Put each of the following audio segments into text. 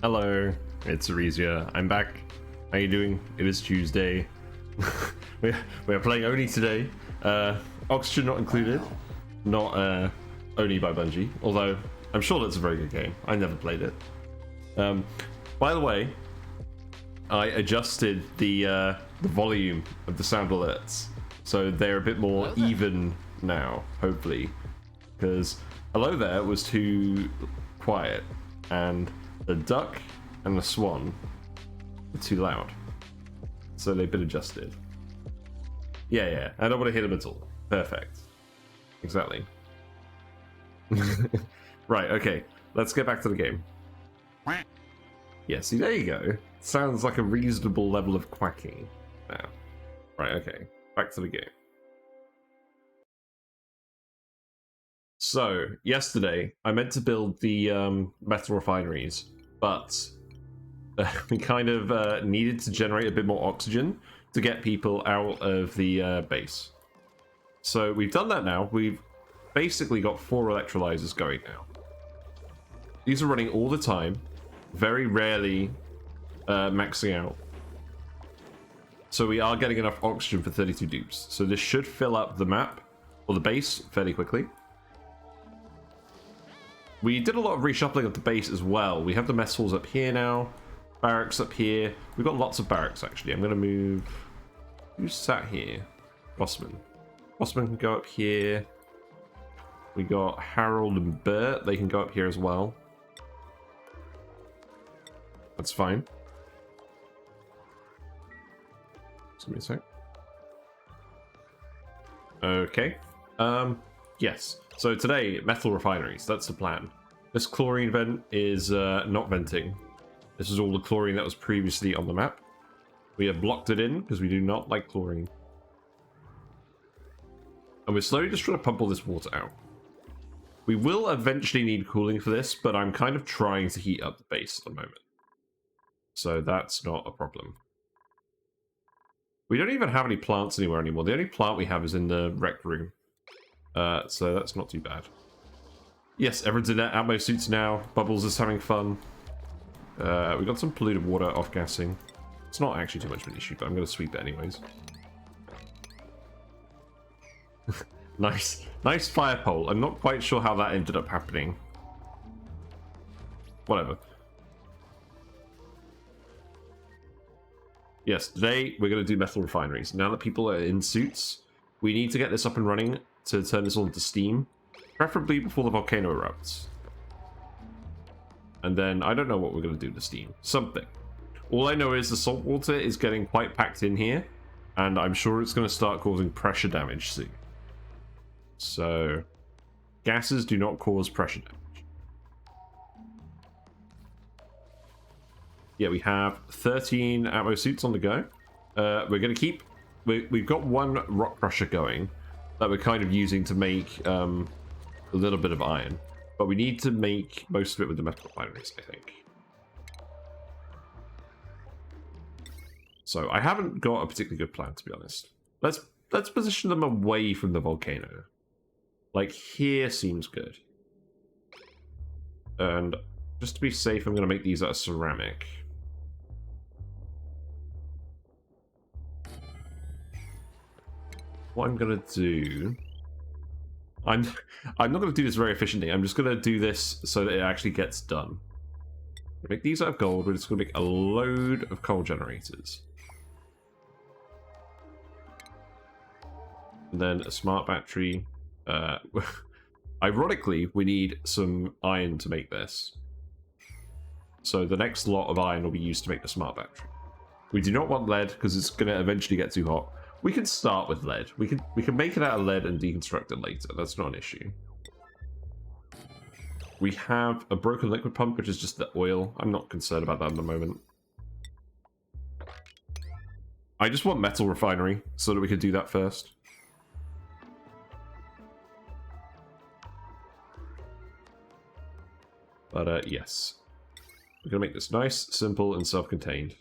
Hello, it's Arisia. I'm back. How you doing? It is Tuesday. we're playing Oni today. Oxygen not included. Not Oni by Bungie. Although I'm sure that's a very good game. I never played it. By the way, I adjusted the volume of the sound alerts, so they're a bit more even now, hopefully. Because hello there was too quiet, and the duck and the swan are too loud. So they've been adjusted. Yeah, I don't want to hear them at all. Perfect. Exactly. Right, okay. Let's get back to the game. Yeah, see, there you go. Sounds like a reasonable level of quacking now. Right, okay. Back to the game. So, yesterday, I meant to build the Metal Refineries, but we kind of needed to generate a bit more oxygen to get people out of the base. So we've done that now. We've basically got 4 electrolyzers going now. These are running all the time, very rarely maxing out. So we are getting enough oxygen for 32 dupes. So this should fill up the map, or the base, fairly quickly. We did a lot of reshuffling of the base as well. We have the mess halls up here now, barracks up here. We've got lots of barracks, actually. I'm going to move... Who's sat here? Bossman. Bossman can go up here. We got Harold and Bert. They can go up here as well. That's fine. Just give me a sec. Okay. Yes. So today, Metal Refineries. That's the plan. This chlorine vent is not venting. This is all the chlorine that was previously on the map. We have blocked it in because we do not like chlorine. And we're slowly just trying to pump all this water out. We will eventually need cooling for this, but I'm kind of trying to heat up the base at the moment. So that's not a problem. We don't even have any plants anywhere anymore. The only plant we have is in the rec room. So that's not too bad. Yes, everyone's in their Atmo suits now. Bubbles is having fun. We got some polluted water off-gassing. It's not actually too much of an issue, but I'm going to sweep it anyways. Nice fire pole. I'm not quite sure how that ended up happening. Whatever. Yes, today we're going to do Metal Refineries. Now that people are in suits, we need to get this up and running to turn this all into steam. Preferably before the volcano erupts. And then, I don't know what we're going to do to steam. Something. All I know is the salt water is getting quite packed in here. And I'm sure it's going to start causing pressure damage soon. So, gases do not cause pressure damage. Yeah, we have 13 Atmo suits on the go. We're going to keep... We've got one rock crusher going that we're kind of using to make a little bit of iron. But we need to make most of it with the Metal Refineries, I think. So, I haven't got a particularly good plan, to be honest. Let's position them away from the volcano. Like, here seems good. And just to be safe, I'm going to make these out of ceramic. What I'm going to do... I'm not going to do this very efficiently. I'm just going to do this so that it actually gets done. Make these out of gold. We're just going to make a load of coal generators. And then a smart battery. Ironically, we need some iron to make this. So the next lot of iron will be used to make the smart battery. We do not want lead because it's going to eventually get too hot. We can start with lead. We can make it out of lead and deconstruct it later. That's not an issue. We have a broken liquid pump, which is just the oil. I'm not concerned about that at the moment. I just want Metal Refinery so that we can do that first. But yes. We're going to make this nice, simple, and self-contained.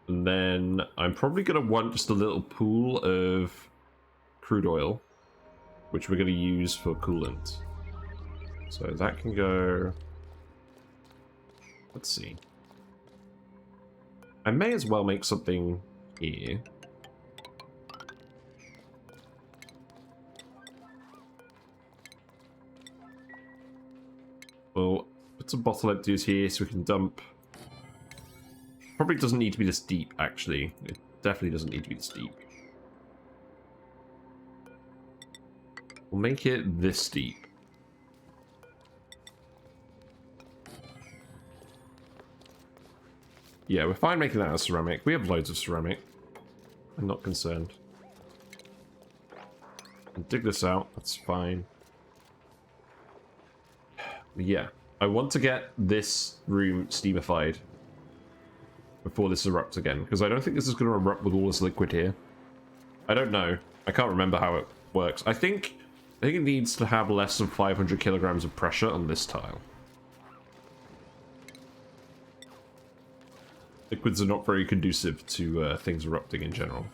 And then I'm probably going to want just a little pool of crude oil, which we're going to use for coolant. So that can go... Let's see. I may as well make something here. Well, put some bottle empties here so we can dump. Probably doesn't need to be this deep, actually. It definitely doesn't need to be this deep. We'll make it this deep. Yeah, we're fine making that out of ceramic. We have loads of ceramic. I'm not concerned. I'll dig this out. That's fine. Yeah, I want to get this room steamified before this erupts again, because I don't think this is going to erupt with all this liquid here. I don't know. I can't remember how it works. I think it needs to have less than 500 kilograms of pressure on this tile. Liquids are not very conducive to things erupting in general.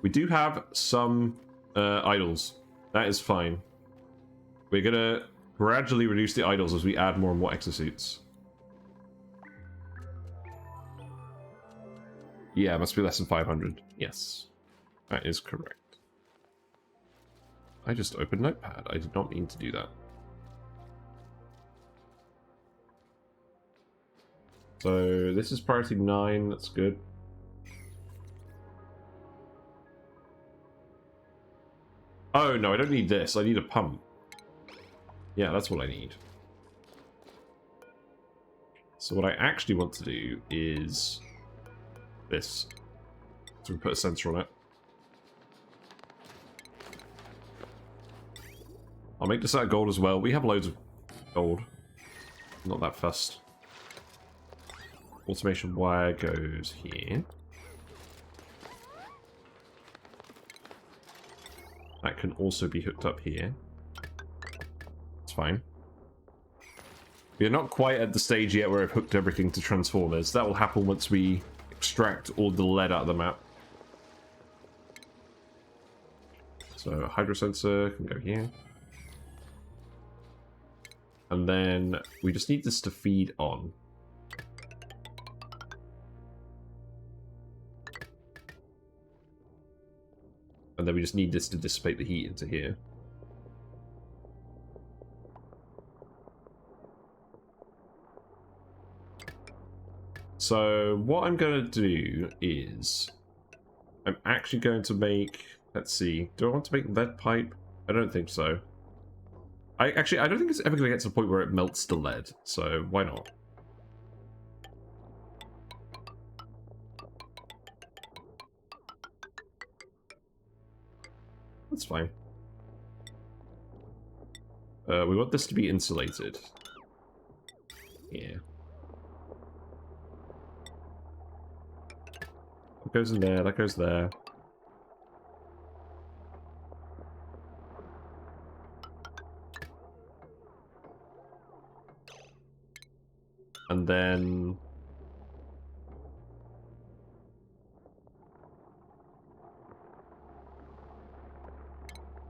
We do have some idols. That is fine. We're going to gradually reduce the idols as we add more and more exosuits. Yeah, it must be less than 500. Yes, that is correct. I just opened Notepad. I did not mean to do that. So this is priority 9. That's good. Oh, no, I don't need this. I need a pump. Yeah, that's what I need. So what I actually want to do is this. So we put a sensor on it. I'll make this out of gold as well. We have loads of gold. Not that fussed. Automation wire goes here. That can also be hooked up here. It's fine. We are not quite at the stage yet where I've hooked everything to transformers. That will happen once we extract all the lead out of the map. So a hydro sensor can go here. And then we just need this to feed on. And then we just need this to dissipate the heat into here. So what I'm going to do is I'm actually going to make, let's see, do I want to make lead pipe? I don't think so. I don't think it's ever going to get to the point where it melts the lead, so why not? That's fine. We want this to be insulated. Yeah. That goes in there, that goes there. And then...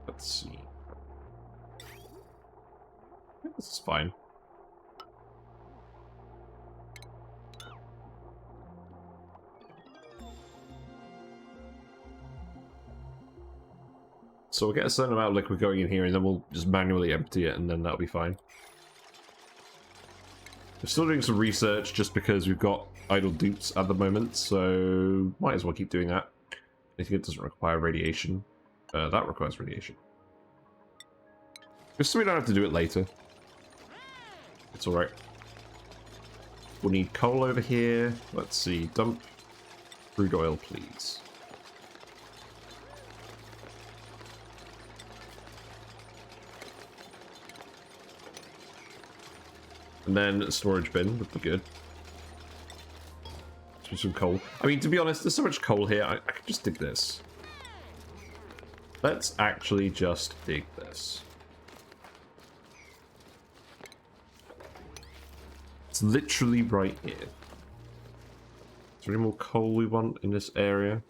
let's see. This is fine. So we'll get a certain amount of liquid going in here, and then we'll just manually empty it, and then that'll be fine. We're still doing some research just because we've got idle dupes at the moment, so might as well keep doing that. Anything that doesn't require radiation. That requires radiation. Just so we don't have to do it later. It's alright. We'll need coal over here. Let's see. Dump crude oil, please. And then a storage bin would be good. Some coal. I mean, to be honest, there's so much coal here, I could just dig this. Let's actually just dig this. It's literally right here. Is there any more coal we want in this area?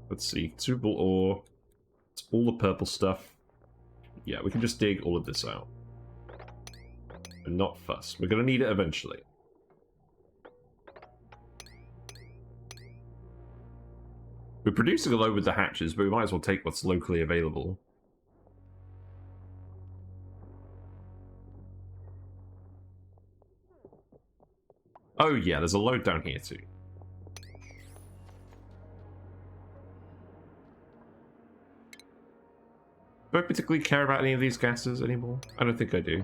Let's see. Consumable ore. Let's all the purple stuff. Yeah, we can just dig all of this out. And not fuss. We're going to need it eventually. We're producing a load with the hatches, but we might as well take what's locally available. Oh yeah, there's a load down here too. Do I particularly care about any of these gases anymore? I don't think I do.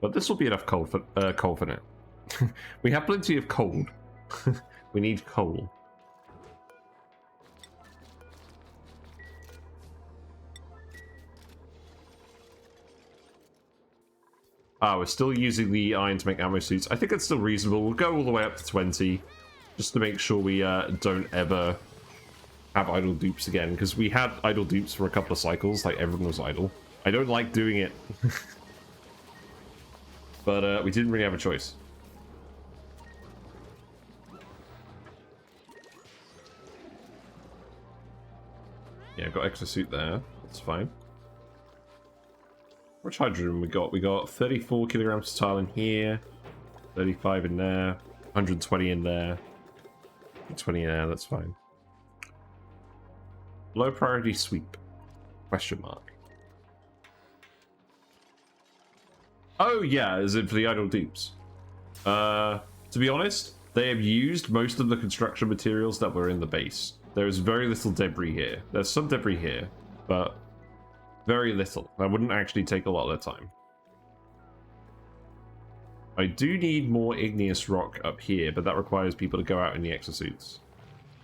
But this will be enough coal for now. We have plenty of coal. We need coal. Ah, we're still using the iron to make ammo suits. I think it's still reasonable. We'll go all the way up to 20, just to make sure we don't ever have idle dupes again, because we had idle dupes for a couple of cycles, like everyone was idle. I don't like doing it. But we didn't really have a choice. Yeah, I've got Exosuit there. That's fine. How much hydrogen we got? We got 34 kilograms of tile in here, 35 in there, 120 in there, 20 in there, that's fine. Low priority sweep? Question mark. Oh yeah, as in for the idle dupes. To be honest, they have used most of the construction materials that were in the base. There is very little debris here. There's some debris here, but very little. That wouldn't actually take a lot of their time. I do need more igneous rock up here, but that requires people to go out in the exosuits.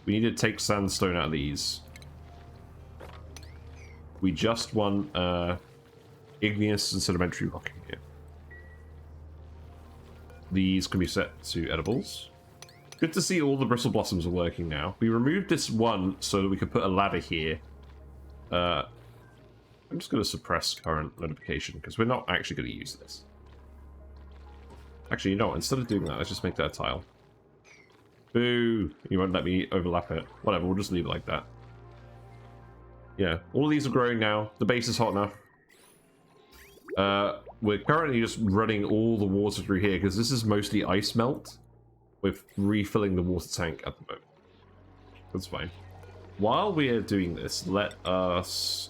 We need to take sandstone out of these. We just want igneous and sedimentary rock in here. These can be set to edibles. Good to see all the bristle blossoms are working now. We removed this one so that we could put a ladder here. I'm just going to suppress current notification because we're not actually going to use this. Actually, you know what? Instead of doing that, let's just make that a tile. Boo! You won't let me overlap it. Whatever, we'll just leave it like that. Yeah, all of these are growing now. The base is hot enough. We're currently just running all the water through here because this is mostly ice melt. We're refilling the water tank at the moment. That's fine. While we are doing this, let us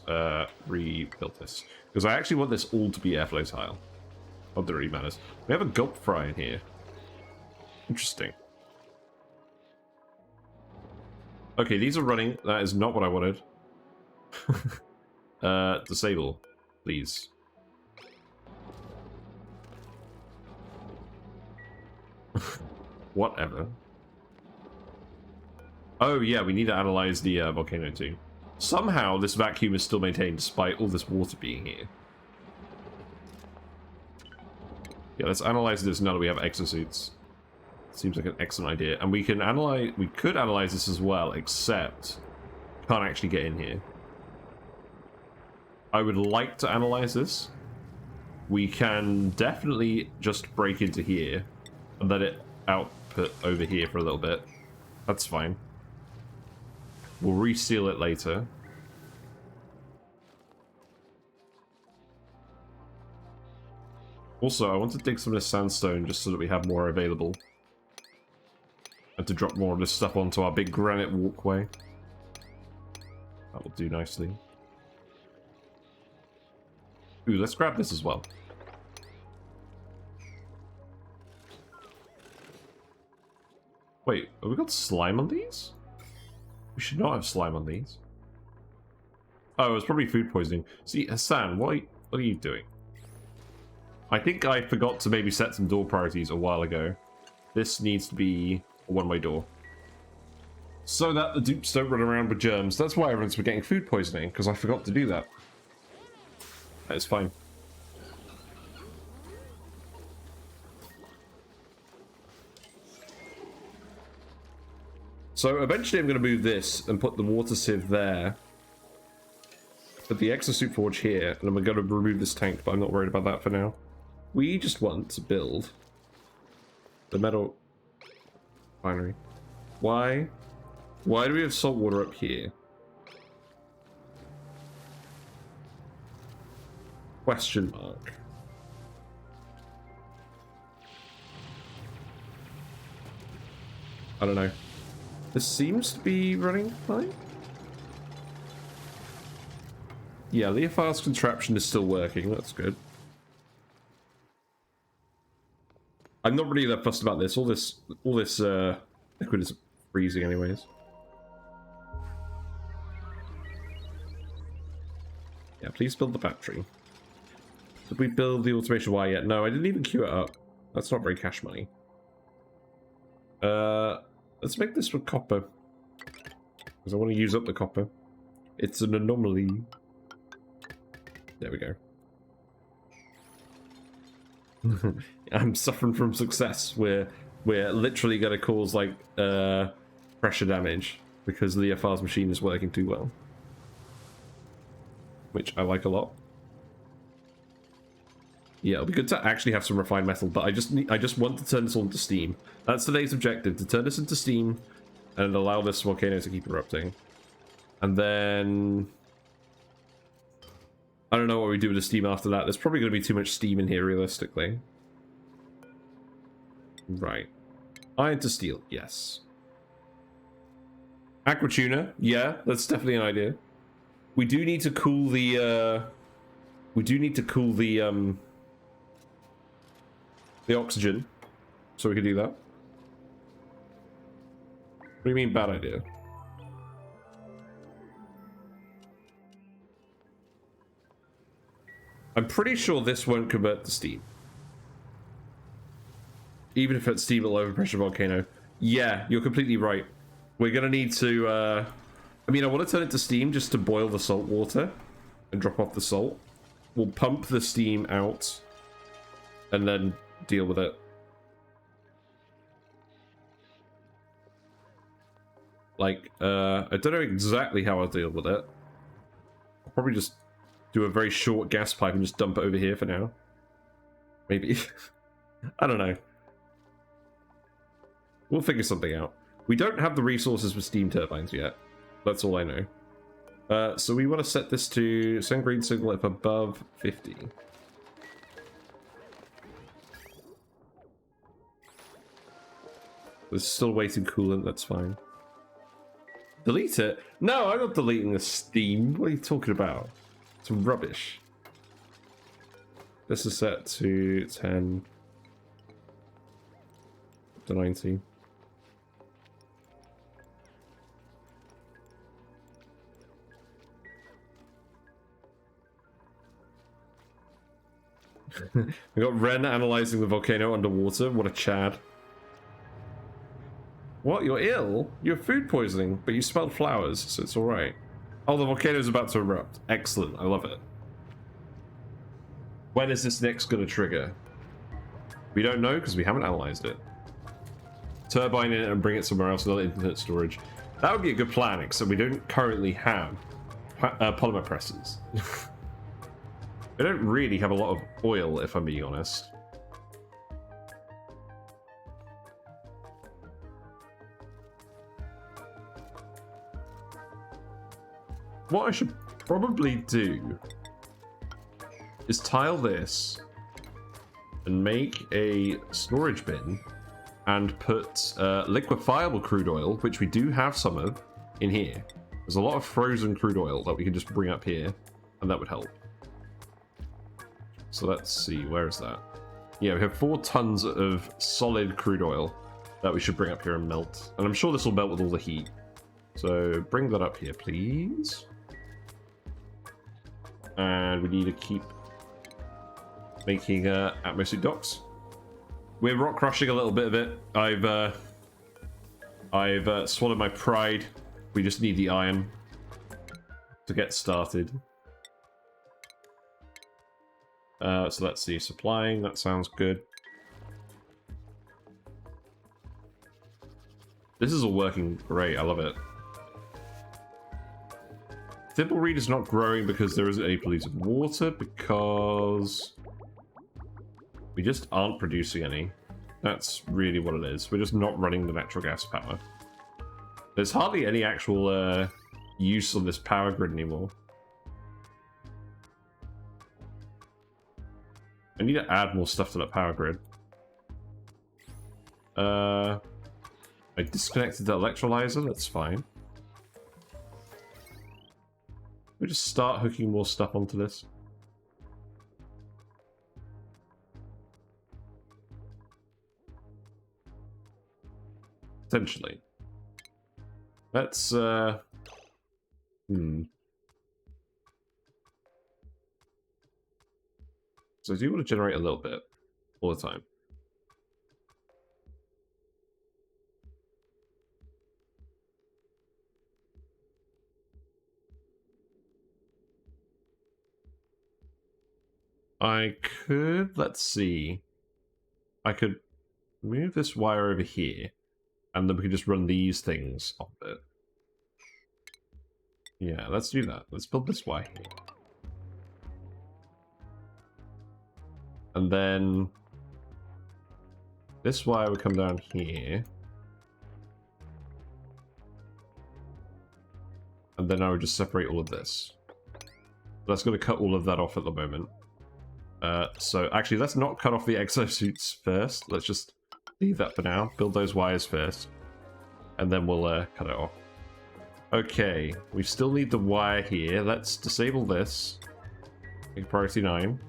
rebuild this. Because I actually want this all to be airflow tile. Not that it really matters. We have a gulp fry in here. Interesting. Okay, these are running. That is not what I wanted. Disable, please. Whatever. Oh yeah, we need to analyze the volcano too. Somehow this vacuum is still maintained despite all this water being here. Yeah, let's analyze this now that we have exosuits. Seems like an excellent idea. And we can analyze, we could analyze this as well, except can't actually get in here. I would like to analyze this. We can definitely just break into here and let it output over here for a little bit. That's fine. We'll reseal it later. Also, I want to dig some of this sandstone just so that we have more available. And to drop more of this stuff onto our big granite walkway. That will do nicely. Ooh, let's grab this as well. Wait, have we got slime on these? We should not have slime on these. Oh, it's probably food poisoning. See, Hassan, what are you doing? I think I forgot to maybe set some door priorities a while ago. This needs to be a one-way door. So that the dupes don't run around with germs. That's why everyone's been getting food poisoning, because I forgot to do that. That is fine. So eventually I'm going to move this and put the water sieve there. Put the exosuit forge here, and then we're going to remove this tank, but I'm not worried about that for now. We just want to build the Metal Refinery. Why Why do we have salt water up here? Question mark. I don't know. This seems to be running fine. Yeah, Leopard's contraption is still working. That's good. I'm not really that fussed about this. All this liquid is freezing anyways. Yeah, please build the battery. Did we build the automation wire yet? No, I didn't even queue it up. That's not very cash money. Let's make this with copper. Because I want to use up the copper. It's an anomaly. There we go. I'm suffering from success. We're literally going to cause like pressure damage because Leofar's machine is working too well, which I like a lot. Yeah, it'll be good to actually have some refined metal, but I just want to turn this all into steam. That's today's objective: to turn this into steam and allow this volcano to keep erupting. And then I don't know what we do with the steam after that. There's probably going to be too much steam in here, realistically. Right. Iron to steel, yes. Aqua tuna, yeah, that's definitely an idea. We do need to cool the the oxygen, so we can do that. What do you mean, bad idea? I'm pretty sure this won't convert to steam. Even if it's steam at low pressure volcano. Yeah, you're completely right. We're gonna need to, I mean, I want to turn it to steam just to boil the salt water and drop off the salt. We'll pump the steam out and then deal with it. Like, I don't know exactly how I'll deal with it. I'll probably just do a very short gas pipe and just dump it over here for now. Maybe. I don't know. We'll figure something out. We don't have the resources for steam turbines yet. That's all I know. So we want to set this to send green signal if above 50. There's still waiting coolant, that's fine. Delete it? No, I'm not deleting the steam. What are you talking about? It's rubbish. This is set to 10 to 90. We got Ren analyzing the volcano underwater. What a Chad. What? You're ill? You have food poisoning, but you smelled flowers, so it's alright. Oh, the volcano's about to erupt. Excellent. I love it. When is this next going to trigger? We don't know because we haven't analyzed it. Turbine it and bring it somewhere else, another infinite storage. That would be a good plan, except we don't currently have polymer presses. We don't really have a lot of oil, if I'm being honest. What I should probably do is tile this and make a storage bin and put liquefiable crude oil, which we do have some of, in here. There's a lot of frozen crude oil that we can just bring up here, and that would help. So let's see, where is that? Yeah, we have 4 tons of solid crude oil that we should bring up here and melt. And I'm sure this will melt with all the heat. So bring that up here, please. And we need to keep making atmosphere docks. We're rock crushing a little bit of it. I've swallowed my pride. We just need the iron to get started. So let's see, supplying, that sounds good. This is all working great, I love it. Thimbleweed is not growing because there isn't any polluted water, because we just aren't producing any. That's really what it is. We're just not running the natural gas power. There's hardly any actual use on this power grid anymore. I need to add more stuff to that power grid. I disconnected the electrolyzer, that's fine. We just start hooking more stuff onto this. Potentially. Let's So I do want to generate a little bit all the time. I could, let's see. I could move this wire over here, and then we could just run these things off it. Yeah, let's do that. Let's build this wire here. And then this wire would come down here. And then I would just separate all of this. That's going to cut all of that off at the moment. So actually, let's not cut off the exosuits first. Let's just leave that for now. Build those wires first. And then we'll cut it off. Okay, we still need the wire here. Let's disable this. Make priority 9.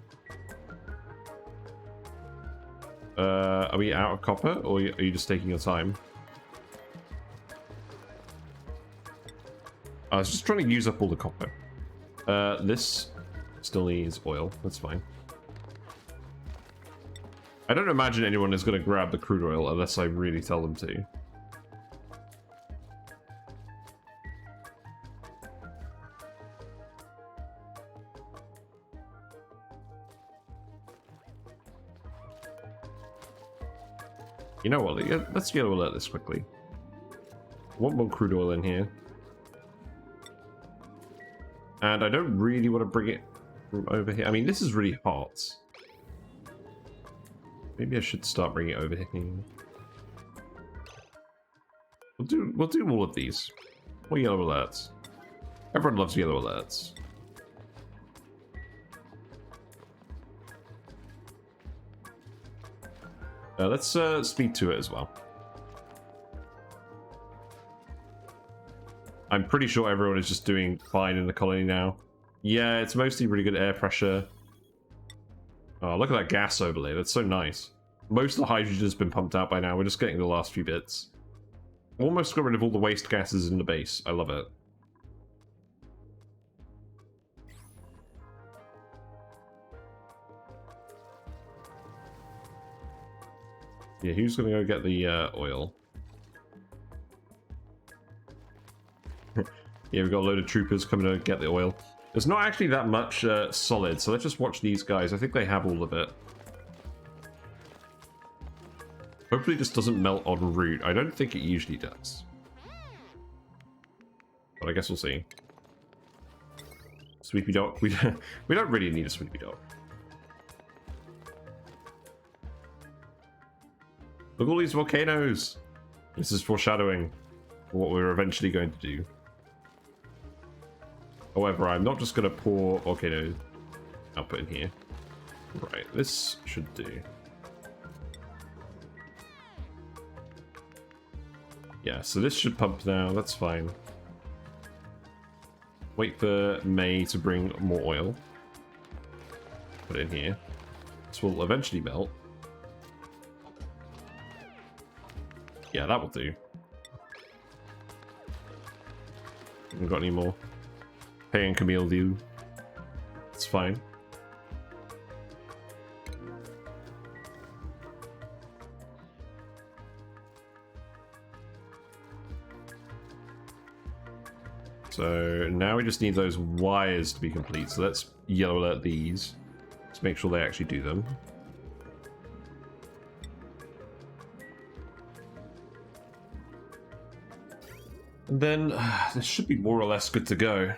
Are we out of copper, or are you just taking your time? I was just trying to use up all the copper. This still needs oil. That's fine. I don't imagine anyone is going to grab the crude oil unless I really tell them to. You know what? Let's get all of this quickly. I want more crude oil in here. And I don't really want to bring it from over here. I mean, this is really hot. Maybe I should start bringing it over here. We'll do all of these. More yellow alerts. Everyone loves yellow alerts. Let's speed to it as well. I'm pretty sure everyone is just doing fine in the colony now. Yeah, it's mostly really good air pressure. Oh, look at that gas overlay. That's so nice. Most of the hydrogen has been pumped out by now. We're just getting the last few bits. Almost got rid of all the waste gases in the base. I love it. Yeah, who's going to go get the oil? Yeah, we've got a load of troopers coming to get the oil. There's not actually that much solid, so let's just watch these guys. I think they have all of it. Hopefully this doesn't melt en route. I don't think it usually does. But I guess we'll see. Sweepy dog. We don't really need a sweepy dog. Look at all these volcanoes! This is foreshadowing what we're eventually going to do. However, I'm not just going to pour volcano output in here. Right, this should do. Yeah, so this should pump now, that's fine. Wait for May to bring more oil. Put it in here. This will eventually melt. Yeah, that will do. Haven't got any more. Pay and Camille do. It's fine. So now we just need those wires to be complete. So let's yellow alert these. Let's make sure they actually do them. And then this should be more or less good to go.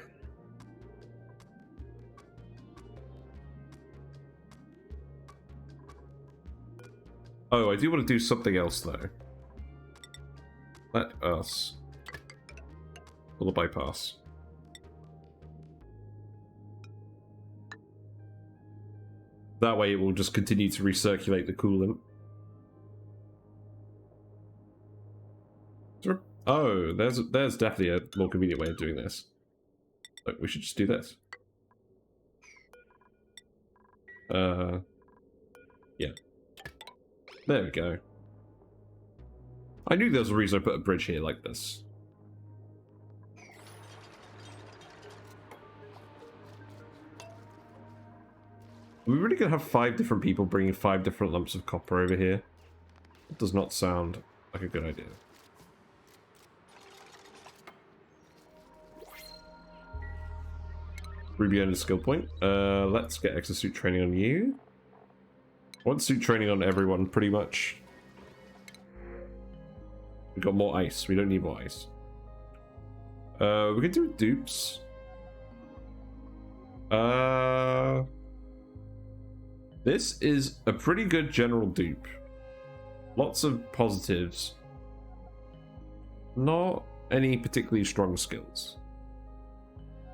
Oh, I do want to do something else though. Let us Or the bypass. That way it will just continue to recirculate the coolant. Oh, there's definitely a more convenient way of doing this. Look, we should just do this. Yeah. There we go. I knew there was a reason I put a bridge here like this. Are we really gonna have 5 different people bringing 5 different lumps of copper over here? It does not sound like a good idea. Ruby earned a skill point. Let's get exosuit training on you. I want suit training on everyone, pretty much. We've got more ice. We don't need more ice. We can do dupes. This is a pretty good general dupe. Lots of positives. Not any particularly strong skills.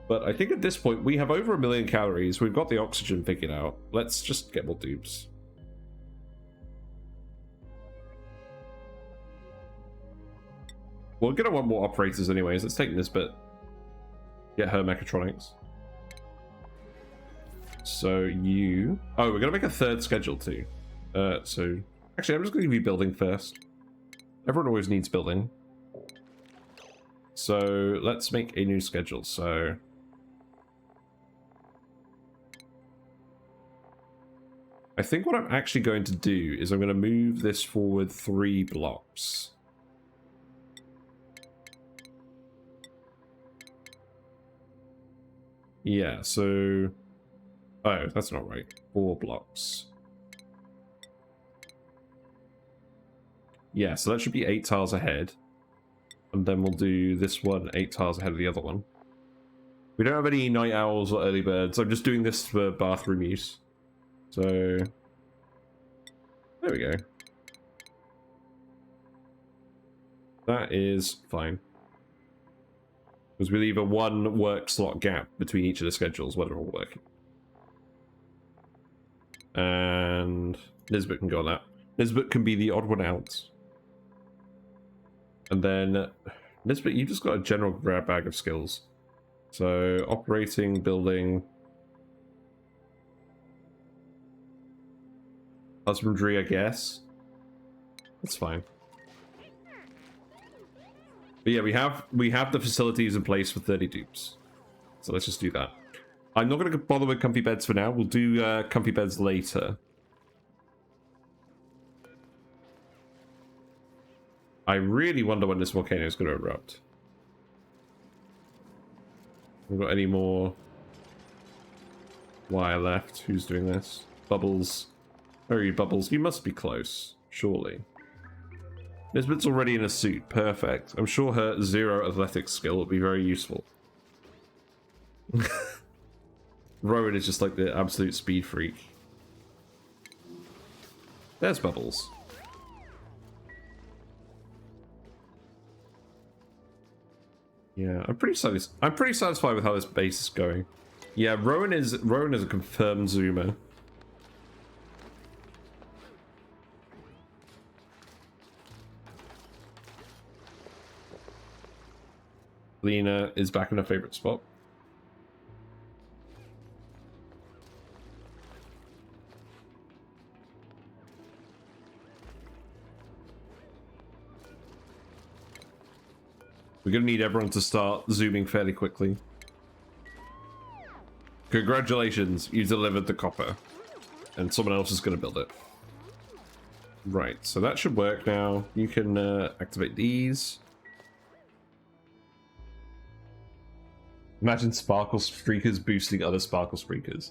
But I think at this point we have over 1 million calories. We've got the oxygen figured out. Let's just get more dupes. We're gonna want more operators anyways. Let's take this bit. Get her mechatronics. So you... Oh, we're gonna make a 3rd schedule too. So... Actually, I'm just gonna give you building first. Everyone always needs building. So let's make a new schedule. So... I think what I'm actually going to do is I'm going to move this forward 3 blocks. Yeah, so... Oh, that's not right. 4 blocks. Yeah, so that should be 8 tiles ahead. And then we'll do this one 8 tiles ahead of the other one. We don't have any night owls or early birds. I'm just doing this for bathroom use. So, there we go. That is fine. Because we leave a 1 work slot gap between each of the schedules when they're all working. And Nisbet can go on that. Nisbet can be the odd one out. And then, Nisbet, you've just got a general grab bag of skills. So, operating, building... Husbandry, I guess. That's fine. But yeah, we have the facilities in place for 30 dupes. So let's just do that. I'm not going to bother with comfy beds for now. We'll do comfy beds later. I really wonder when this volcano is going to erupt. We've got any more wire left? Who's doing this? Bubbles. Where are you, Bubbles? You must be close, surely. Nisbet's already in a suit. Perfect. I'm sure her 0 athletics skill will be very useful. Rowan is just like the absolute speed freak. There's Bubbles. Yeah, I'm pretty satisfied with how this base is going. Yeah, Rowan is a confirmed zoomer. Lena is back in her favorite spot. We're gonna need everyone to start zooming fairly quickly. Congratulations, you delivered the copper. And someone else is gonna build it. Right, so that should work now. You can activate these. Imagine Sparkle Streakers boosting other Sparkle Streakers.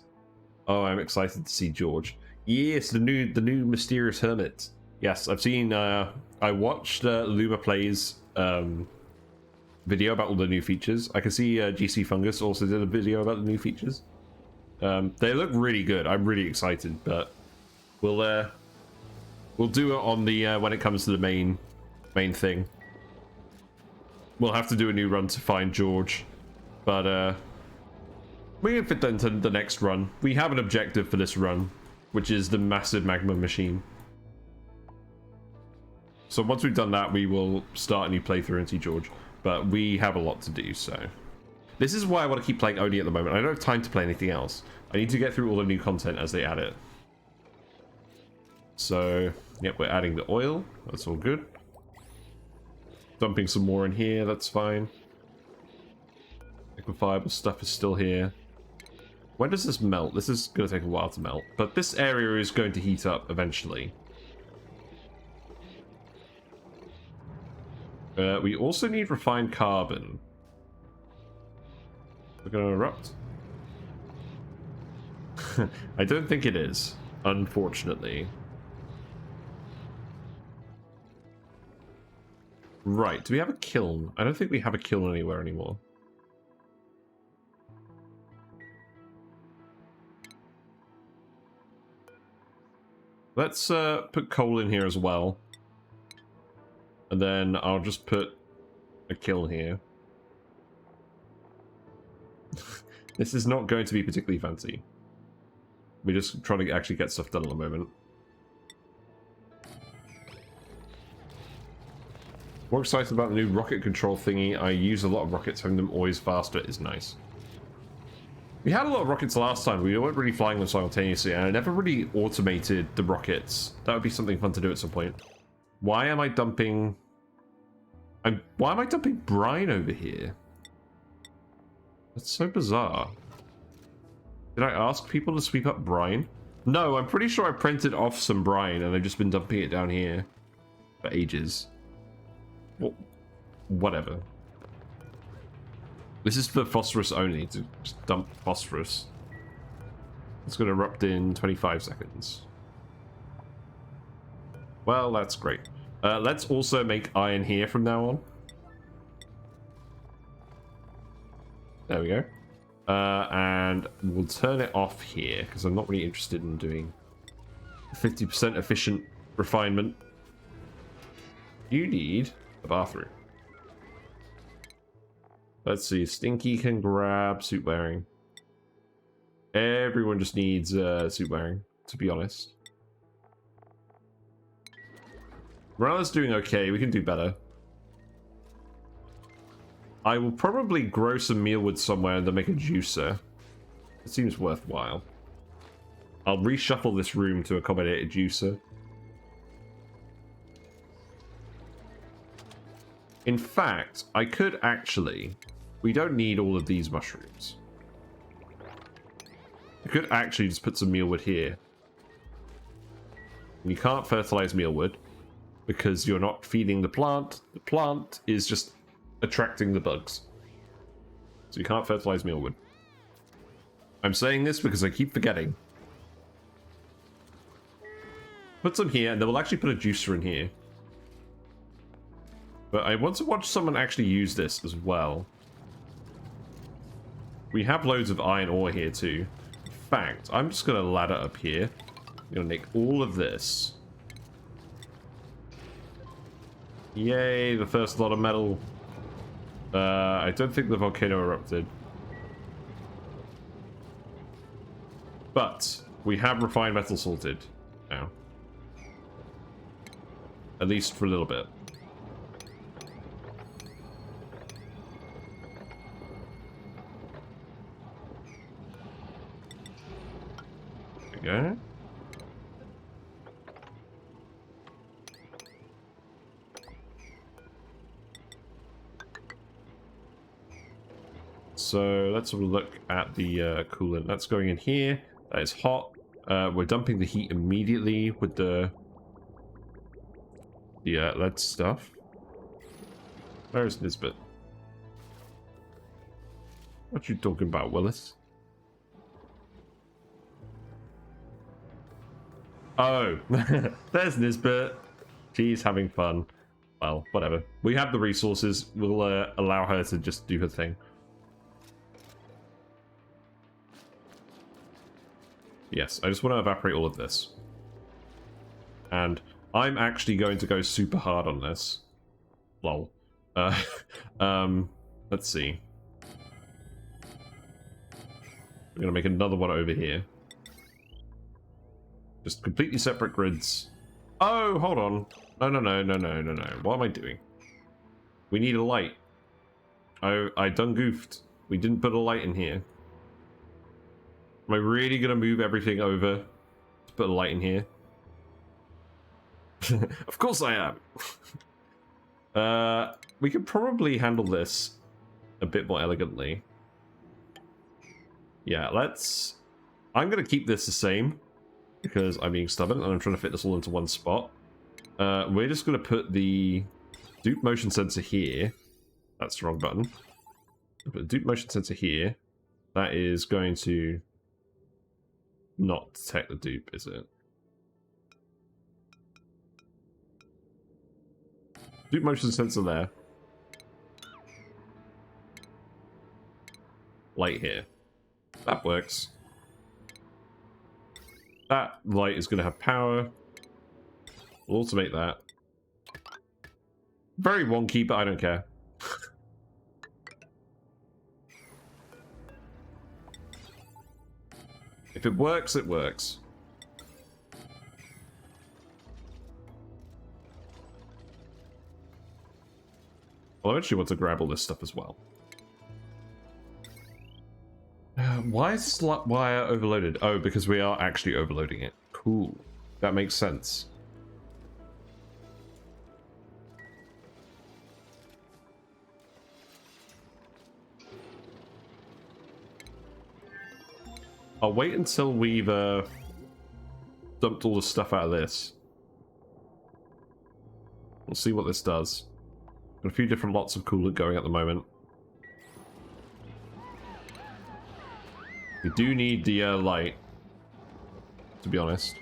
Oh, I'm excited to see George. Yes, the new Mysterious Hermit. Yes, I've seen, I watched Luma Plays video about all the new features. I can see GC Fungus also did a video about the new features. They look really good. I'm really excited, but we'll do it on the when it comes to the main thing. We'll have to do a new run to find George. But we can fit that into the next run. We have an objective for this run, which is the massive magma machine. So once we've done that, we will start a new playthrough and see George. But we have a lot to do, so... This is why I want to keep playing Oni at the moment. I don't have time to play anything else. I need to get through all the new content as they add it. So, yep, we're adding the oil. That's all good. Dumping some more in here, that's fine. Liquefiable stuff is still here. When does this melt? This is going to take a while to melt. But this area is going to heat up eventually. We also need refined carbon. We're going to erupt? I don't think it is, unfortunately. Right, do we have a kiln? I don't think we have a kiln anywhere anymore. Let's put coal in here as well. And then I'll just put a kiln here. This is not going to be particularly fancy. We're just trying to actually get stuff done at the moment. More excited about the new rocket control thingy. I use a lot of rockets, having them always faster is nice. We had a lot of rockets last time. We weren't really flying them simultaneously, and I never really automated the rockets. That would be something fun to do at some point. Why am I dumping... Why am I dumping brine over here? That's so bizarre. Did I ask people to sweep up brine? No, I'm pretty sure I printed off some brine and I've just been dumping it down here for ages. Well, whatever. This is for phosphorus only, to just dump phosphorus. It's going to erupt in 25 seconds. Well, that's great. Let's also make iron here from now on. There we go. And we'll turn it off here, because I'm not really interested in doing 50% efficient refinement. You need a bathroom. Let's see, Stinky can grab suit wearing. Everyone just needs suit wearing, to be honest. Morale's doing okay, we can do better. I will probably grow some mealwood somewhere and then make a juicer. It seems worthwhile. I'll reshuffle this room to accommodate a juicer. In fact, I could actually... We don't need all of these mushrooms. I could actually just put some mealwood here. You can't fertilize mealwood because you're not feeding the plant. The plant is just attracting the bugs. So you can't fertilize mealwood. I'm saying this because I keep forgetting. Put some here, and then we'll actually put a juicer in here. But I want to watch someone actually use this as well. We have loads of iron ore here too. In fact, I'm just going to ladder up here. I'm going to make all of this. Yay, the first lot of metal. I don't think the volcano erupted. But we have refined metal salted now. At least for a little bit. There we go. So let's have a look at the coolant. That's going in here. That is hot. We're dumping the heat immediately with the lead stuff. Where is Nisbet? What you talking about, Willis? Oh, there's Nisbet. She's having fun. Well, whatever. We have the resources. We'll allow her to just do her thing. Yes, I just want to evaporate all of this. And I'm actually going to go super hard on this. Lol. Let's see. We're gonna make another one over here. Just completely separate grids. Oh, hold on. No. What am I doing? We need a light. I done goofed. We didn't put a light in here. Am I really gonna move everything over to put a light in here? Of course I am. We could probably handle this a bit more elegantly. Yeah, let's... I'm gonna keep this the same because I'm being stubborn and I'm trying to fit this all into one spot. We're just gonna put the dupe motion sensor here. That's the wrong button. Put the dupe motion sensor here. That is going to not detect the dupe, is it? Dupe motion sensor there. Light here. That works. That light is going to have power. We'll automate that. Very wonky, but I don't care. If it works, it works. I'll eventually want to grab all this stuff as well. Why is this wire overloaded? Oh, because we are actually overloading it. Cool. That makes sense. I'll wait until we've dumped all the stuff out of this. We'll see what this does. Got a few different lots of coolant going at the moment. We do need the light, to be honest.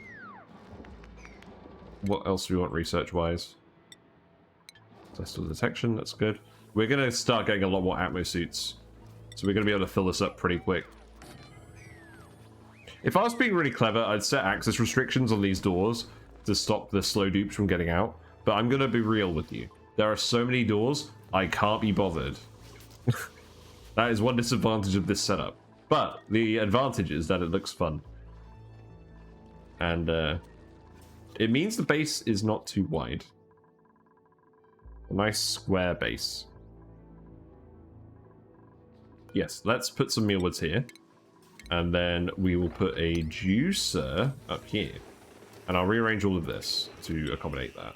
What else do we want research-wise? Celestial detection, that's good. We're going to start getting a lot more Atmo suits, so we're going to be able to fill this up pretty quick. If I was being really clever, I'd set access restrictions on these doors to stop the slow dupes from getting out, but I'm going to be real with you. There are so many doors, I can't be bothered. That is one disadvantage of this setup. But the advantage is that it looks fun. And it means the base is not too wide. A nice square base. Yes, let's put some mealwoods here. And then we will put a juicer up here. And I'll rearrange all of this to accommodate that.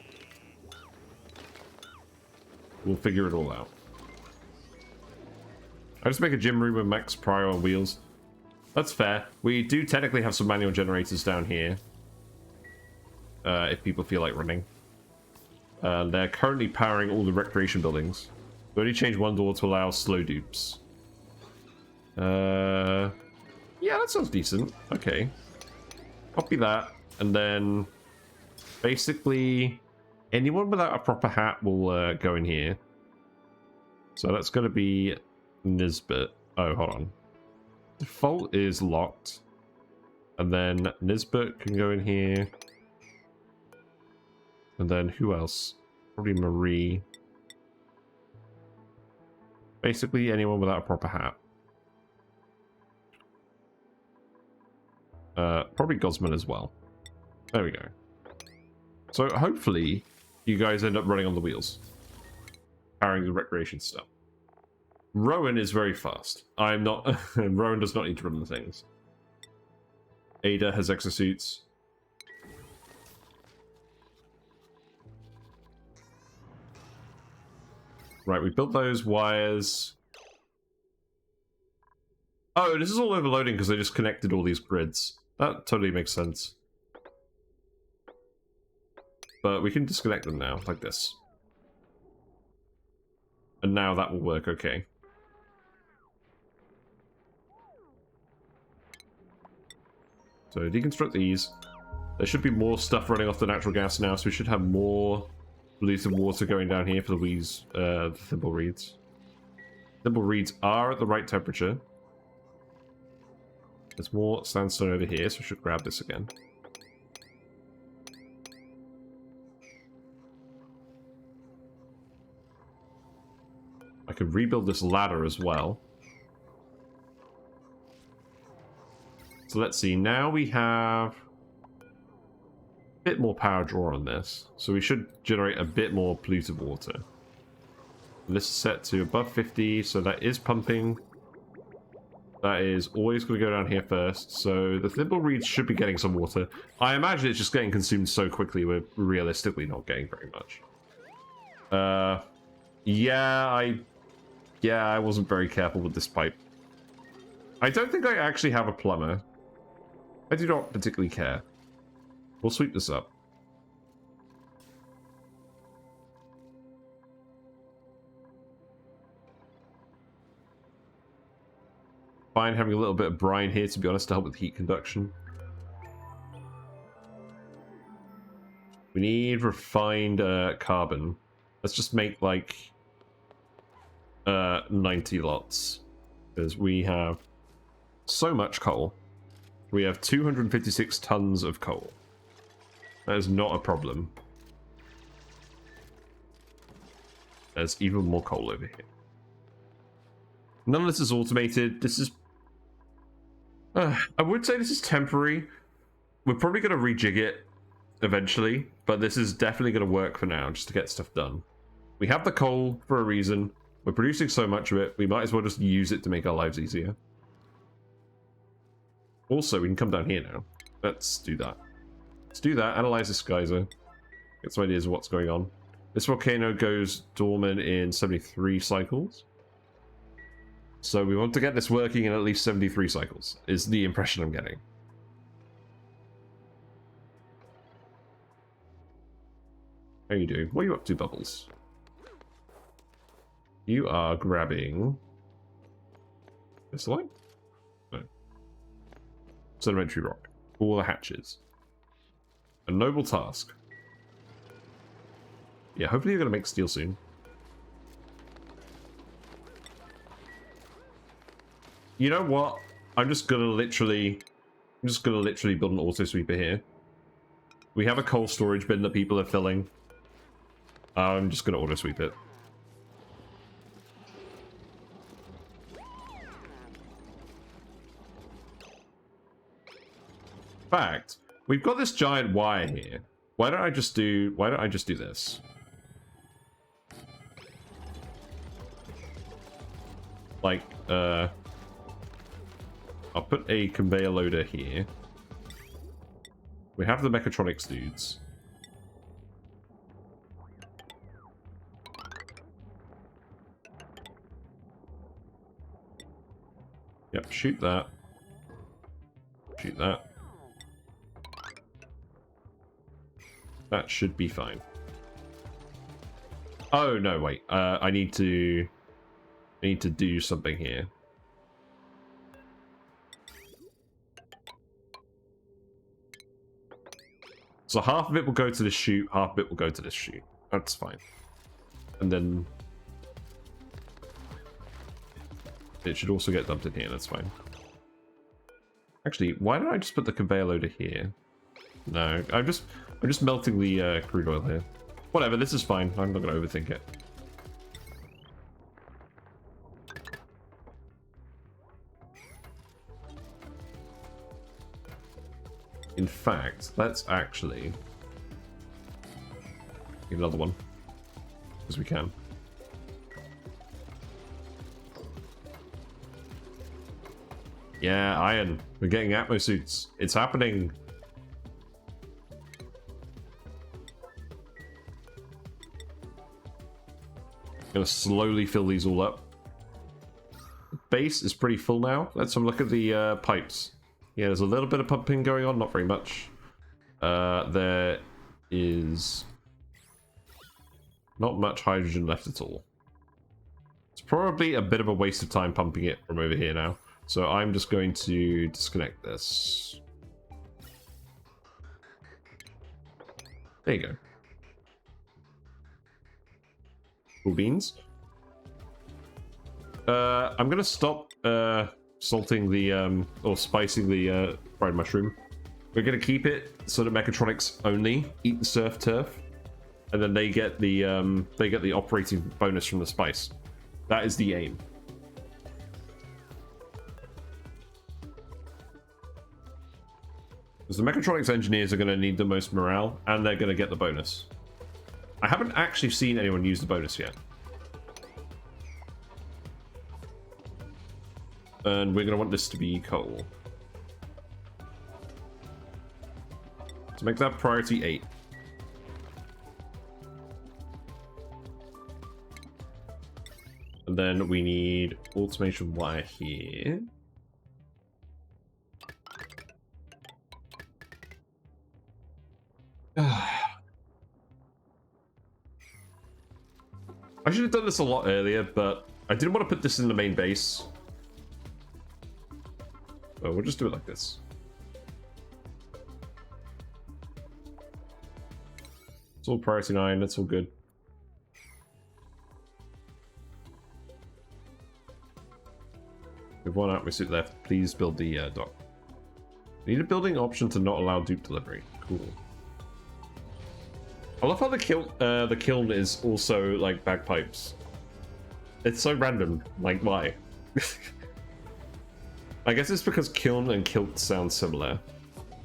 We'll figure it all out. I just make a gym room with max prio on wheels. That's fair. We do technically have some manual generators down here. If people feel like running. They're currently powering all the recreation buildings. We only changed one door to allow slow dupes. Yeah, that sounds decent. Okay. Copy that. And then basically anyone without a proper hat will go in here. So that's going to be Nisbet. Oh, hold on. Default is locked. And then Nisbet can go in here. And then who else? Probably Marie. Basically anyone without a proper hat. Probably Gosman as well. There we go. So hopefully you guys end up running on the wheels. Powering the recreation stuff. Rowan is very fast. I'm not... Rowan does not need to run the things. Ada has exosuits. Right, we built those wires. Oh, this is all overloading because they just connected all these grids. That totally makes sense. But we can disconnect them now, like this. And now that will work okay. So deconstruct these. There should be more stuff running off the natural gas now, so we should have more polluted water going down here for the thimble reeds. Thimble reeds are at the right temperature. There's more sandstone over here, so we should grab this again. I I could rebuild this ladder as well. So let's see, now we have a bit more power draw on this. So we should generate a bit more polluted water. This is set to above 50, so that is pumping. That is always going to go down here first. So the thimble reeds should be getting some water. I imagine it's just getting consumed so quickly we're realistically not getting very much. Yeah, I wasn't very careful with this pipe. I don't think I actually have a plumber. I do not particularly care. We'll sweep this up. Fine having a little bit of brine here, to be honest, to help with heat conduction. We need refined carbon. Let's just make like 90 lots. Because we have so much coal. We have 256 tons of coal. That is not a problem. There's even more coal over here. None of this is automated. This is... I would say this is temporary. We're probably going to rejig it eventually, but this is definitely going to work for now, just to get stuff done. We have the coal for a reason. We're producing so much of it, we might as well just use it to make our lives easier. Also, we can come down here now. Let's do that. Let's do that, analyze this geyser. Get some ideas of what's going on. This volcano goes dormant in 73 cycles. So we want to get this working in at least 73 cycles, is the impression I'm getting. How are you doing? What are you up to, Bubbles? You are grabbing... this line? No. Sedimentary rock. All the hatches. A noble task. Yeah, hopefully you're going to make steel soon. You know what? I'm just gonna literally build an auto sweeper here. We have a coal storage bin that people are filling. I'm just gonna auto sweep it. In fact, we've got this giant wire here. Why don't I just do this? Like, I'll put a conveyor loader here. We have the mechatronics dudes. Yep, shoot that. Shoot that. That should be fine. Oh, no, wait. I need to do something here. So half of it will go to this chute, half of it will go to this chute. That's fine. And then it should also get dumped in here, that's fine. Actually, why don't I just put the conveyor loader here? No, I'm just melting the crude oil here. Whatever, this is fine. I'm not going to overthink it. In fact, let's actually get another one, because we can. Yeah, iron. We're getting Atmosuits. It's happening. Gonna slowly fill these all up. The base is pretty full now. Let's have a look at the pipes. Yeah, there's a little bit of pumping going on, not very much. There is not much hydrogen left at all. It's probably a bit of a waste of time pumping it from over here now. So I'm just going to disconnect this. There you go. Cool beans. I'm going to stop salting the or spicing the fried mushroom. We're gonna keep it so that mechatronics only eat the surf turf, and then they get the operating bonus from the spice. That is the aim. Because the mechatronics engineers are going to need the most morale, and they're going to get the bonus. I haven't actually seen anyone use the bonus yet. And we're going to want this to be coal. So make that priority 8. And then we need automation wire here. I should have done this a lot earlier, but I didn't want to put this in the main base. So we'll just do it like this. It's all priority 9, that's all good. We have one atmosphere left. Please build the dock. Need a building option to not allow dupe delivery. Cool. I love how the kiln is also like bagpipes. It's so random. Like, why? I guess it's because kiln and kilt sound similar.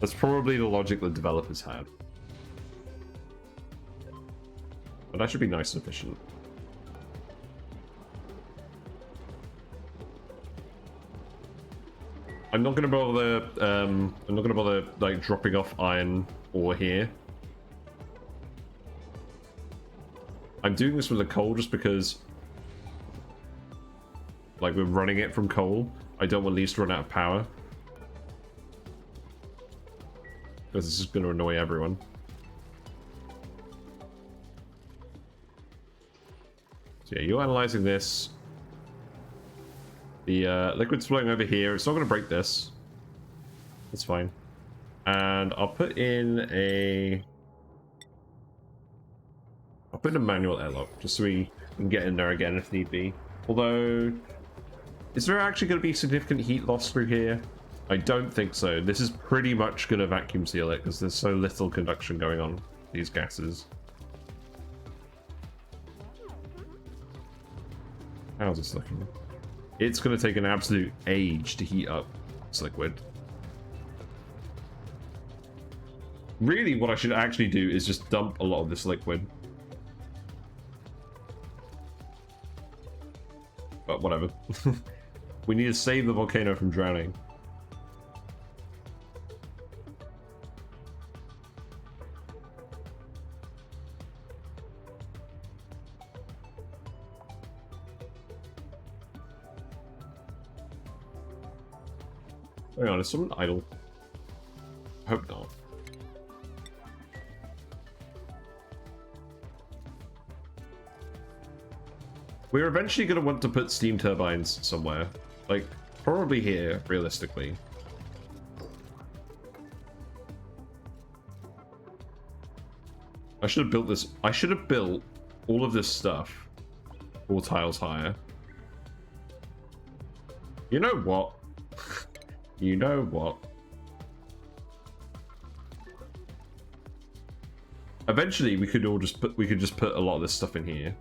That's probably the logic the developers had. But that should be nice and efficient. I'm not gonna bother like dropping off iron ore here. I'm doing this with the coal just because like we're running it from coal. I don't want these to run out of power. Because this is gonna annoy everyone. So yeah, you're analyzing this. The liquid's flowing over here. It's not going to break this. That's fine. And I'll put in a manual airlock just so we can get in there again if need be. Although, is there actually going to be significant heat loss through here? I don't think so. This is pretty much going to vacuum seal it because there's so little conduction going on these gases. How's this looking? It's going to take an absolute age to heat up this liquid. Really, what I should actually do is just dump a lot of this liquid. But whatever. We need to save the volcano from drowning. Hang on, is someone idle? I hope not. We're eventually going to want to put steam turbines somewhere. Like, probably here, realistically. I should have built this. I should have built all of this stuff 4 tiles higher. You know what? You know what? Eventually, we could just put a lot of this stuff in here.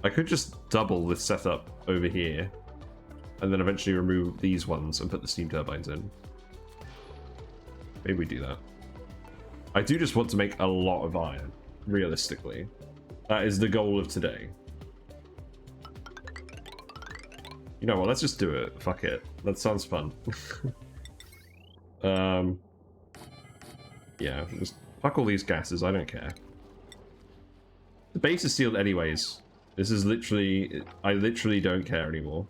I could just double this setup over here, and then eventually remove these ones and put the steam turbines in. Maybe we do that. I do just want to make a lot of iron, realistically. That is the goal of today. You know what, let's just do it. Fuck it. That sounds fun. Yeah, just fuck all these gases, I don't care. The base is sealed anyways. This is literally... I literally don't care anymore.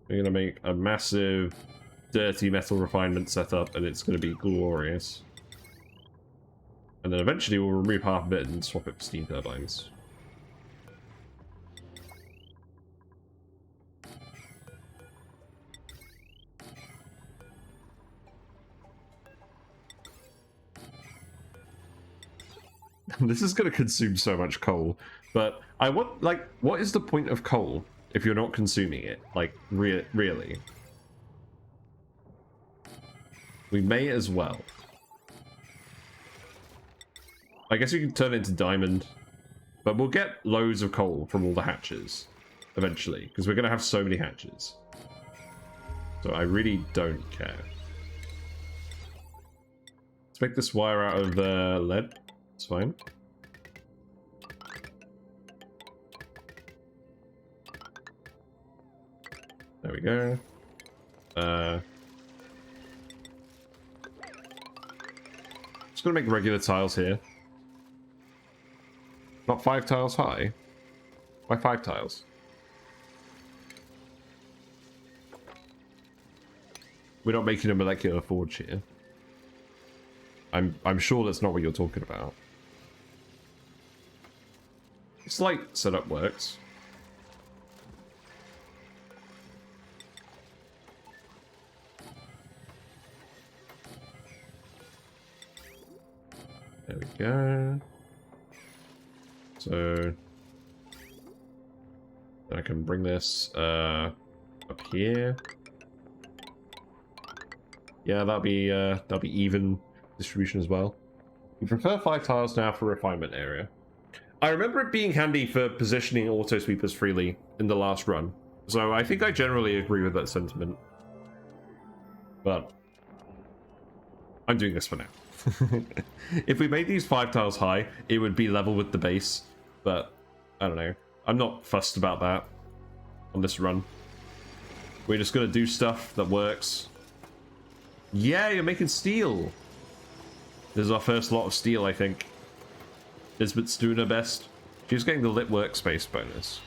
We're gonna make a massive, dirty metal refinement setup, and it's gonna be glorious. And then eventually we'll remove half of it and swap it for steam turbines. This is going to consume so much coal, but I want, like, what is the point of coal if you're not consuming it? Like, really? We may as well. I guess we can turn it into diamond. But we'll get loads of coal from all the hatches. Eventually. Because we're going to have so many hatches. So I really don't care. Let's make this wire out of lead. It's fine. There we go. Just gonna make regular tiles here. Not 5 tiles high. Why 5 tiles? We're not making a molecular forge here. I'm sure that's not what you're talking about. Slight setup works. There we go. So then I can bring this up here. Yeah, that'll be even distribution as well. We prefer 5 tiles now for refinement area. I remember it being handy for positioning auto sweepers freely in the last run, so I think I generally agree with that sentiment. But I'm doing this for now. If we made these 5 tiles high, it would be level with the base, but I don't know. I'm not fussed about that on this run. We're just gonna do stuff that works. Yeah, you're making steel. This is our first lot of steel, I think. Lisbeth's doing her best. She's getting the lit workspace bonus.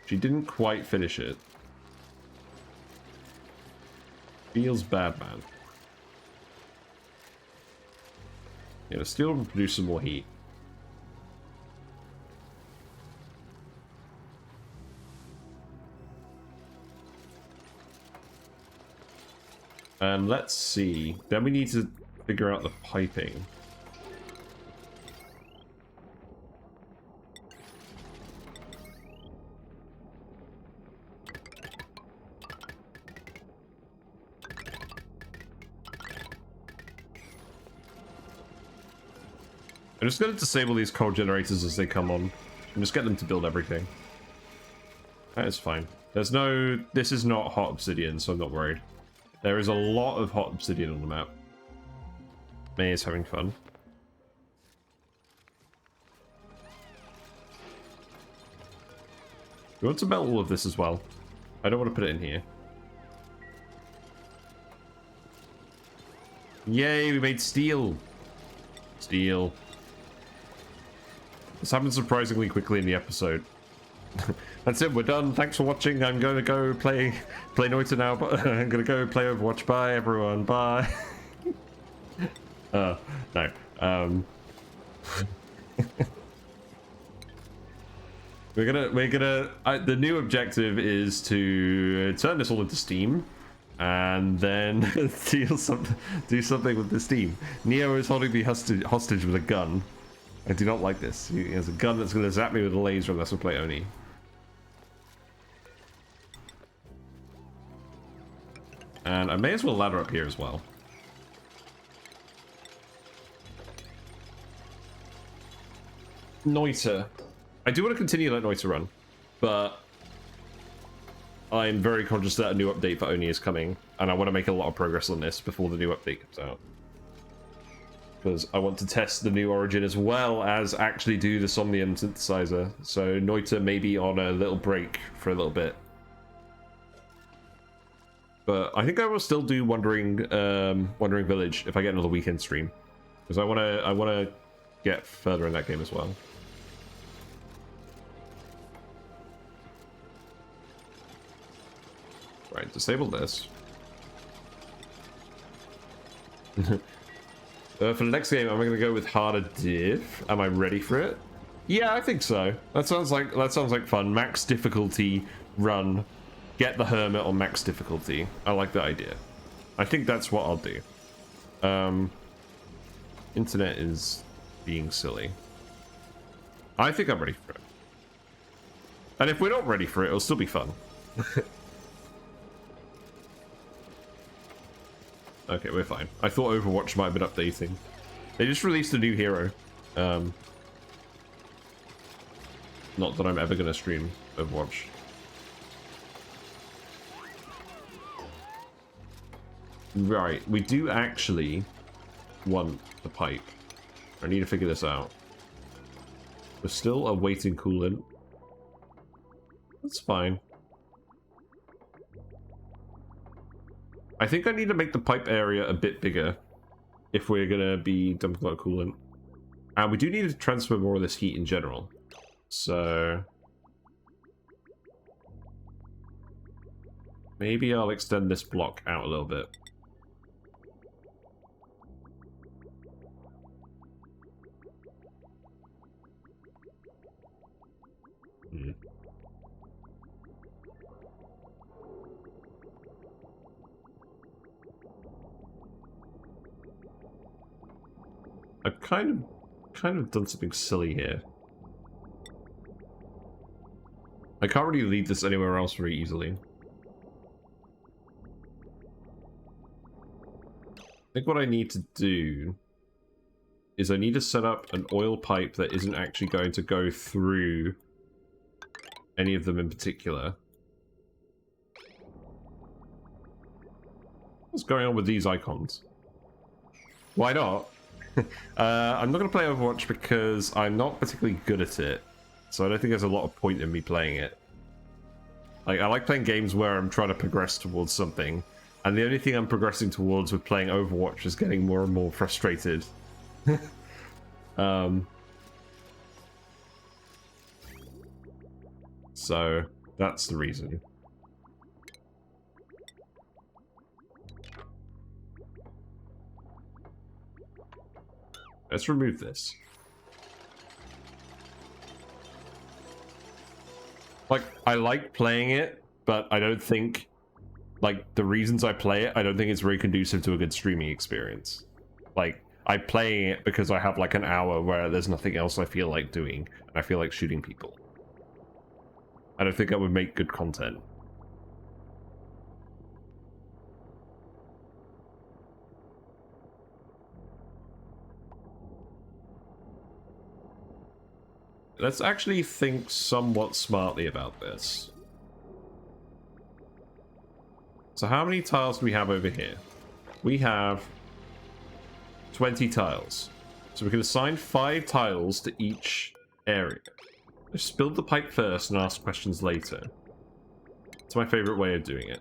She didn't quite finish it. Feels bad, man. Yeah, the steel will produce some more heat. And let's see. Then we need to figure out the piping. I'm just going to disable these coal generators as they come on. And just get them to build everything. That is fine. There's no... This is not hot obsidian, so I'm not worried. There is a lot of hot obsidian on the map. May is having fun. We want to melt all of this as well. I don't want to put it in here. Yay, we made steel. Steel. This happened surprisingly quickly in the episode. That's it, we're done. Thanks for watching. I'm going to go play Noita now, but I'm going to go play Overwatch. Bye, everyone. Bye. No. The new objective is to turn this all into steam, and then do something with the steam. Neo is holding me hostage with a gun. I do not like this. He has a gun that's going to zap me with a laser unless we play Oni. And I may as well ladder up here as well. Noita. I do want to continue to let Noita run, but I'm very conscious that a new update for Oni is coming, and I want to make a lot of progress on this before the new update comes out. Because I want to test the new origin as well as actually do the Somnium synthesizer. So Noita may be on a little break for a little bit. But I think I will still do Wandering Village if I get another weekend stream, because I wanna get further in that game as well. Right, disable this. For the next game, I'm going to go with harder diff. Am I ready for it? Yeah, I think so. That sounds like fun. Max difficulty run. Get the hermit on max difficulty. I like that idea. I think that's what I'll do. Internet is being silly. I think I'm ready for it. And if we're not ready for it, it'll still be fun. Okay, we're fine. I thought Overwatch might have been updating. They just released a new hero. Not that I'm ever going to stream Overwatch. Right, we do actually want the pipe. I need to figure this out. We're still awaiting coolant. That's fine. I think I need to make the pipe area a bit bigger if we're going to be dumping a lot of coolant. And we do need to transfer more of this heat in general. So maybe I'll extend this block out a little bit. I've kind of done something silly here. I can't really lead this anywhere else very easily. I think what I need to do is I need to set up an oil pipe that isn't actually going to go through any of them in particular. What's going on with these icons? Why not? I'm not going to play Overwatch because I'm not particularly good at it. So I don't think there's a lot of point in me playing it. Like, I like playing games where I'm trying to progress towards something. And the only thing I'm progressing towards with playing Overwatch is getting more and more frustrated. So that's the reason. Let's remove this. Like, I like playing it, but I don't think, like, the reasons I play it, I don't think it's very conducive to a good streaming experience. Like, I'm playing it because I have, like, an hour where there's nothing else I feel like doing, and I feel like shooting people. I don't think that would make good content. Let's actually think somewhat smartly about this. So how many tiles do we have over here? We have 20 tiles. So we can assign 5 tiles to each area. Let's build the pipe first and ask questions later. It's my favorite way of doing it.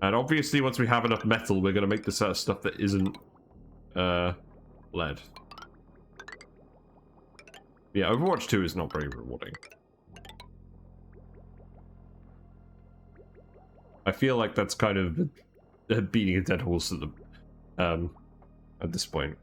And obviously once we have enough metal, we're going to make this out of stuff that isn't lead. Yeah, Overwatch 2 is not very rewarding. I feel like that's kind of beating a dead horse at this point.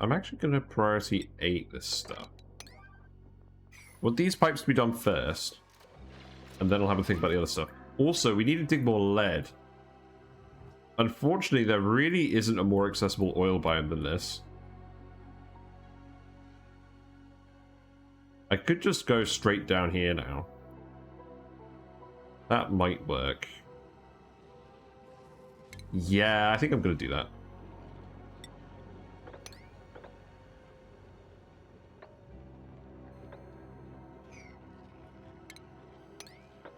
I'm actually going to priority 8 this stuff. Want these pipes to be done first, and then I'll have a think about the other stuff. Also, we need to dig more lead. Unfortunately, there really isn't a more accessible oil biome than this. I could just go straight down here now. That might work. Yeah, I think I'm going to do that.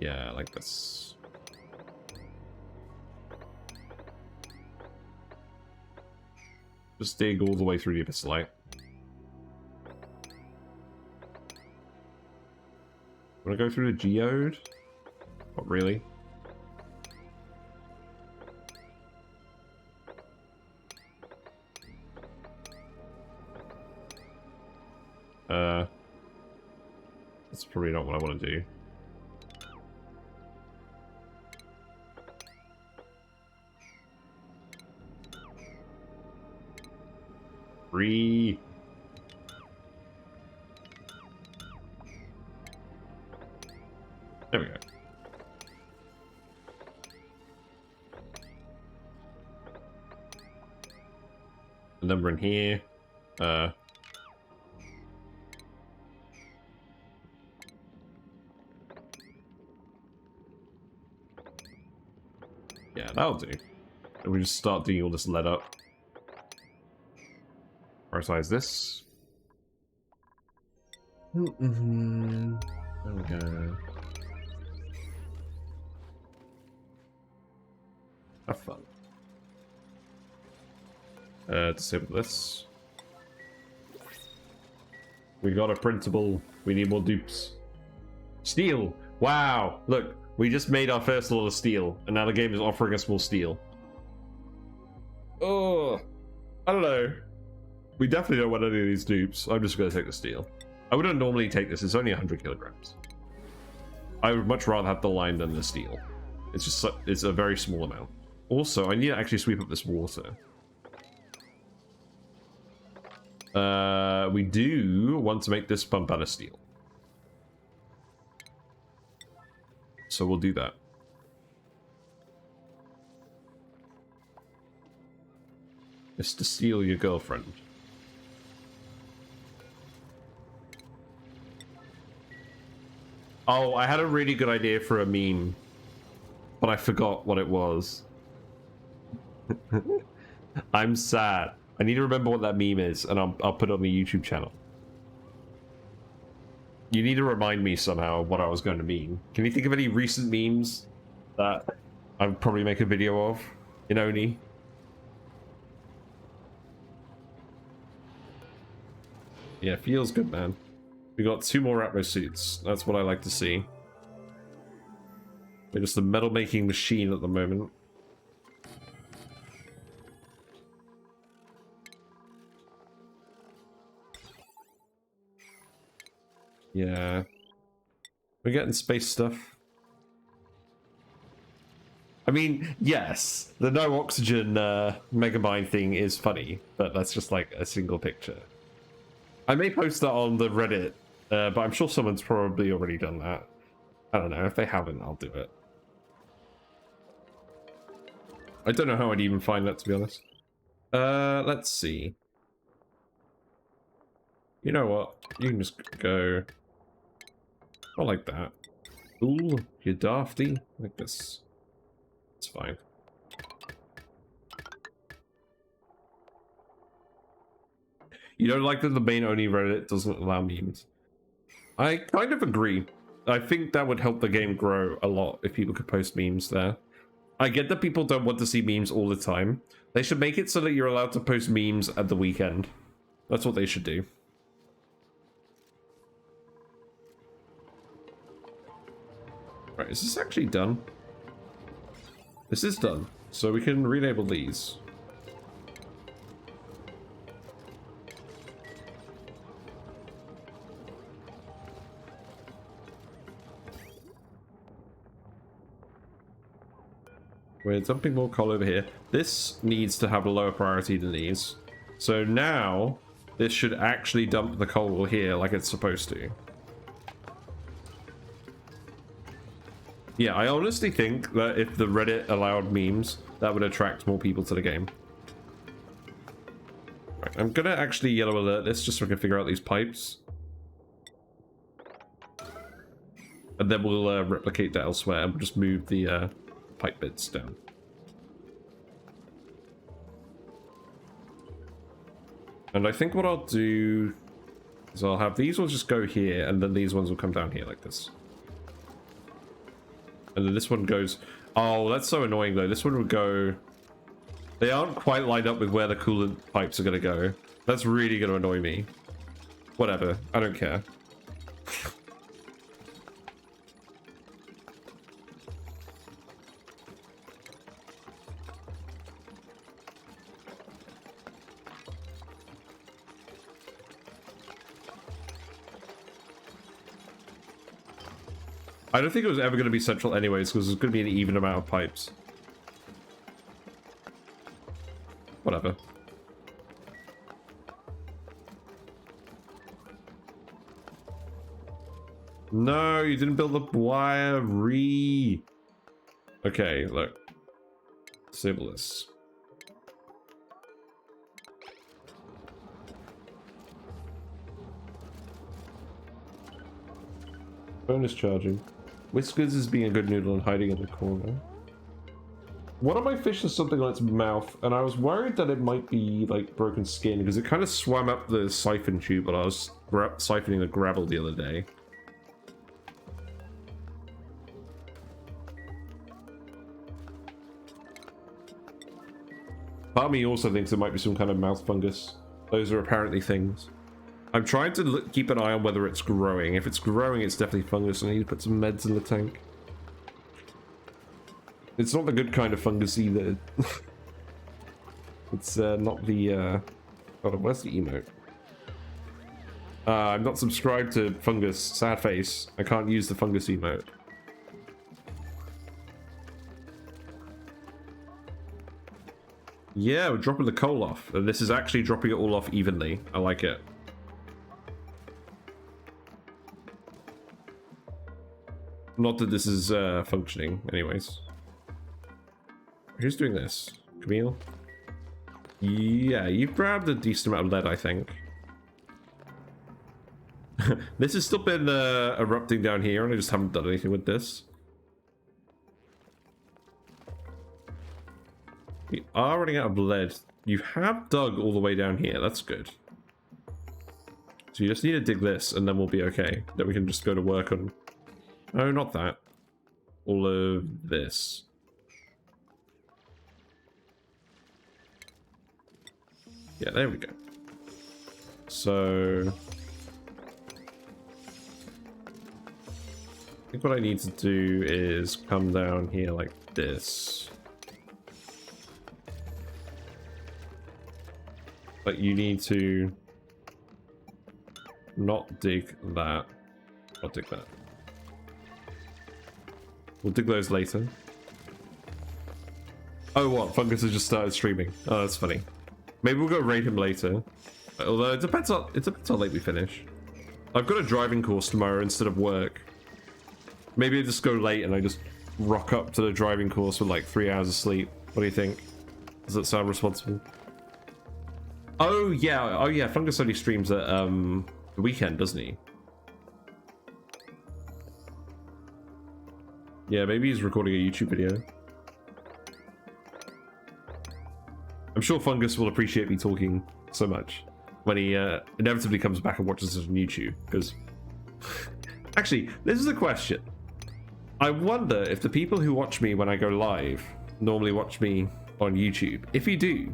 Yeah, like this. Just dig all the way through the abyssal. Wanna go through the geode? Not really. That's probably not what I want to do. Free. There we go. And then we're in here. Yeah, that'll do. And we just start doing all this lead up. Prioritize this. There we go. Have fun. Disable this. We got a printable. We need more dupes. Steel! Wow! Look, we just made our first lot of steel, and now the game is offering us more steel. Oh, I don't know. We definitely don't want any of these dupes. I'm just going to take the steel. I wouldn't normally take this. It's only 100 kilograms. I would much rather have the line than the steel. It's just it's a very small amount. Also, I need to actually sweep up this water. We do want to make this pump out of steel. So we'll do that. Mr. Steal your girlfriend. Oh, I had a really good idea for a meme, but I forgot what it was. I'm sad. I need to remember what that meme is, and I'll put it on the YouTube channel. You need to remind me somehow what I was going to mean. Can you think of any recent memes that I'd probably make a video of in Oni? Yeah, feels good, man. We got 2 more Exosuits. That's what I like to see. We're just a metal making machine at the moment. Yeah. We're getting space stuff. I mean, yes, the no oxygen Megamind thing is funny, but that's just like a single picture. I may post that on the Reddit, but I'm sure someone's probably already done that. I don't know. If they haven't, I'll do it. I don't know how I'd even find that, to be honest. Let's see. You know what? You can just go... Not like that. Ooh, you're dafty. Like this. It's fine. You don't like that the main Oni Reddit doesn't allow memes? I kind of agree. I think that would help the game grow a lot if people could post memes there. I get that people don't want to see memes all the time. They should make it so that you're allowed to post memes at the weekend. That's what they should do. Right, is this actually done? This is done. So we can relabel these. We're dumping more coal over here. This needs to have a lower priority than these. So now, this should actually dump the coal here like it's supposed to. Yeah, I honestly think that if the Reddit allowed memes, that would attract more people to the game. Right, I'm gonna actually yellow alert this just so I can figure out these pipes. And then we'll replicate that elsewhere and we'll just move the pipe bits down. And I think what I'll do is I'll have these ones just go here and then these ones will come down here like this. And then this one goes... Oh, that's so annoying though. This one would go... They aren't quite lined up with where the coolant pipes are going to go. That's really going to annoy me. Whatever. I don't care. I don't think it was ever going to be central anyways, because there's going to be an even amount of pipes. Whatever. No, you didn't build the wire. Okay, look. Disable this. Bonus charging. Whiskers is being a good noodle and hiding in the corner. One of my fish has something on its mouth, and I was worried that it might be like broken skin because it kind of swam up the siphon tube when I was siphoning the gravel the other day. Part of me also thinks there might be some kind of mouth fungus. Those are apparently things. I'm trying to keep an eye on whether it's growing. If it's growing, it's definitely fungus. I need to put some meds in the tank. It's not the good kind of fungus either. It's not the... Hold on, where's the emote? I'm not subscribed to fungus. Sad face. I can't use the fungus emote. Yeah, we're dropping the coal off. And this is actually dropping it all off evenly. I like it. Not that this is functioning, anyways. Who's doing this? Camille? Yeah, you've grabbed a decent amount of lead, I think. This has still been erupting down here, and I just haven't done anything with this. We are running out of lead. You have dug all the way down here. That's good. So you just need to dig this, and then we'll be okay. Then we can just go to work on... No, not that. All of this. Yeah, there we go. So... I think what I need to do is come down here like this. But you need to... not dig that. Not dig that. We'll dig those later. Oh, what? Fungus has just started streaming. Oh, that's funny. Maybe we'll go raid him later. Although it depends how late we finish. I've got a driving course tomorrow instead of work. Maybe I just go late and I just rock up to the driving course with like 3 hours of sleep. What do you think? Does that sound responsible? Oh yeah, Fungus only streams at the weekend, doesn't he? Yeah, maybe he's recording a YouTube video. I'm sure Fungus will appreciate me talking so much when he inevitably comes back and watches us on YouTube, because... Actually, this is a question. I wonder if the people who watch me when I go live normally watch me on YouTube. If you do,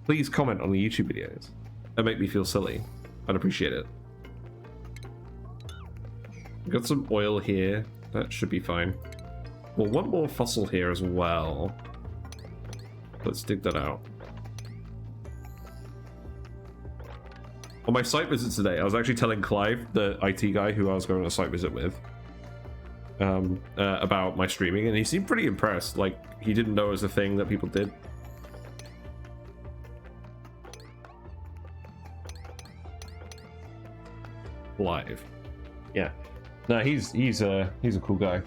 please comment on the YouTube videos. That make me feel silly. I'd appreciate it. Got some oil here. That should be fine. Well, one more fossil here as well. Let's dig that out. On my site visit today, I was actually telling Clive, the IT guy who I was going on a site visit with, about my streaming, and he seemed pretty impressed. Like, he didn't know it was a thing that people did. Live. Yeah. No, he's a cool guy.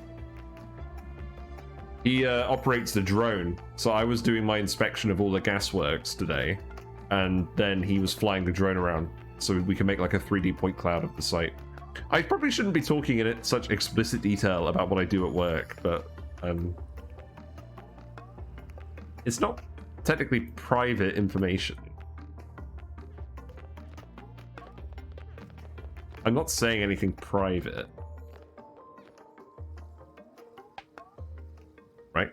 He operates the drone, so I was doing my inspection of all the gasworks today, and then he was flying the drone around so we can make like a 3D point cloud of the site. I probably shouldn't be talking in such explicit detail about what I do at work, but it's not technically private information. I'm not saying anything private. Right?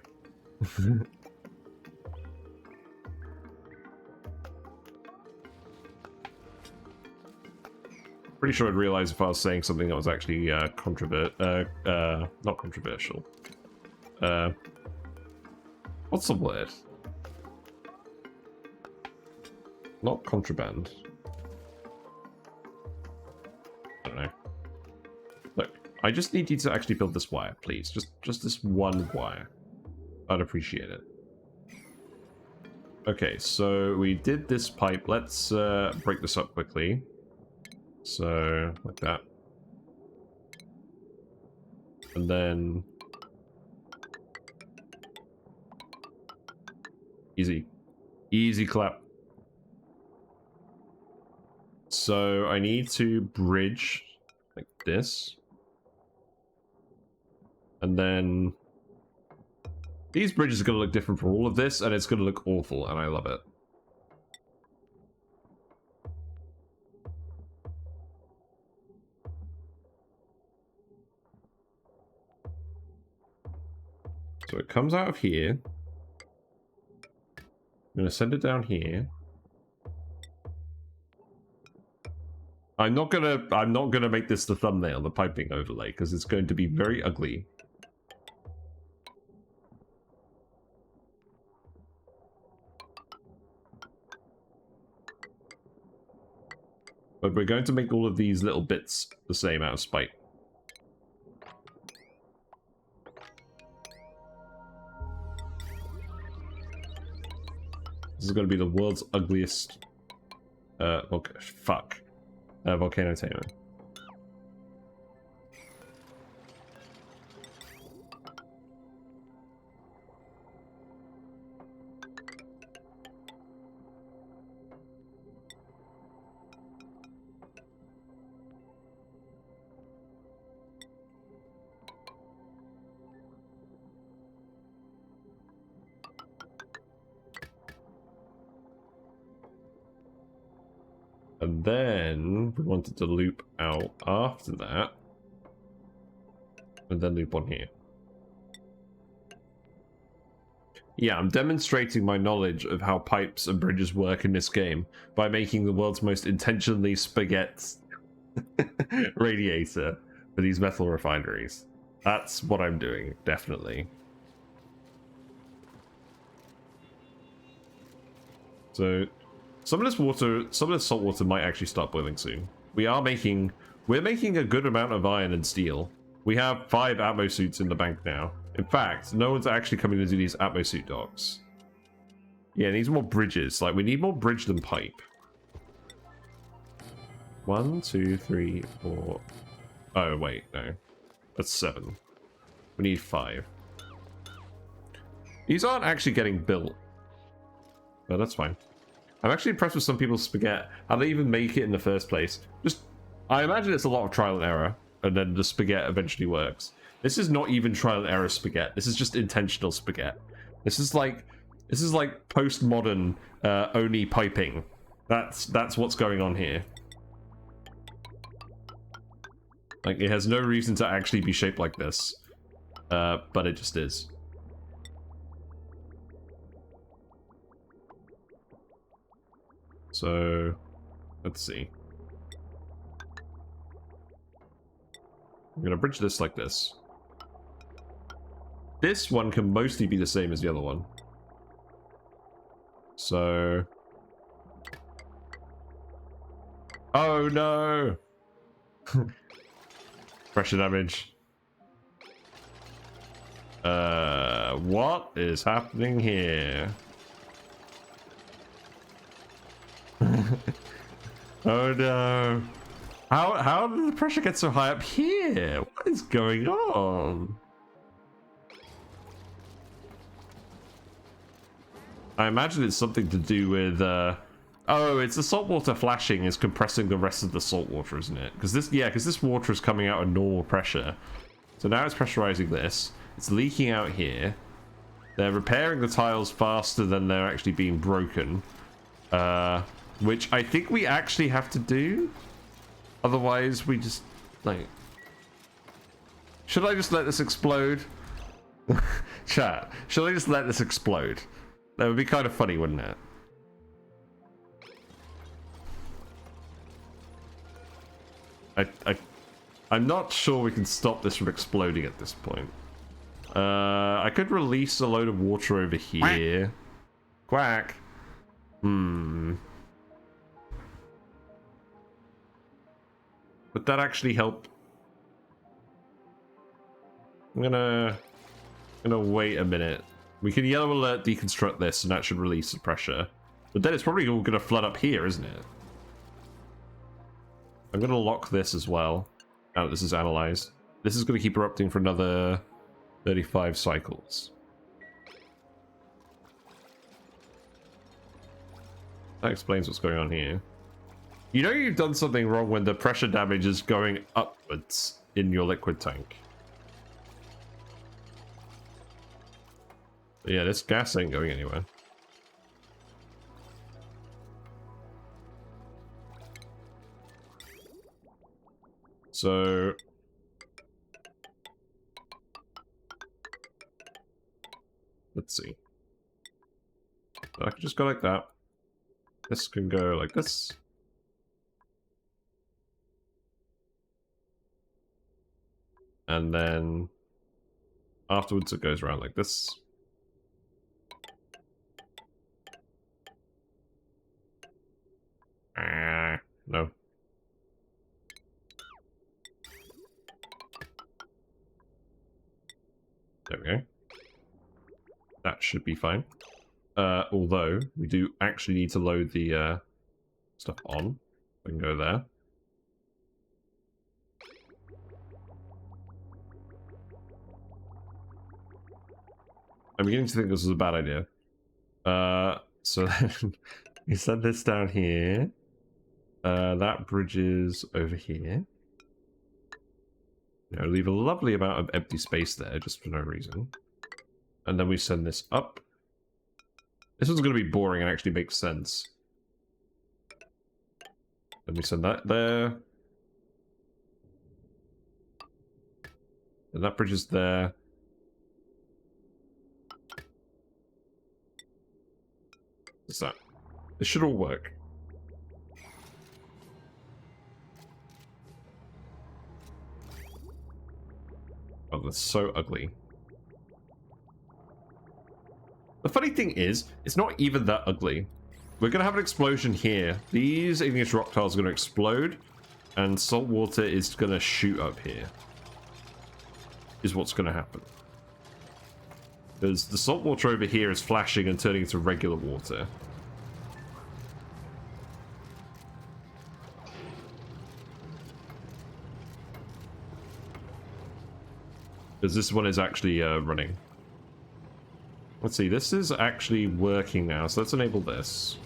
Pretty sure I'd realize if I was saying something that was actually not controversial. What's the word? Not contraband. I don't know. Look, I just need you to actually build this wire, please. Just this one wire. I'd appreciate it. Okay, so we did this pipe. Let's break this up quickly. So, like that. And then... Easy. Easy clap. So, I need to bridge like this. And then these bridges are going to look different from all of this, and it's going to look awful, and I love it. So it comes out of here. I'm going to send it down here. I'm not gonna make this the thumbnail, the piping overlay, because it's going to be very ugly. But we're going to make all of these little bits the same out of spite. This is going to be the world's ugliest volcano tamer. And then we wanted to loop out after that. And then loop on here. Yeah, I'm demonstrating my knowledge of how pipes and bridges work in this game by making the world's most intentionally spaghetti radiator for these metal refineries. That's what I'm doing, definitely. So some of this salt water might actually start boiling soon. We're making a good amount of iron and steel. We have 5 Atmosuits in the bank now. In fact, no one's actually coming to do these Atmosuit docks. Yeah, it needs more bridges. Like, we need more bridge than pipe. 1, 2, 3, 4. Oh, wait, no. That's 7. We need 5. These aren't actually getting built. But that's fine. I'm actually impressed with some people's spaghetti. How they even make it in the first place. I imagine it's a lot of trial and error, and then the spaghetti eventually works. This is not even trial and error spaghetti. This is just intentional spaghetti. This is like postmodern Oni piping. That's what's going on here. Like, it has no reason to actually be shaped like this, but it just is. So, let's see. I'm gonna bridge this like this. This one can mostly be the same as the other one. So... Oh no! Pressure damage. What is happening here? Oh no. How did the pressure get so high up here? What is going on? I imagine it's something to do with oh, it's the salt water flashing is compressing the rest of the salt water, isn't it? Because this water is coming out at normal pressure. So now it's pressurizing this. It's leaking out here. They're repairing the tiles faster than they're actually being broken. Which I think we actually have to do. Otherwise, we just, like... Should I just let this explode? Chat, should I just let this explode? That would be kind of funny, wouldn't it? I'm not sure we can stop this from exploding at this point. I could release a load of water over here. Quack. Would that actually help? I'm gonna wait a minute. We can yellow alert deconstruct this and that should release the pressure. But then it's probably all gonna flood up here, isn't it? I'm gonna lock this as well. Now that this is analyzed. This is gonna keep erupting for another 35 cycles. That explains what's going on here. You know you've done something wrong when the pressure damage is going upwards in your liquid tank. But yeah, this gas ain't going anywhere. So let's see. I can just go like that. This can go like this. And then afterwards it goes around like this. No. There we go. That should be fine. Although, we do actually need to load the stuff on. We can go there. I'm beginning to think this is a bad idea. So then we set this down here. That bridges over here. You know, leave a lovely amount of empty space there, just for no reason. And then we send this up. This one's going to be boring and actually makes sense. Then we send that there. And that bridges there. What's that? This should all work. Oh, that's so ugly. The funny thing is, it's not even that ugly. We're going to have an explosion here. These igneous rock tiles are going to explode, and salt water is going to shoot up here. Is what's going to happen. Because the salt water over here is flashing and turning into regular water. Because this one is actually running. Let's see, this is actually working now, so let's enable this.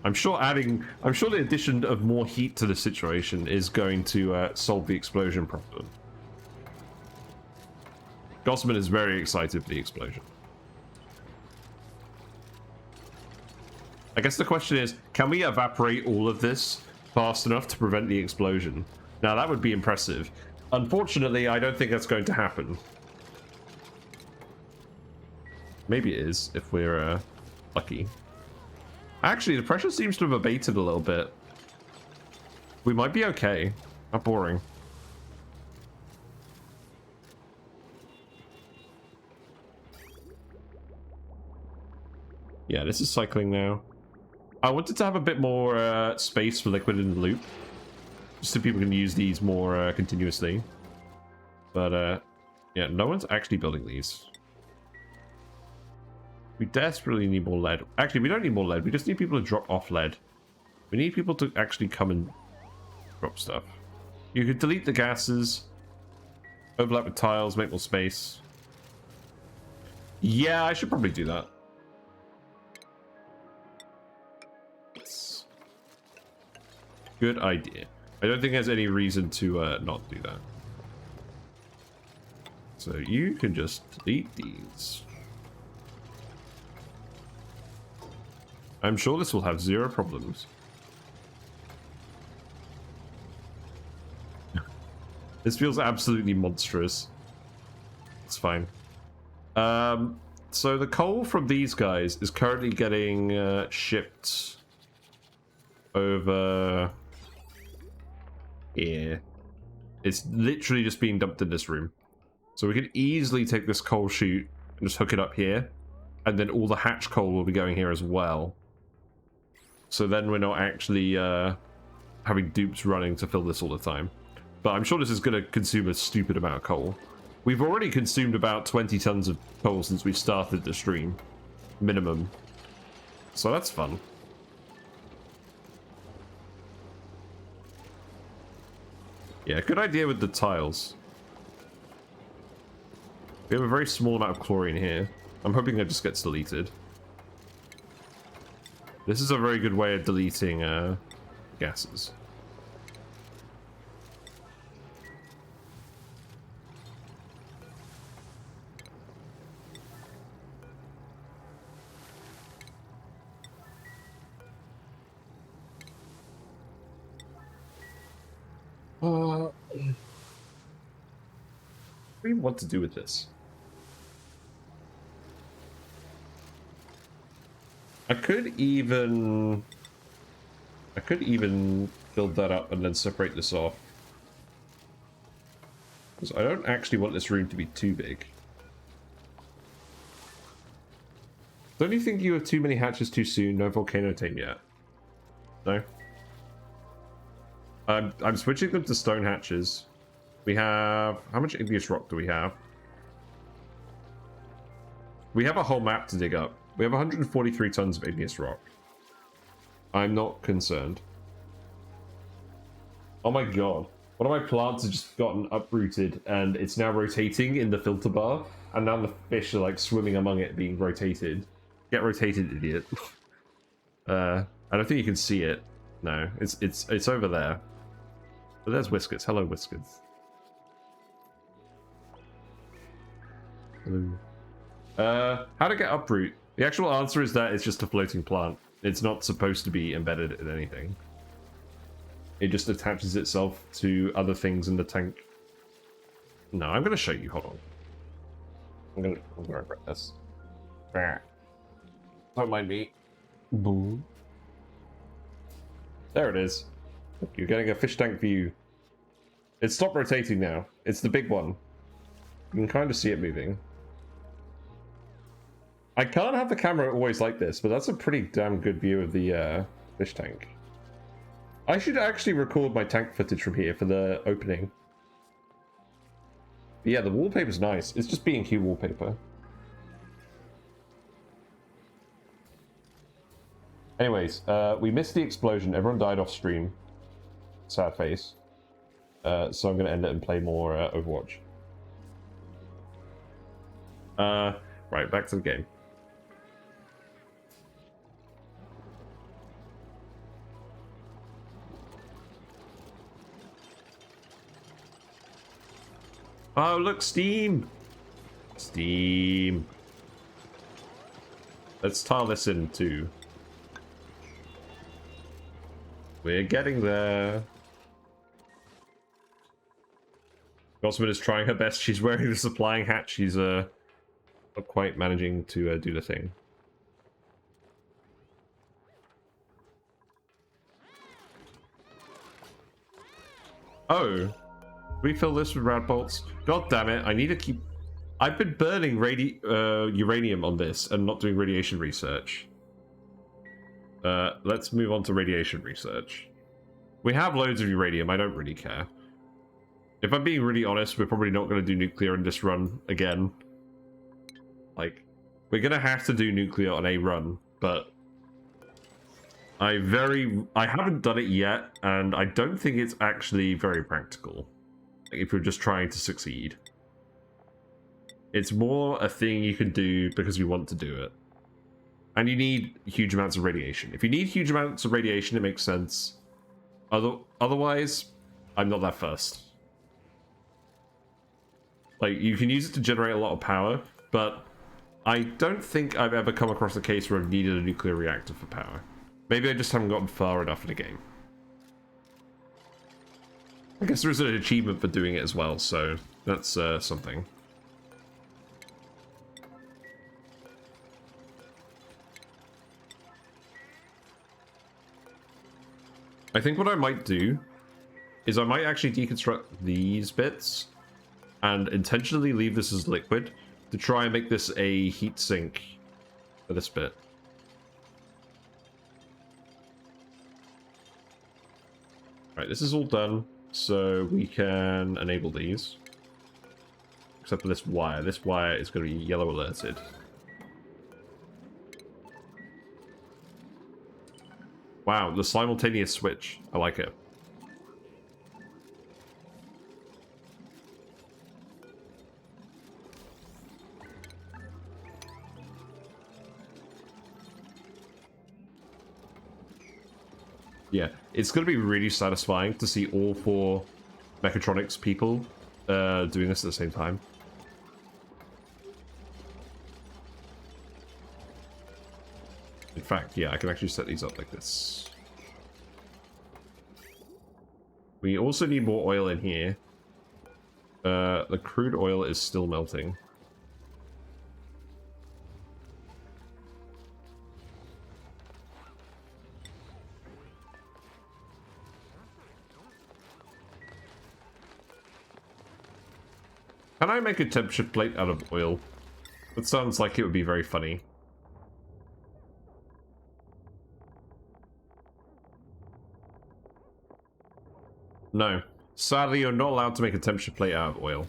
I'm sure the addition of more heat to the situation is going to solve the explosion problem. Gossaman is very excited for the explosion. I guess the question is, can we evaporate all of this fast enough to prevent the explosion? Now, that would be impressive. Unfortunately, I don't think that's going to happen. Maybe it is, if we're lucky. Actually, the pressure seems to have abated a little bit. We might be okay. Not boring. Yeah, this is cycling now. I wanted to have a bit more space for liquid in the loop. Just so people can use these more continuously. But, yeah, no one's actually building these. We desperately need more lead. Actually, we don't need more lead. We just need people to drop off lead. We need people to actually come and drop stuff. You could delete the gases. Overlap with tiles, make more space. Yeah, I should probably do that. Good idea. I don't think there's any reason to not do that. So you can just delete these. I'm sure this will have zero problems. This feels absolutely monstrous. It's fine. So the coal from these guys is currently getting shipped over here. It's literally just being dumped in this room. So we could easily take this coal chute and just hook it up here. And then all the hatch coal will be going here as well. So then we're not actually having dupes running to fill this all the time. But I'm sure this is going to consume a stupid amount of coal. We've already consumed about 20 tons of coal since we started the stream. Minimum. So that's fun. Yeah, good idea with the tiles. We have a very small amount of chlorine here. I'm hoping that just gets deleted. This is a very good way of deleting gases. do you want to do with this? I could even build that up and then separate this off. Because I don't actually want this room to be too big. Don't you think you have too many hatches too soon? No volcano tame yet. No? I'm switching them to stone hatches. We have... How much igneous rock do we have? We have a whole map to dig up. We have 143 tons of igneous rock. I'm not concerned. Oh my god. One of my plants has just gotten uprooted and it's now rotating in the filter bar. And now the fish are like swimming among it being rotated. Get rotated, idiot. I don't think you can see it. No, it's over there. But there's Whiskers. Hello, Whiskers. Hello. How to get uproot? The actual answer is that it's just a floating plant. It's not supposed to be embedded in anything. It just attaches itself to other things in the tank. No, I'm going to show you. Hold on. I'm going to regret this. Don't mind me. Boom. There it is. You're getting a fish tank view. It stopped rotating now. It's the big one. You can kind of see it moving. I can't have the camera always like this, but that's a pretty damn good view of the fish tank. I should actually record my tank footage from here for the opening. But yeah, the wallpaper's nice. It's just B&Q wallpaper. Anyways, we missed the explosion. Everyone died off stream. Sad face. So I'm going to end it and play more Overwatch. Right, back to the game. Oh, look, Steam! Steam. Let's tile this in, too. We're getting there. Gossamer is trying her best. She's wearing the supplying hat. She's not quite managing to do the thing. Oh. Refill this with rad bolts. God damn it, I need to keep... I've been burning uranium on this and not doing radiation research. Let's move on to radiation research. We have loads of uranium, I don't really care. If I'm being really honest, we're probably not going to do nuclear in this run again. Like, we're going to have to do nuclear on a run, but... I haven't done it yet, and I don't think it's actually very practical. If you're just trying to succeed. It's more a thing you can do because you want to do it. And you need huge amounts of radiation. If you need huge amounts of radiation, it makes sense. Otherwise, I'm not that fussed. Like, you can use it to generate a lot of power, but I don't think I've ever come across a case where I've needed a nuclear reactor for power. Maybe I just haven't gotten far enough in the game. I guess there is an achievement for doing it as well, so that's something. I think what I might do is I might actually deconstruct these bits and intentionally leave this as liquid to try and make this a heat sink for this bit. Right, this is all done. So we can enable these. Except for this wire. This wire is going to be yellow alerted. Wow, the simultaneous switch. I like it. Yeah, it's going to be really satisfying to see all 4 mechatronics people doing this at the same time. In fact, yeah, I can actually set these up like this. We also need more oil in here. The crude oil is still melting. Can I make a temperature plate out of oil? That sounds like it would be very funny. No. Sadly, you're not allowed to make a temperature plate out of oil.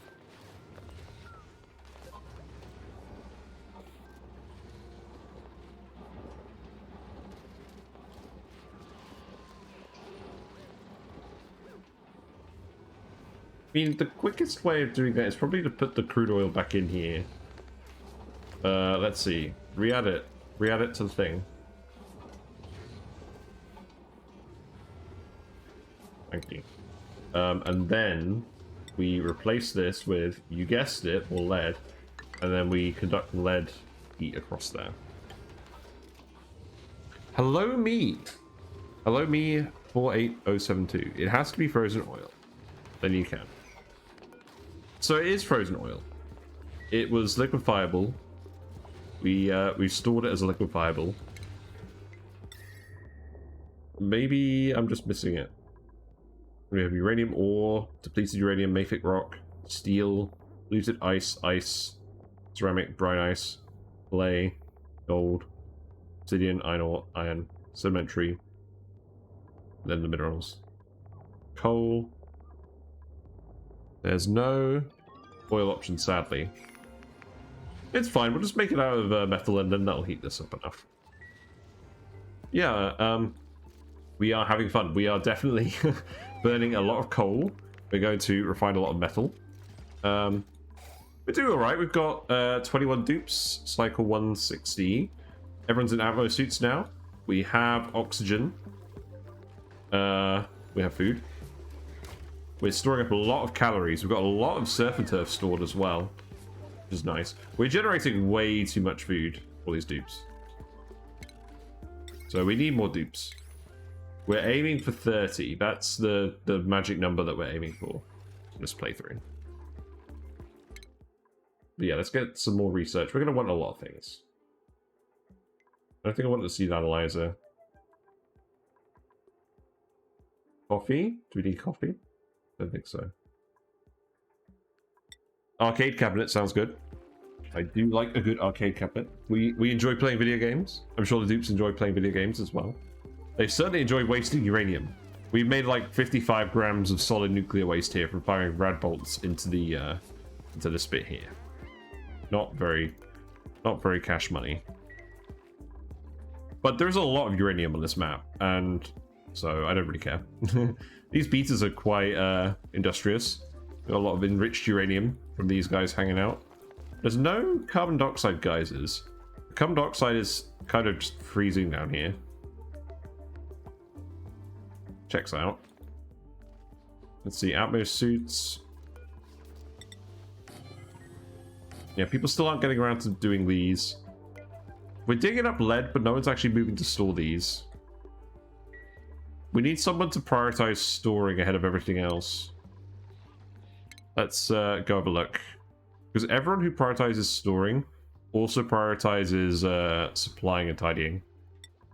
I mean, the quickest way of doing that is probably to put the crude oil back in here. Let's see. Re-add it. Re-add it to the thing. Thank you. And then we replace this with, you guessed it, more lead. And then we conduct lead heat across there. Hello me. Hello me 48072. It has to be frozen oil. Then you can. So it is frozen oil. It was liquefiable. We stored it as a liquefiable. Maybe I'm just missing it. We have uranium ore, depleted uranium, mafic rock, steel, luted ice, ceramic, brine ice, clay, gold, obsidian, iron ore, iron, sedimentary, then the minerals. Coal. There's no oil option, sadly. It's fine, we'll just make it out of metal and then that'll heat this up enough. Yeah, we are having fun. We are definitely burning a lot of coal. We're going to refine a lot of metal. We're doing alright. We've got 21 dupes, cycle 160. Everyone's in Atmo suits now. We have oxygen. We have food. We're storing up a lot of calories. We've got a lot of surf and turf stored as well, which is nice. We're generating way too much food for these dupes. So we need more dupes. We're aiming for 30. That's the magic number that we're aiming for in this playthrough. But yeah, let's get some more research. We're going to want a lot of things. I don't think I want the seed analyzer. Coffee? Do we need coffee? I don't think so. Arcade cabinet sounds good. I do like a good arcade cabinet. We enjoy playing video games. I'm sure the dupes enjoy playing video games as well. They certainly enjoy wasting uranium. We've made like 55 grams of solid nuclear waste here from firing rad bolts into this bit here. Not very cash money. But there's a lot of uranium on this map, and so I don't really care. These beaters are quite industrious. Got a lot of enriched uranium from these guys hanging out. There's no carbon dioxide geysers. Carbon dioxide is kind of just freezing down here. Checks out. Let's see, Atmos suits. Yeah, people still aren't getting around to doing these. We're digging up lead, but no one's actually moving to store these. We need someone to prioritize storing ahead of everything else. Let's go have a look. Because everyone who prioritizes storing also prioritizes supplying and tidying.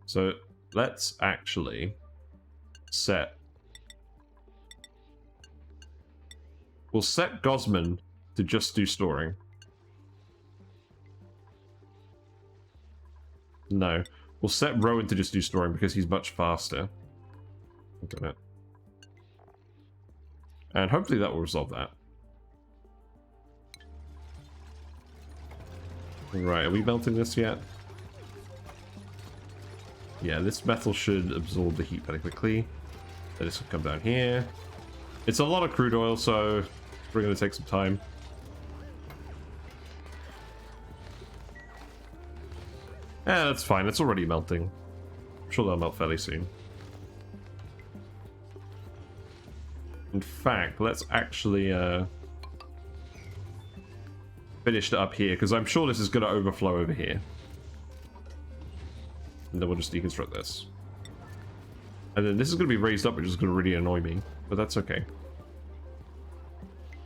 So let's actually set. We'll set Gosman to just do storing. No. We'll set Rowan to just do storing because he's much faster. Damn it. And hopefully that will resolve that. Right, are we melting this yet? Yeah, this metal should absorb the heat very quickly. Then this will come down here. It's a lot of crude oil, so we're going to take some time. Yeah, that's fine. It's already melting. I'm sure that'll melt fairly soon. In fact, let's actually finish it up here, because I'm sure this is going to overflow over here. And then we'll just deconstruct this. And then this is going to be raised up, which is going to really annoy me. But that's okay.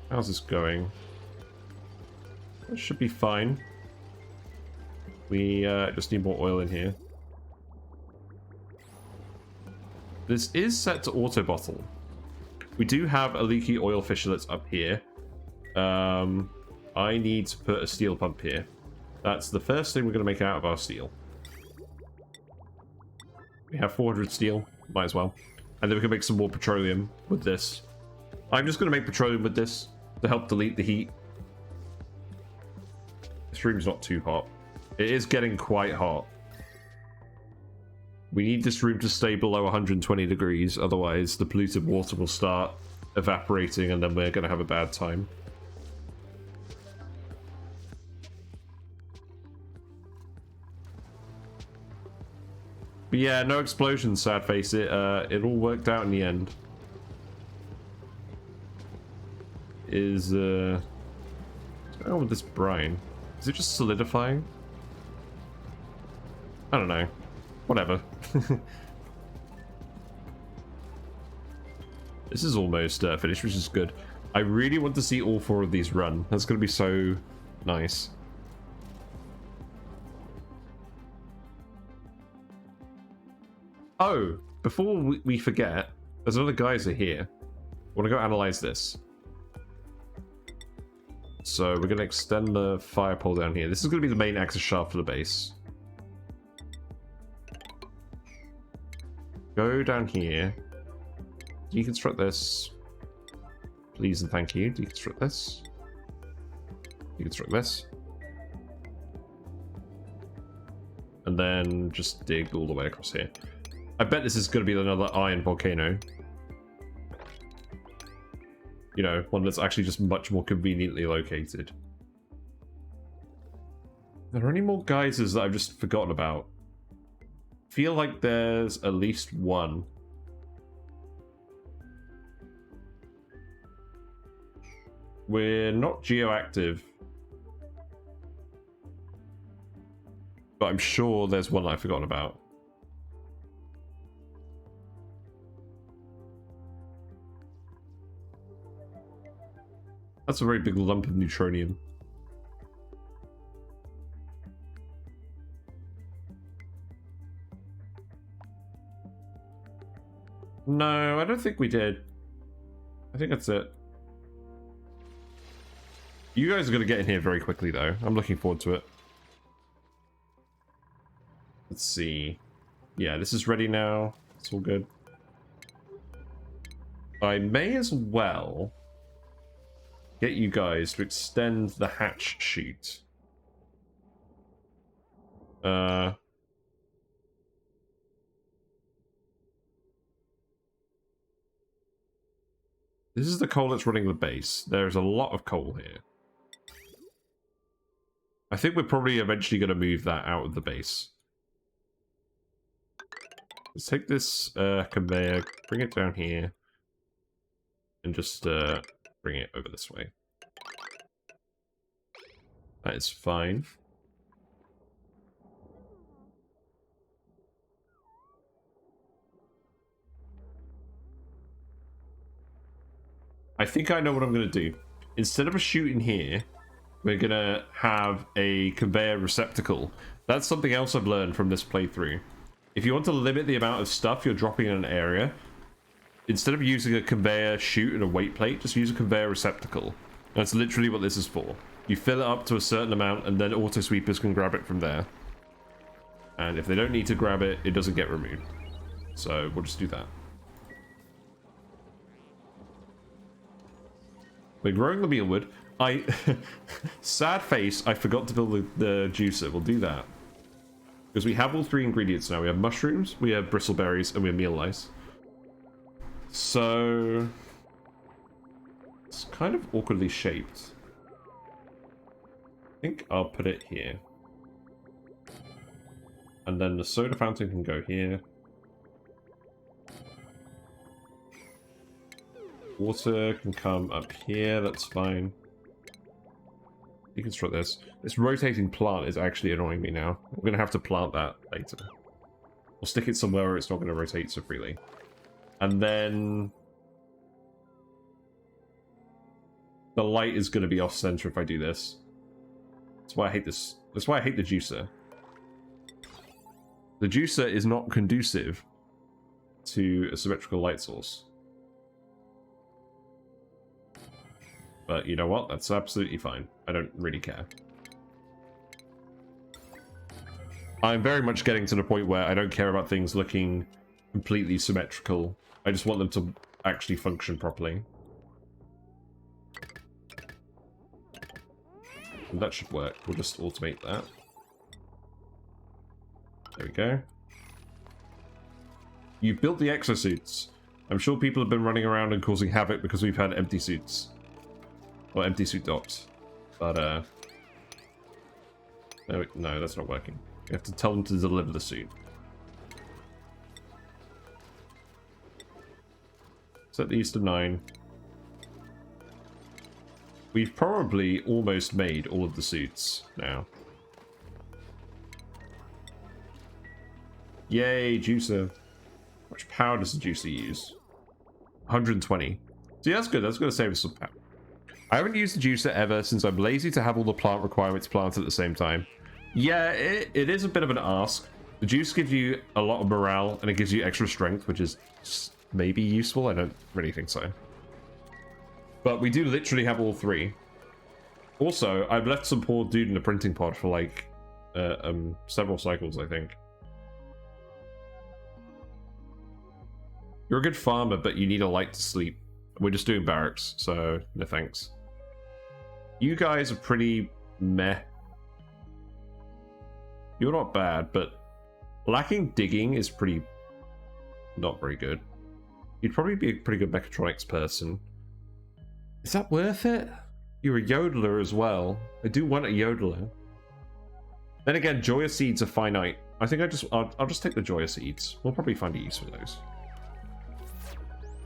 How's this going? It should be fine. We just need more oil in here. This is set to auto bottle. We do have a leaky oil fissure that's up here. I need to put a steel pump here. That's the first thing we're going to make out of our steel. We have 400 steel, might as well. And then we can make some more petroleum with this. I'm just going to make petroleum with this to help delete the heat. This room's not too hot. It is getting quite hot. We need this room to stay below 120 degrees, otherwise the polluted water will start evaporating and then we're going to have a bad time. But yeah, no explosions, sad face. It all worked out in the end. What's going on with this brine? Is it just solidifying? I don't know. Whatever. This is almost finished, which is good. I really want to see all 4 of these run. That's going to be so nice. Oh, before we forget, there's another geyser here. I want to go analyze this. So we're going to extend the fire pole down here. This is going to be the main access shaft for the base. Go down here. Deconstruct this. Please and thank you. Deconstruct this. Deconstruct this. And then just dig all the way across here. I bet this is going to be another Iron Volcano. You know, one that's actually just much more conveniently located. Are there any more geysers that I've just forgotten about? I feel like there's at least one. We're not geoactive. But I'm sure there's one I've forgotten about. That's a very big lump of neutronium. No, I don't think we did. I think that's it. You guys are going to get in here very quickly, though. I'm looking forward to it. Let's see. Yeah, this is ready now. It's all good. I may as well get you guys to extend the hatch chute. This is the coal that's running the base. There's a lot of coal here. I think we're probably eventually going to move that out of the base. Let's take this conveyor, bring it down here, and just bring it over this way. That is fine. I think I know what I'm going to do. Instead of a chute in here, we're going to have a conveyor receptacle. That's something else I've learned from this playthrough. If you want to limit the amount of stuff you're dropping in an area, instead of using a conveyor chute and a weight plate, just use a conveyor receptacle. That's literally what this is for. You fill it up to a certain amount and then auto sweepers can grab it from there. And if they don't need to grab it, it doesn't get removed. So we'll just do that. We're growing the mealwood. Sad face, I forgot to build the juicer. We'll do that. Because we have all 3 ingredients now. We have mushrooms, we have bristleberries, and we have meal lice. So it's kind of awkwardly shaped. I think I'll put it here. And then the soda fountain can go here. Water can come up here, that's fine. Deconstruct this. This rotating plant is actually annoying me now. I'm going to have to plant that later. We'll stick it somewhere where it's not going to rotate so freely. And then The light is going to be off center if I do this. That's why I hate this. That's why I hate the juicer. The juicer is not conducive to a symmetrical light source. But you know what? That's absolutely fine. I don't really care. I'm very much getting to the point where I don't care about things looking completely symmetrical. I just want them to actually function properly. And that should work. We'll just automate that. There we go. You built the exosuits. I'm sure people have been running around and causing havoc because we've had empty suits. Or empty suit docks. But, no, that's not working. You have to tell them to deliver the suit. Set these to 9. We've probably almost made all of the suits now. Yay, juicer. How much power does the juicer use? 120. See, that's good. That's going to save us some power. I haven't used the juicer ever since I'm lazy to have all the plant requirements planted at the same time. Yeah, it is a bit of an ask. The juice gives you a lot of morale and it gives you extra strength, which is maybe useful. I don't really think so. But we do literally have all 3. Also, I've left some poor dude in the printing pod for like several cycles, I think. You're a good farmer, but you need a light to sleep. We're just doing barracks, so no thanks. You guys are pretty meh. You're not bad, but lacking digging is pretty not very good. You'd probably be a pretty good mechatronics person. Is that worth it? You're a yodeler as well. I do want a yodeler. Then again, Joya seeds are finite. I think I'll just take the Joya seeds. We'll probably find a use for those.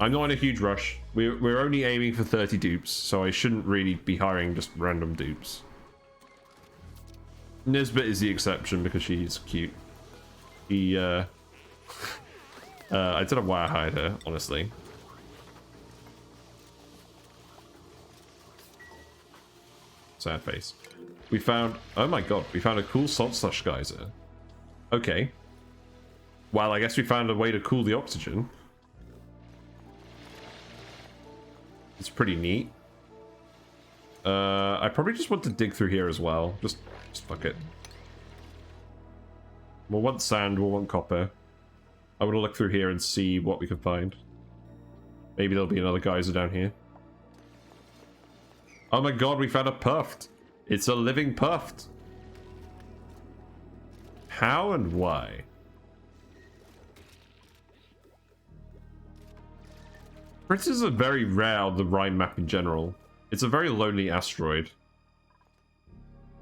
I'm not in a huge rush. We're only aiming for 30 dupes, so I shouldn't really be hiring just random dupes. Nisbet is the exception because she's cute. I don't know why I hired her, honestly. Sad face. We found... Oh my god, we found a cool salt slush geyser. Okay. Well, I guess we found a way to cool the oxygen. It's pretty neat. I probably just want to dig through here as well. Just fuck it. We'll want sand, we'll want copper. I want to look through here and see what we can find. Maybe there'll be another geyser down here. Oh my god, we found a puffed. It's a living puffed. How and why? Fritzes are very rare on the Rime map in general. It's a very lonely asteroid.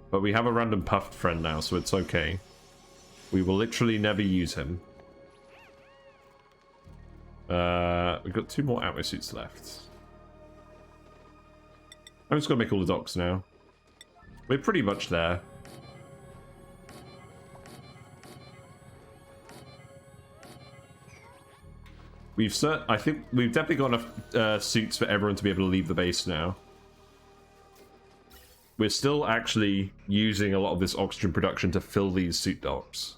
But we have a random puffed friend now, so it's okay. We will literally never use him. We've got 2 more atmo suits left. I'm just gonna make all the docks now. We're pretty much there. I think we've definitely got enough suits for everyone to be able to leave the base now. We're still actually using a lot of this oxygen production to fill these suit docks.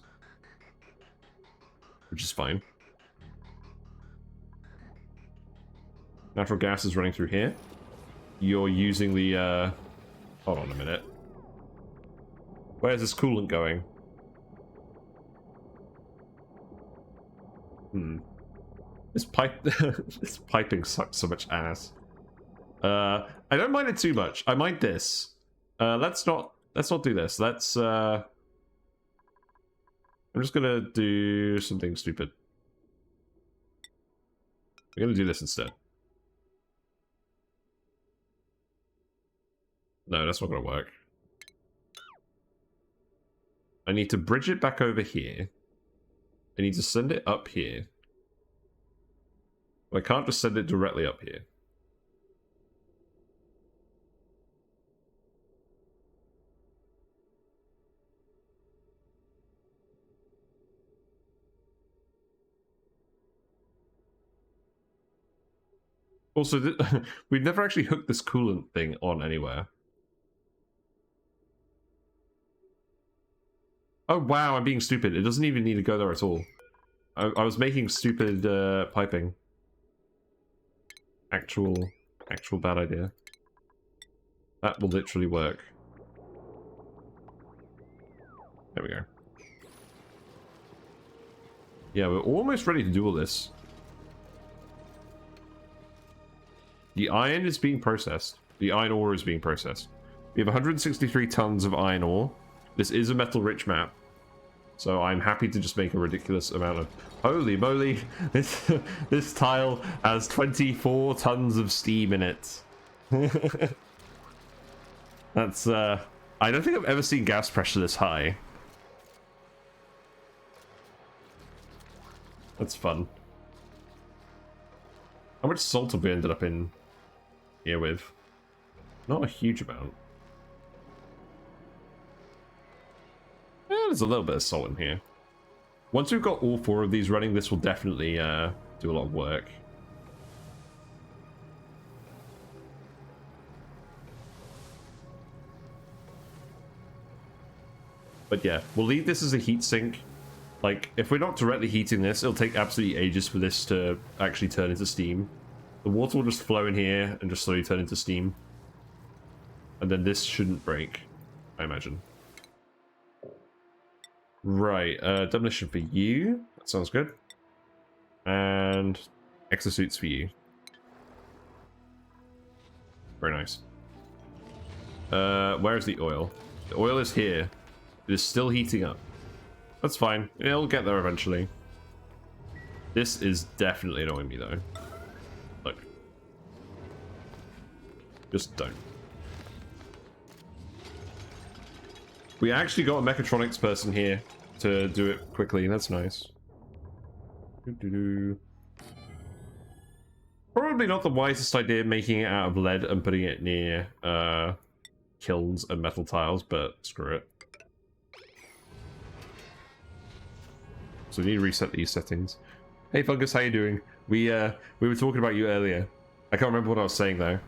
Which is fine. Natural gas is running through here. You're using the, hold on a minute. Where's this coolant going? This this piping sucks so much ass. I don't mind it too much. I mind this. Let's not do this. I'm just gonna do something stupid. We're gonna do this instead. No, that's not gonna work. I need to bridge it back over here. I need to send it up here. I can't just send it directly up here. Also, we've never actually hooked this coolant thing on anywhere. Oh wow, I'm being stupid. It doesn't even need to go there at all. I was making stupid piping. Actual bad idea. That will literally work. There we go. Yeah, we're almost ready to do all this. The iron is being processed. The iron ore is being processed. We have 163 tons of iron ore. This is a metal-rich map. So I'm happy to just make a ridiculous amount of... Holy moly! This tile has 24 tons of steam in it. That's, I don't think I've ever seen gas pressure this high. That's fun. How much salt have we ended up in here with? Not a huge amount. Yeah, there's a little bit of salt in here. Once we've got all 4 of these running, this will definitely do a lot of work. But yeah, we'll leave this as a heat sink. Like, if we're not directly heating this, it'll take absolutely ages for this to actually turn into steam. The water will just flow in here and just slowly turn into steam. And then this shouldn't break, I imagine. Right, demolition for you. That sounds good. And exosuits for you. Very nice. Where is the oil? The oil is here. It is still heating up. That's fine. It'll get there eventually. This is definitely annoying me though. Look. Just don't. We actually got a mechatronics person here to do it quickly. That's nice. Probably not the wisest idea making it out of lead and putting it near kilns and metal tiles, but screw it. So we need to reset these settings. Hey Fungus, how you doing? We were talking about you earlier. I can't remember what I was saying though.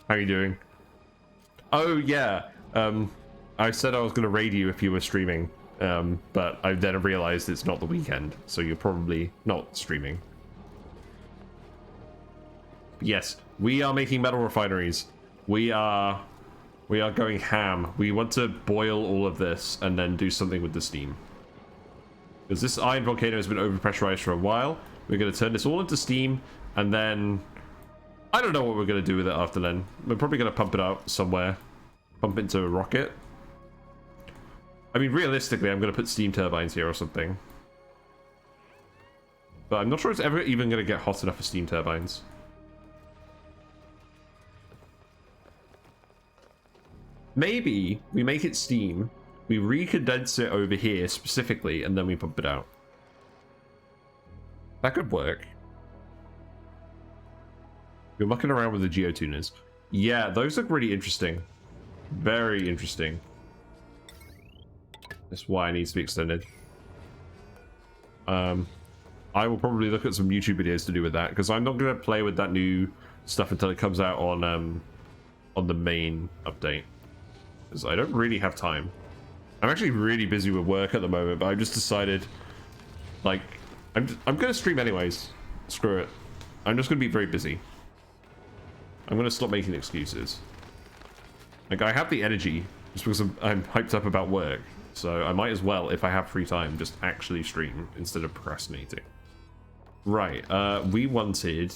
How you doing? Oh yeah, I said I was going to raid you if you were streaming, but I then realized it's not the weekend, so you're probably not streaming. Yes, we are making metal refineries. We are going ham. We want to boil all of this and then do something with the steam. Because this Iron Volcano has been overpressurized for a while. We're going to turn this all into steam, and then... I don't know what we're going to do with it after then. We're probably going to pump it out somewhere. Pump it into a rocket. I mean, realistically, I'm going to put steam turbines here or something. But I'm not sure it's ever even going to get hot enough for steam turbines. Maybe we make it steam, we recondense it over here specifically, and then we pump it out. That could work. You're mucking around with the geotuners. Yeah, those look really interesting. Very interesting. That's why it needs to be extended. I will probably look at some YouTube videos to do with that, because I'm not going to play with that new stuff until it comes out on the main update. Because I don't really have time. I'm actually really busy with work at the moment, but I've just decided, like, I'm going to stream anyways. Screw it. I'm just going to be very busy. I'm going to stop making excuses. Like, I have the energy, just because I'm hyped up about work. So I might as well, if I have free time, just actually stream instead of procrastinating. Right, we wanted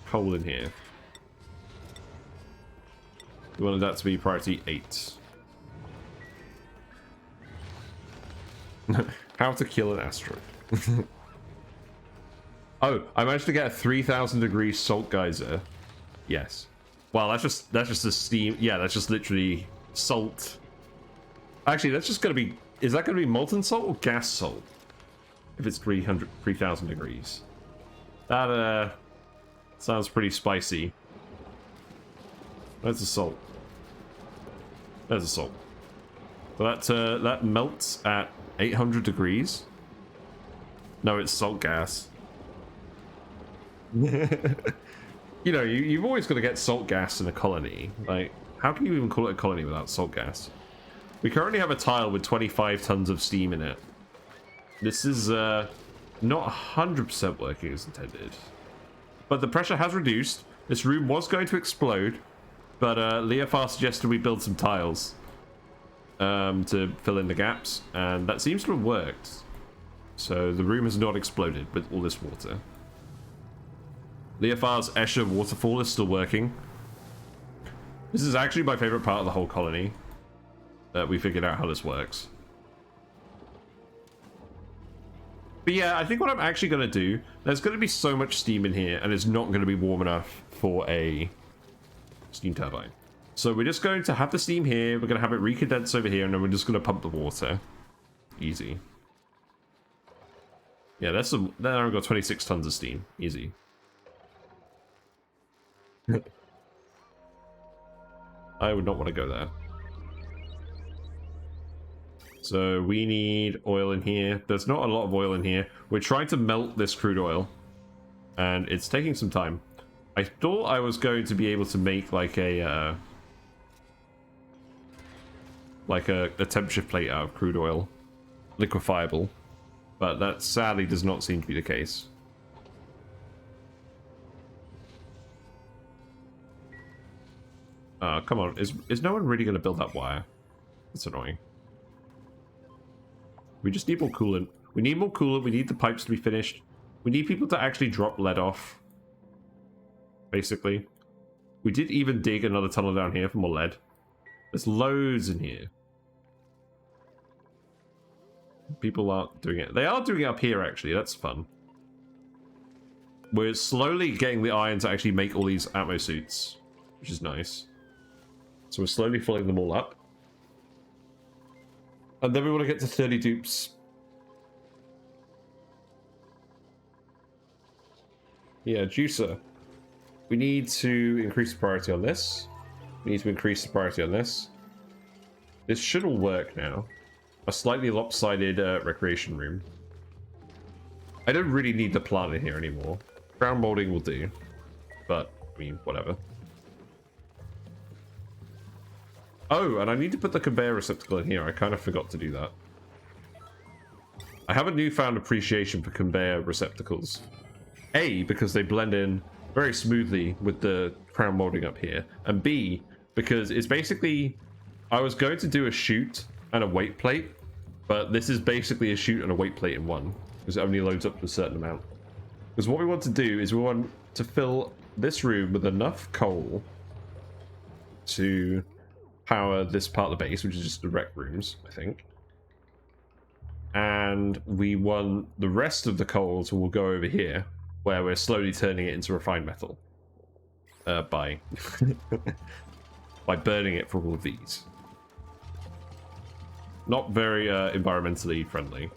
coal in here. We wanted that to be priority 8. How to kill an asteroid. Oh, I managed to get a 3,000 degree salt geyser. Yes. Wow, that's just the steam. Yeah, that's just literally salt. Actually, that's just gonna be. Is that gonna be molten salt or gas salt? If it's 3,000 degrees. That sounds pretty spicy. There's the salt. There's the salt. So that melts at 800 degrees. No, it's salt gas. You know, you've always got to get salt gas in a colony. Like, how can you even call it a colony without salt gas? We currently have a tile with 25 tons of steam in it. This is not 100% working as intended. But the pressure has reduced. This room was going to explode, but Leofar suggested we build some tiles to fill in the gaps, and that seems to have worked. So the room has not exploded with all this water. Leofar's Escher waterfall is still working. This is actually my favorite part of the whole colony. That we figured out how this works. But yeah, I think what I'm actually going to do, there's going to be so much steam in here, and it's not going to be warm enough for a steam turbine. So we're just going to have the steam here, we're going to have it recondense over here, and then we're just going to pump the water. Easy. Yeah, that's some. There I've got 26 tons of steam. Easy. I would not want to go there. So we need oil in here. There's not a lot of oil in here. We're trying to melt this crude oil, and it's taking some time. I thought I was going to be able to make like a temp shift plate out of crude oil, liquefiable, but that sadly does not seem to be the case. Come on, is no one really going to build that wire? That's annoying. We just need more coolant. We need more coolant. We need the pipes to be finished. We need people to actually drop lead off. Basically. We did even dig another tunnel down here for more lead. There's loads in here. People aren't doing it. They are doing it up here, actually. That's fun. We're slowly getting the iron to actually make all these atmo suits, which is nice. So we're slowly filling them all up. And then we want to get to 30 dupes. Yeah, juicer. We need to increase the priority on this. We need to increase the priority on this. This should all work now. A slightly lopsided recreation room. I don't really need the plant in here anymore. Ground molding will do. But, I mean, whatever. Oh, and I need to put the conveyor receptacle in here. I kind of forgot to do that. I have a newfound appreciation for conveyor receptacles. A, because they blend in very smoothly with the crown molding up here. And B, because it's basically... I was going to do a chute and a weight plate, but this is basically a chute and a weight plate in one, because it only loads up to a certain amount. Because what we want to do is we want to fill this room with enough coal to power this part of the base, which is just the rec rooms, I think. And we want the rest of the coal to will go over here, where we're slowly turning it into refined metal. By burning it for all of these. Not very environmentally friendly.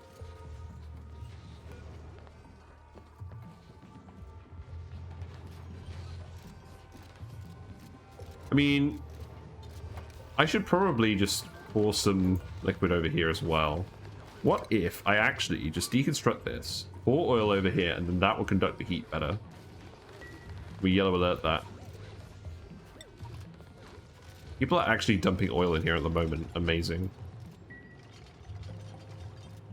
I mean, I should probably just pour some liquid over here as well. What if I actually just deconstruct this, pour oil over here, and then that will conduct the heat better? We yellow alert that. People are actually dumping oil in here at the moment. Amazing.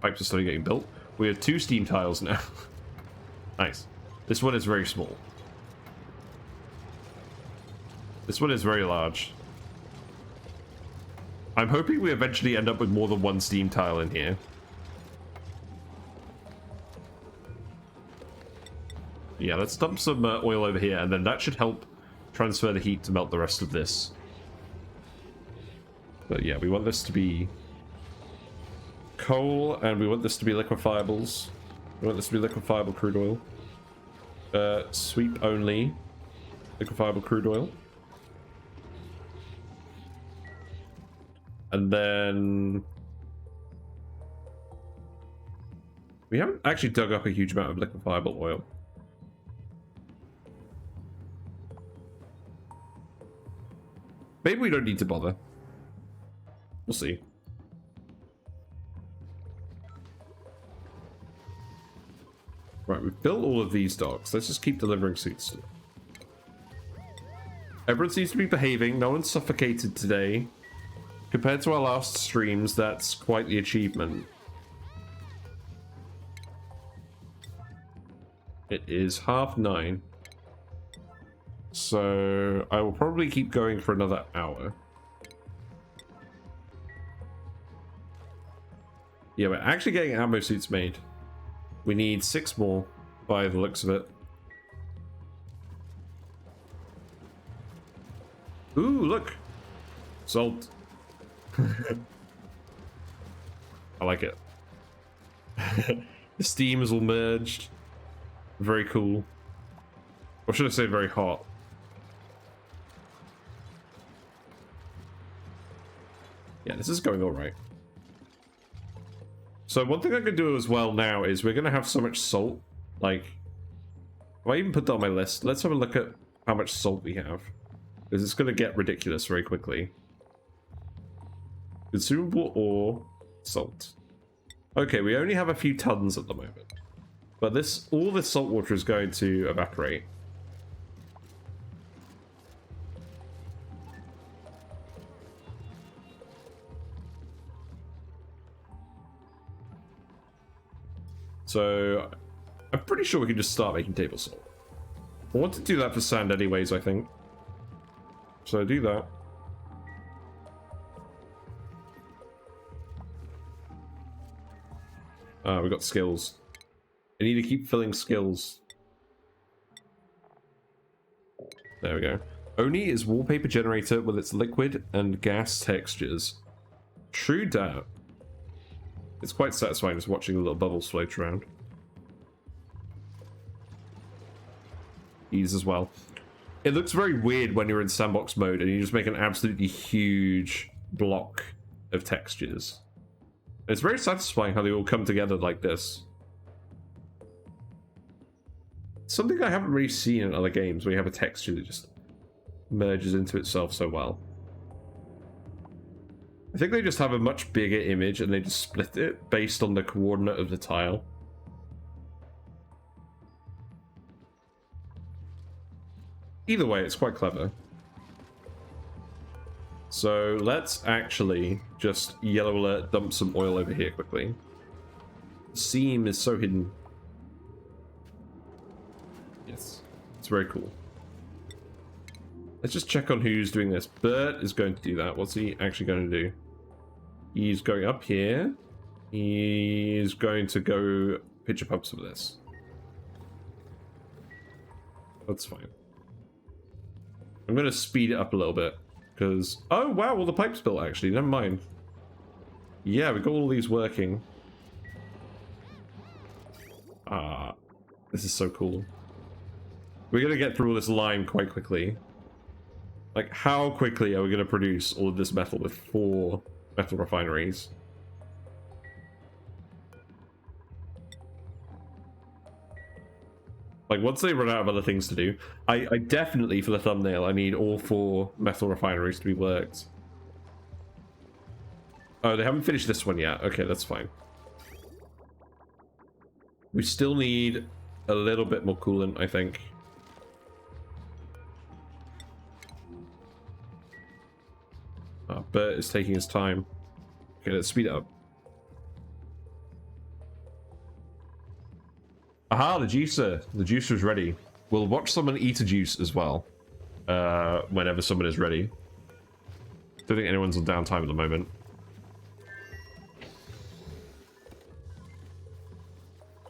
Pipes are slowly getting built. We have 2 steam tiles now. Nice. This one is very small. This one is very large. I'm hoping we eventually end up with more than 1 steam tile in here. Yeah, let's dump some oil over here, and then that should help transfer the heat to melt the rest of this. But yeah, we want this to be coal, and we want this to be liquefiables. We want this to be liquefiable crude oil. Sweep only liquefiable crude oil. And then we haven't actually dug up a huge amount of liquefiable oil. Maybe we don't need to bother. We'll see. Right, we've built all of these docks. Let's just keep delivering suits. Everyone seems to be behaving. No one's suffocated today. Compared to our last streams, that's quite the achievement. It is 9:30. So I will probably keep going for another hour. Yeah, we're actually getting ammo suits made. We need 6 more by the looks of it. Ooh, look! Salt. I like it. The steam is all merged. Very cool. Or should I say very hot? Yeah, this is going alright. So one thing I could do as well now is we're going to have so much salt. Like, if I even put that on my list, let's have a look at how much salt we have. Because it's going to get ridiculous very quickly. Consumable ore, salt. Okay, we only have a few tons at the moment. But all this salt water is going to evaporate. So, I'm pretty sure we can just start making table salt. I want to do that for sand anyways, I think. So do that. We got skills. I need to keep filling skills. There we go. Oni is wallpaper generator with its liquid and gas textures. True dat. It's quite satisfying just watching the little bubbles float around. Ease as well. It looks very weird when you're in sandbox mode and you just make an absolutely huge block of textures. It's very satisfying how they all come together like this. Something I haven't really seen in other games where you have a texture that just merges into itself so well. I think they just have a much bigger image and they just split it based on the coordinate of the tile. Either way, it's quite clever. So let's actually just yellow alert dump some oil over here quickly. The seam is so hidden. Yes, it's very cool. Let's just check on who's doing this. Bert is going to do that. What's he actually going to do? He's going up here. He's going to go pitch a pump some of this. That's fine. I'm going to speed it up a little bit. Because... oh, wow, all the pipes built, actually. Never mind. Yeah, we got all these working. Ah, this is so cool. We're going to get through all this line quite quickly. Like, how quickly are we going to produce all of this metal with 4 metal refineries? Like, once they run out of other things to do, I definitely, for the thumbnail, I need all 4 metal refineries to be worked. Oh, they haven't finished this one yet. Okay, that's fine. We still need a little bit more coolant, I think. Bert is taking his time. Okay, let's speed it up. Aha, the juicer. The juicer is ready. We'll watch someone eat a juice as well. Whenever someone is ready. Don't think anyone's on downtime at the moment.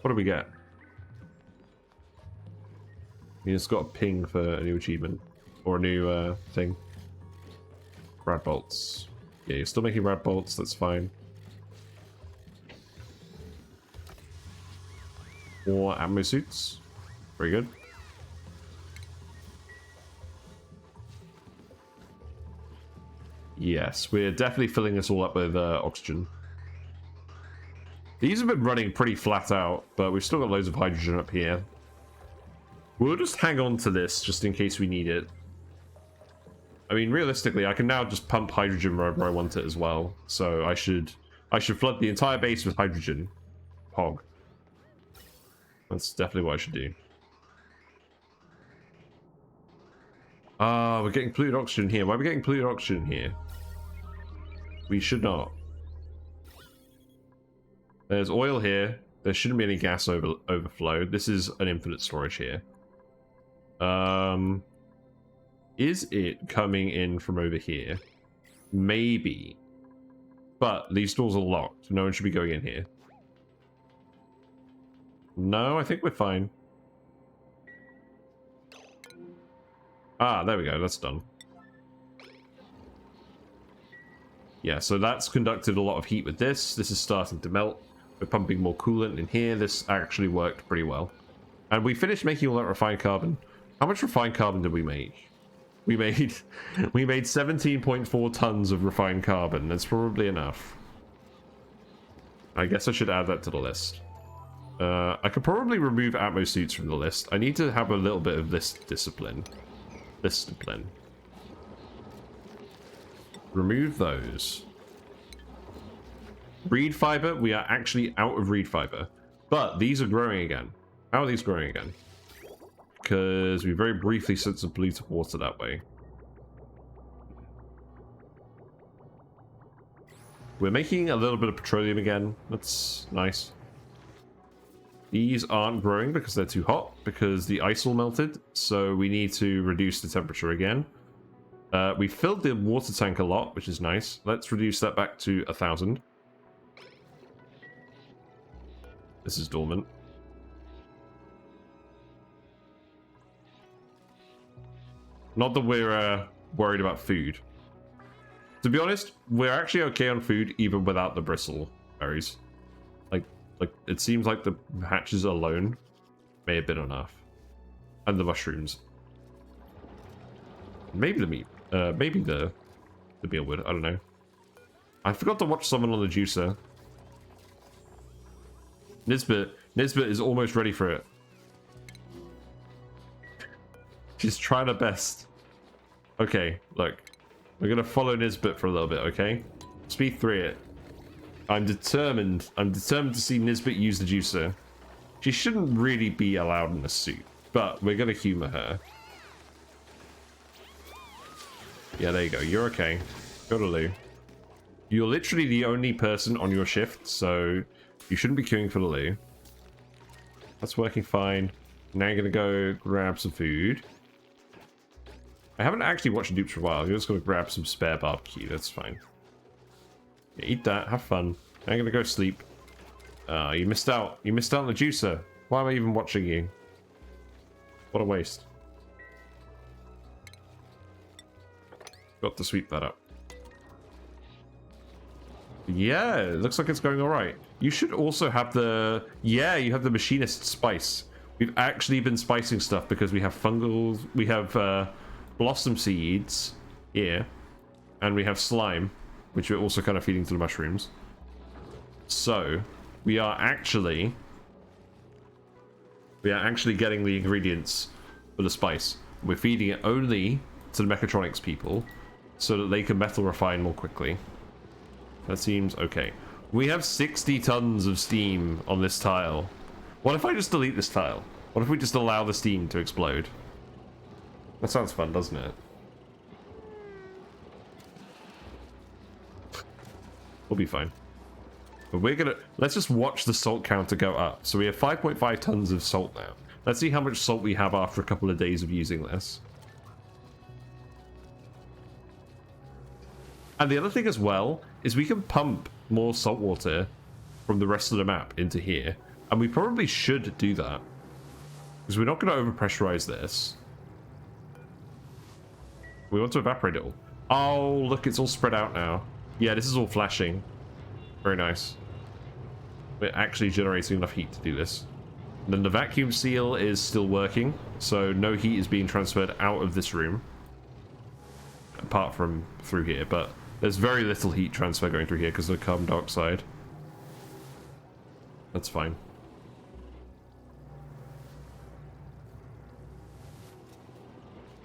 What do we get? You just got a ping for a new achievement. Or a new thing. Rad bolts. Yeah, you're still making rad bolts, that's fine. More ammo suits. Very good. Yes, we're definitely filling this all up with oxygen. These have been running pretty flat out, but we've still got loads of hydrogen up here. We'll just hang on to this just in case we need it. I mean, realistically, I can now just pump hydrogen wherever I want it as well. So I should flood the entire base with hydrogen. Hog. That's definitely what I should do. Ah, we're getting polluted oxygen here. Why are we getting polluted oxygen here? We should not. There's oil here. There shouldn't be any gas overflow. This is an infinite storage here. Is it coming in from over here? Maybe. But these doors are locked. No one should be going in here. No, I think we're fine. Ah, there we go. That's done. Yeah, so that's conducted a lot of heat with this. This is starting to melt. We're pumping more coolant in here. This actually worked pretty well. And we finished making all that refined carbon. How much refined carbon did we make? We made 17.4 tons of refined carbon. That's probably enough. I guess I should add that to the list. I could probably remove Atmosuits from the list. I need to have a little bit of this discipline. Remove those. Reed fiber, we are actually out of reed fiber. But these are growing again. How are these growing again? Because we very briefly sent some polluted water that way. We're making a little bit of petroleum again. That's nice. These aren't growing because they're too hot, because the ice all melted. So we need to reduce the temperature again. We filled the water tank a lot, which is nice. Let's reduce that back to 1,000. This is dormant. Not that we're worried about food. To be honest, we're actually okay on food even without the bristle berries. Like it seems like the hatches alone may have been enough, and the mushrooms. Maybe the meat. Maybe the mealwood. I don't know. I forgot to watch someone on the juicer. Nisbet is almost ready for it. She's trying her best. Okay, look. We're gonna follow Nisbet for a little bit, okay? Speed 3 it. I'm determined to see Nisbet use the juicer. She shouldn't really be allowed in a suit, but we're gonna humor her. Yeah, there you go. You're okay. Go to Lou. You're literally the only person on your shift, so you shouldn't be queuing for the Lou. That's working fine. Now you're gonna go grab some food. I haven't actually watched Dupes for a while. You're just gonna grab some spare barbecue. That's fine. Yeah, eat that. Have fun. Now you're gonna go sleep. You missed out. You missed out on the juicer. Why am I even watching you? What a waste. Got to sweep that up. Yeah, it looks like it's going all right. You should also have the... Yeah, you have the machinist spice. We've actually been spicing stuff because we have fungals. We have blossom seeds here. And we have slime, which we're also kind of feeding to the mushrooms. So, we are actually getting the ingredients for the spice. We're feeding it only to the mechatronics people so that they can metal refine more quickly. That seems okay. We have 60 tons of steam on this tile. What if I just delete this tile? What if we just allow the steam to explode? That sounds fun, doesn't it? We'll be fine. But we're gonna... Let's just watch the salt counter go up. So we have 5.5 tons of salt now. Let's see how much salt we have after a couple of days of using this. And the other thing as well is we can pump more salt water from the rest of the map into here. And we probably should do that. Because we're not going to overpressurize this. We want to evaporate it all. Oh, look, it's all spread out now. Yeah, this is all flashing. Very nice. We're actually generating enough heat to do this. And then the vacuum seal is still working. So no heat is being transferred out of this room. Apart from through here, but... There's very little heat transfer going through here because of the carbon dioxide. That's fine.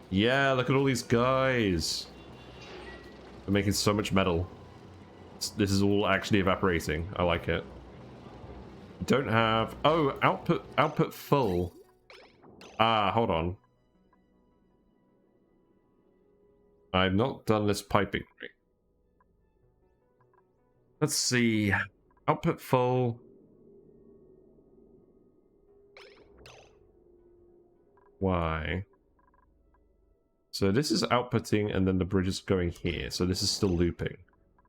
Yeah, look at all these guys. They're making so much metal. This is all actually evaporating. I like it. Don't have... Oh, output full. Ah, hold on. I've not done this piping right. Let's see. Output full. Why? So this is outputting and then the bridge is going here. So this is still looping.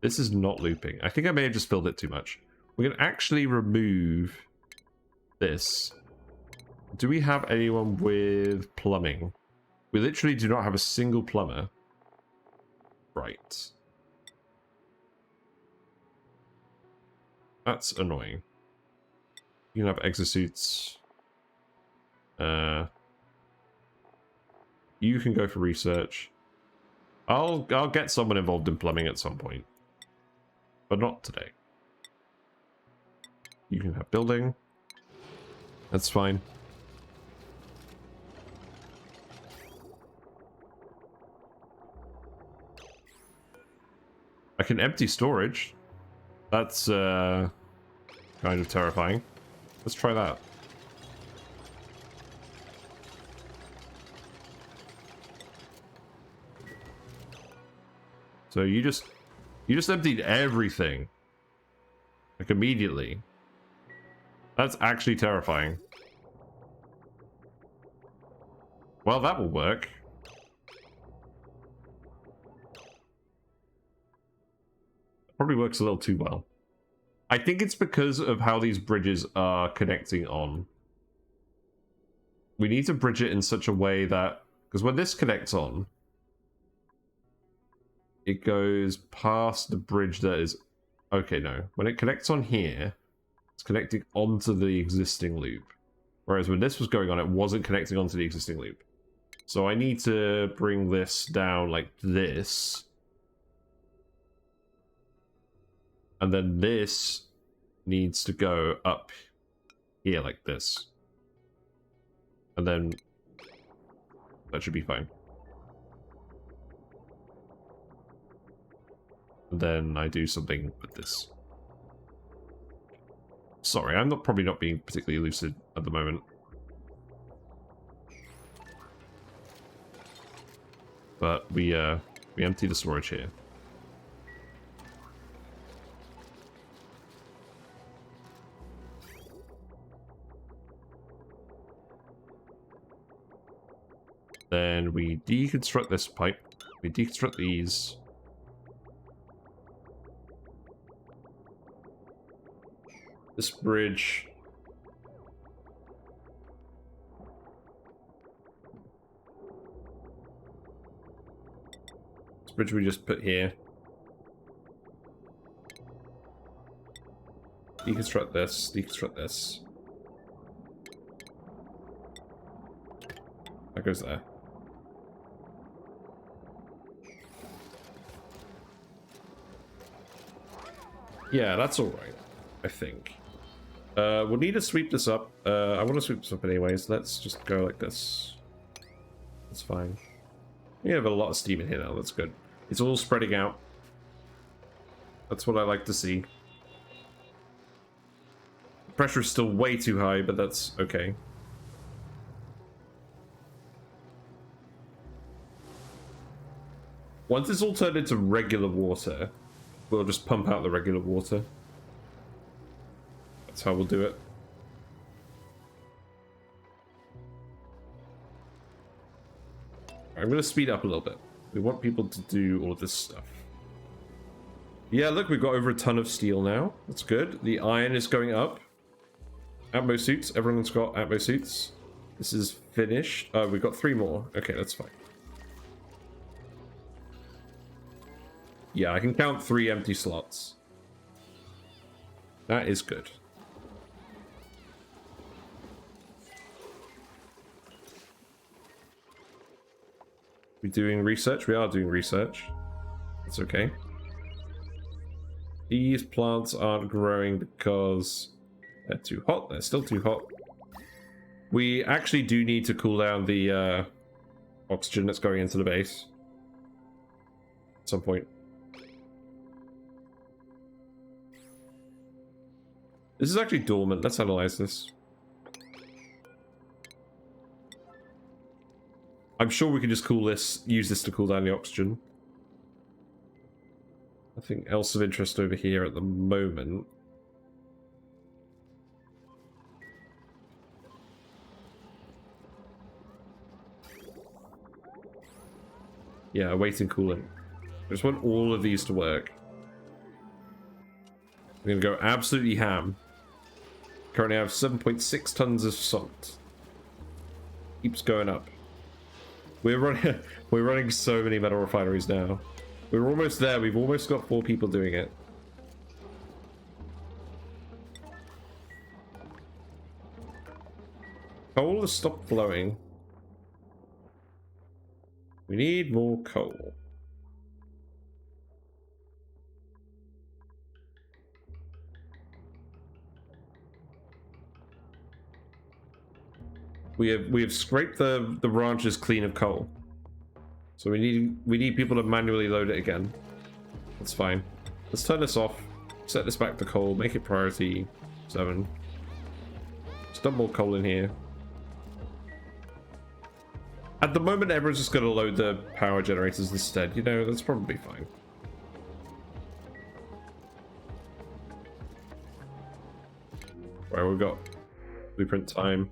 This is not looping. I think I may have just filled it too much. We can actually remove this. Do we have anyone with plumbing? We literally do not have a single plumber. Right. That's annoying. You can have exosuits. You can go for research. I'll get someone involved in plumbing at some point. But not today. You can have building. That's fine. I can empty storage. That's kind of terrifying. Let's try that. So you just emptied everything. Like immediately. That's actually terrifying. Well, that will work. Probably works a little too well. I think it's because of how these bridges are connecting on. We need to bridge it in such a way that... Because when this connects on, it goes past the bridge that is... Okay, no. When it connects on here, it's connecting onto the existing loop. Whereas when this was going on, it wasn't connecting onto the existing loop. So I need to bring this down like this. And then this needs to go up here like this. And then that should be fine. And then I do something with this. Sorry, I'm probably not being particularly lucid at the moment. But we empty the storage here. Then we deconstruct this pipe. We deconstruct these. This bridge. This bridge we just put here. Deconstruct this, deconstruct this. That goes there. Yeah, that's alright, I think. We'll need to sweep this up. I want to sweep this up anyways. Let's just go like this. That's fine. We have a lot of steam in here now, that's good. It's all spreading out. That's what I like to see. The pressure is still way too high, but that's okay. Once it's all turned into regular water, we'll just pump out the regular water. That's how we'll do it. I'm going to speed up a little bit. We want people to do all of this stuff. Yeah, look, we've got over a ton of steel now. That's good. The iron is going up. Atmo suits. Everyone's got Atmo suits. This is finished. We've got 3 more. Okay, that's fine. Yeah, I can count 3 empty slots. That is good. We doing research? We are doing research. It's okay. These plants aren't growing because they're too hot. They're still too hot. We actually do need to cool down the oxygen that's going into the base at some point. This is actually dormant. Let's analyze this. I'm sure we can just use this to cool down the oxygen. Nothing else of interest over here at the moment. Yeah, awaiting cooling. I just want all of these to work. I'm gonna go absolutely ham. Currently I have 7.6 tons of salt. Keeps going up. We're running so many metal refineries now. We're almost there. We've almost got 4 people doing it. Coal has stopped flowing. We need more coal. We have scraped the ranches clean of coal. So we need people to manually load it again. That's fine. Let's turn this off. Set this back to coal. Make it priority 7. Let's dump more coal in here. At the moment, everyone's just going to load the power generators instead. You know, that's probably fine. Right, we've got blueprint time.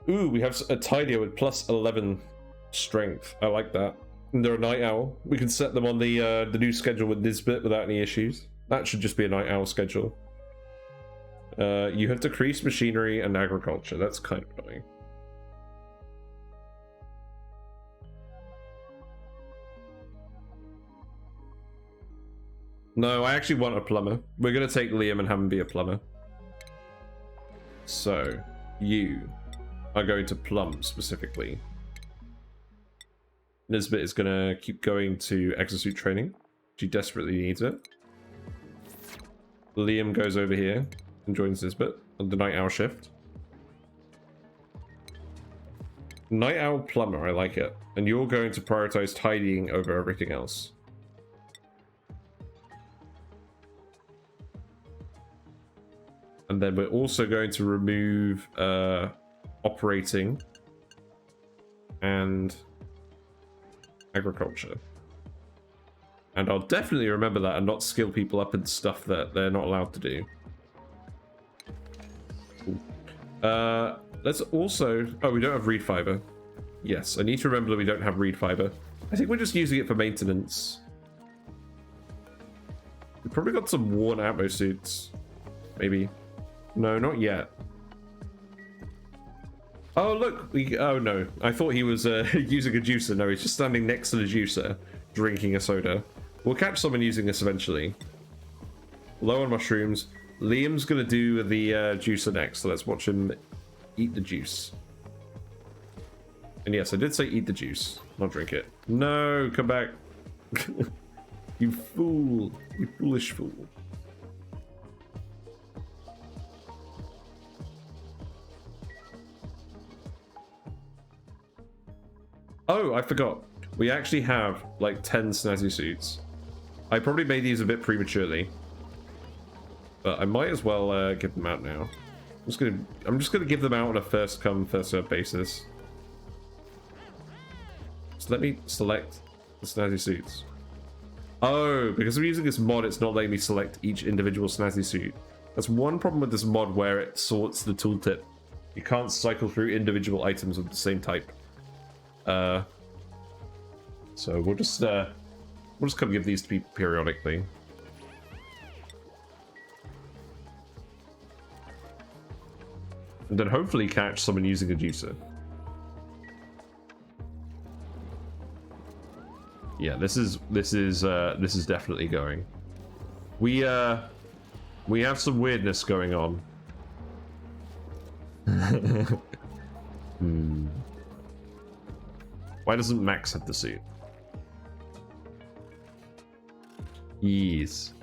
Ooh, we have a tidier with plus 11 strength. I like that. And they're a night owl. We can set them on the new schedule with Nisbet without any issues. That should just be a night owl schedule. You have decreased machinery and agriculture. That's kind of annoying. No, I actually want a plumber. We're going to take Liam and have him be a plumber. So, you are going to plumb specifically. Nisbet is going to keep going to exosuit training. She desperately needs it. Liam goes over here and joins Nisbet on the night owl shift. Night owl plumber, I like it. And you're going to prioritize tidying over everything else. And then we're also going to remove operating and agriculture. And I'll definitely remember that and not skill people up in stuff that they're not allowed to do. Cool. Let's also... Oh, we don't have reed fiber. Yes, I need to remember that we don't have reed fiber. I think we're just using it for maintenance. We've probably got some worn atmo suits. Maybe. No, not yet. Oh, look. Oh, no. I thought he was using a juicer. No, he's just standing next to the juicer, drinking a soda. We'll catch someone using this eventually. Low on mushrooms. Liam's going to do the juicer next, so let's watch him eat the juice. And yes, I did say eat the juice, not drink it. No, come back. You fool. You foolish fool. Oh, I forgot. We actually have like 10 snazzy suits. I probably made these a bit prematurely, but I might as well give them out now. I'm just gonna give them out on a first come, first served basis. So let me select the snazzy suits. Oh, because I'm using this mod, it's not letting me select each individual snazzy suit. That's one problem with this mod where it sorts the tooltip. You can't cycle through individual items of the same type. So we'll just come give these to people periodically. And then hopefully catch someone using a juicer. Yeah, this is definitely going. We have some weirdness going on. Why doesn't Max have the suit? Yes,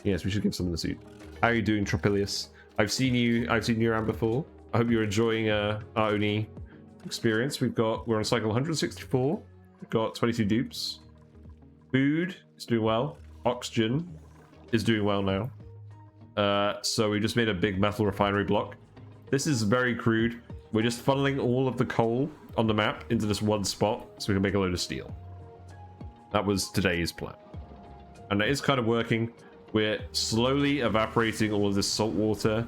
we should give someone the suit. How are you doing, Tropilius? I've seen you around before. I hope you're enjoying our Oni experience. We're on cycle 164. We've got 22 dupes. Food is doing well. Oxygen is doing well now. So we just made a big metal refinery block. This is very crude. We're just funneling all of the coal on the map into this one spot so we can make a load of steel. That was today's plan. And it is kind of working. We're slowly evaporating all of this salt water,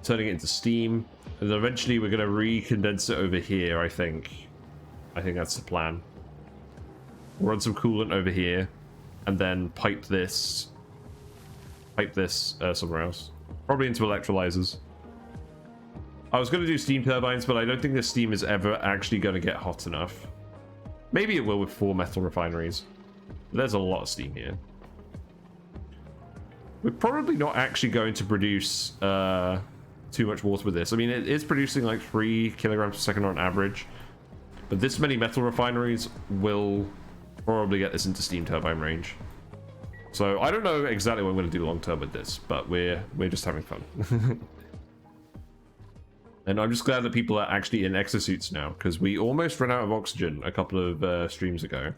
turning it into steam, and then eventually we're going to recondense it over here, I think. I think that's the plan. We'll run some coolant over here, and then pipe this somewhere else. Probably into electrolyzers. I was going to do steam turbines, but I don't think the steam is ever actually going to get hot enough. Maybe it will with 4 metal refineries. There's a lot of steam here. We're probably not actually going to produce too much water with this. I mean, it is producing like 3 kilograms per second on average. But this many metal refineries will probably get this into steam turbine range. So I don't know exactly what I'm going to do long term with this, but we're just having fun. And I'm just glad that people are actually in exosuits now, because we almost ran out of oxygen a couple of streams ago.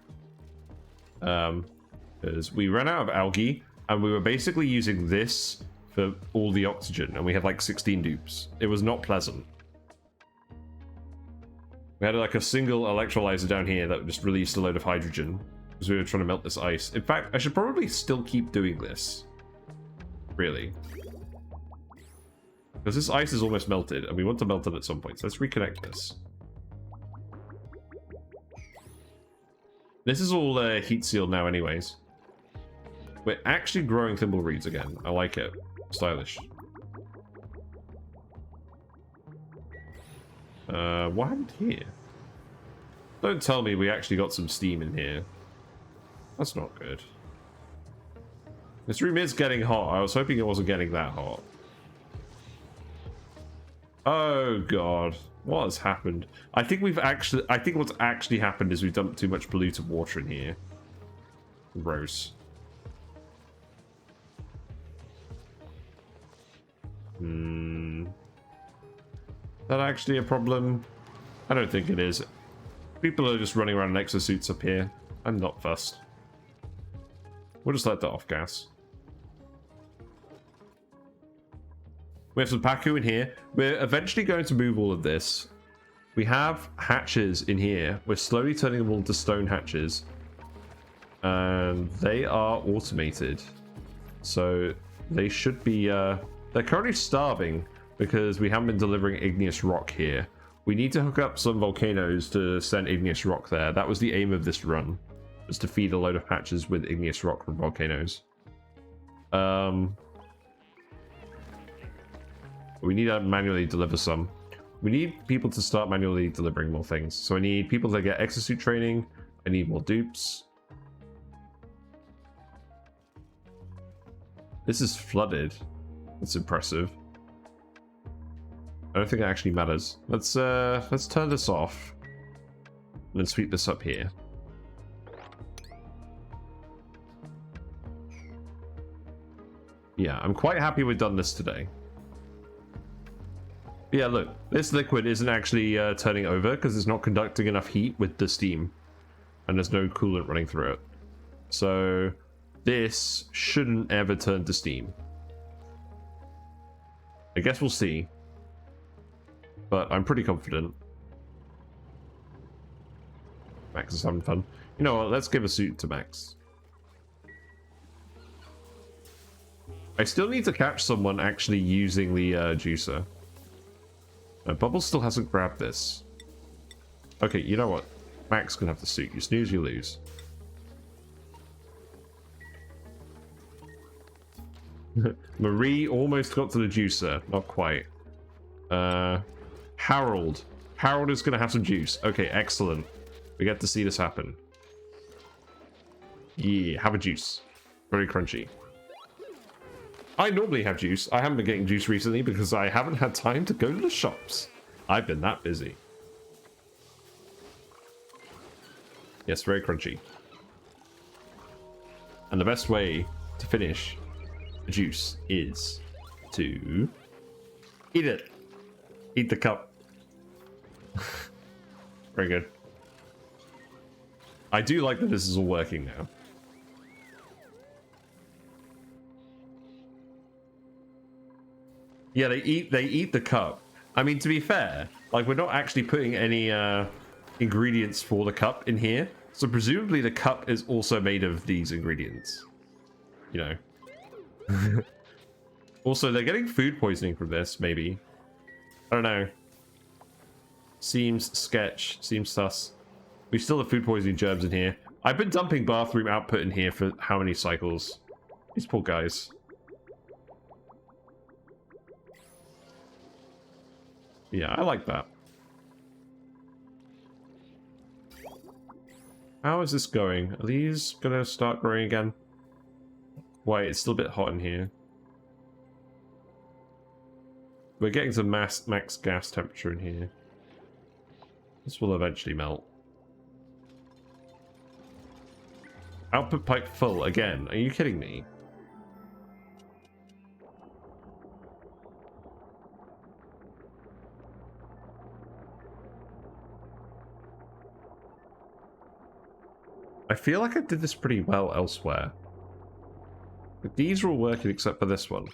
Because we ran out of algae, and we were basically using this for all the oxygen, and we had like 16 dupes. It was not pleasant. We had like a single electrolyzer down here that just released a load of hydrogen, because we were trying to melt this ice. In fact, I should probably still keep doing this. Really. Because this ice is almost melted, and we want to melt it at some point. So let's reconnect this. This is all heat sealed now anyways. We're actually growing thimbleweeds again. I like it. Stylish. What happened here? Don't tell me we actually got some steam in here. That's not good. This room is getting hot. I was hoping it wasn't getting that hot. Oh god, what has happened? I think what's actually happened is we've dumped too much polluted water in here. Gross. Is that actually a problem? I don't think it is. People are just running around in exosuits up here. I'm not fussed. We'll just let that off gas. We have some Paku in here. We're eventually going to move all of this. We have hatches in here. We're slowly turning them all into stone hatches. And they are automated. So they should be... they're currently starving because we haven't been delivering igneous rock here. We need to hook up some volcanoes to send igneous rock there. That was the aim of this run. Was to feed a load of hatches with igneous rock from volcanoes. We need to manually deliver some. We need people to start manually delivering more things. So I need people to get exosuit training. I need more dupes. This is flooded. That's impressive. I don't think it actually matters. Let's turn this off. And then sweep this up here. Yeah, I'm quite happy we've done this today. Yeah, look, this liquid isn't actually turning over because it's not conducting enough heat with the steam. And there's no coolant running through it. So this shouldn't ever turn to steam. I guess we'll see. But I'm pretty confident. Max is having fun. You know what, let's give a suit to Max. I still need to catch someone actually using the juicer. Bubbles still hasn't grabbed this. Okay, you know what? Max can have the suit. You snooze, you lose. Marie almost got to the juicer. Not quite. Harold. Harold is going to have some juice. Okay, excellent. We get to see this happen. Yeah, have a juice. Very crunchy. I normally have juice. I haven't been getting juice recently because I haven't had time to go to the shops. I've been that busy. Yes, very crunchy. And the best way to finish a juice is to eat it. Eat the cup. Very good. I do like that this is all working now. Yeah, they eat the cup. I mean, to be fair, like we're not actually putting any ingredients for the cup in here, so presumably the cup is also made of these ingredients. You know. Also, they're getting food poisoning from this. Maybe. I don't know. Seems sketch. Seems sus. We still have food poisoning germs in here. I've been dumping bathroom output in here for how many cycles? These poor guys. Yeah, I like that. How is this going? Are these gonna start growing again? Wait, it's still a bit hot in here. We're getting to max gas temperature in here. This will eventually melt. Output pipe full again. Are you kidding me? I feel like I did this pretty well elsewhere. But these are all working except for this one.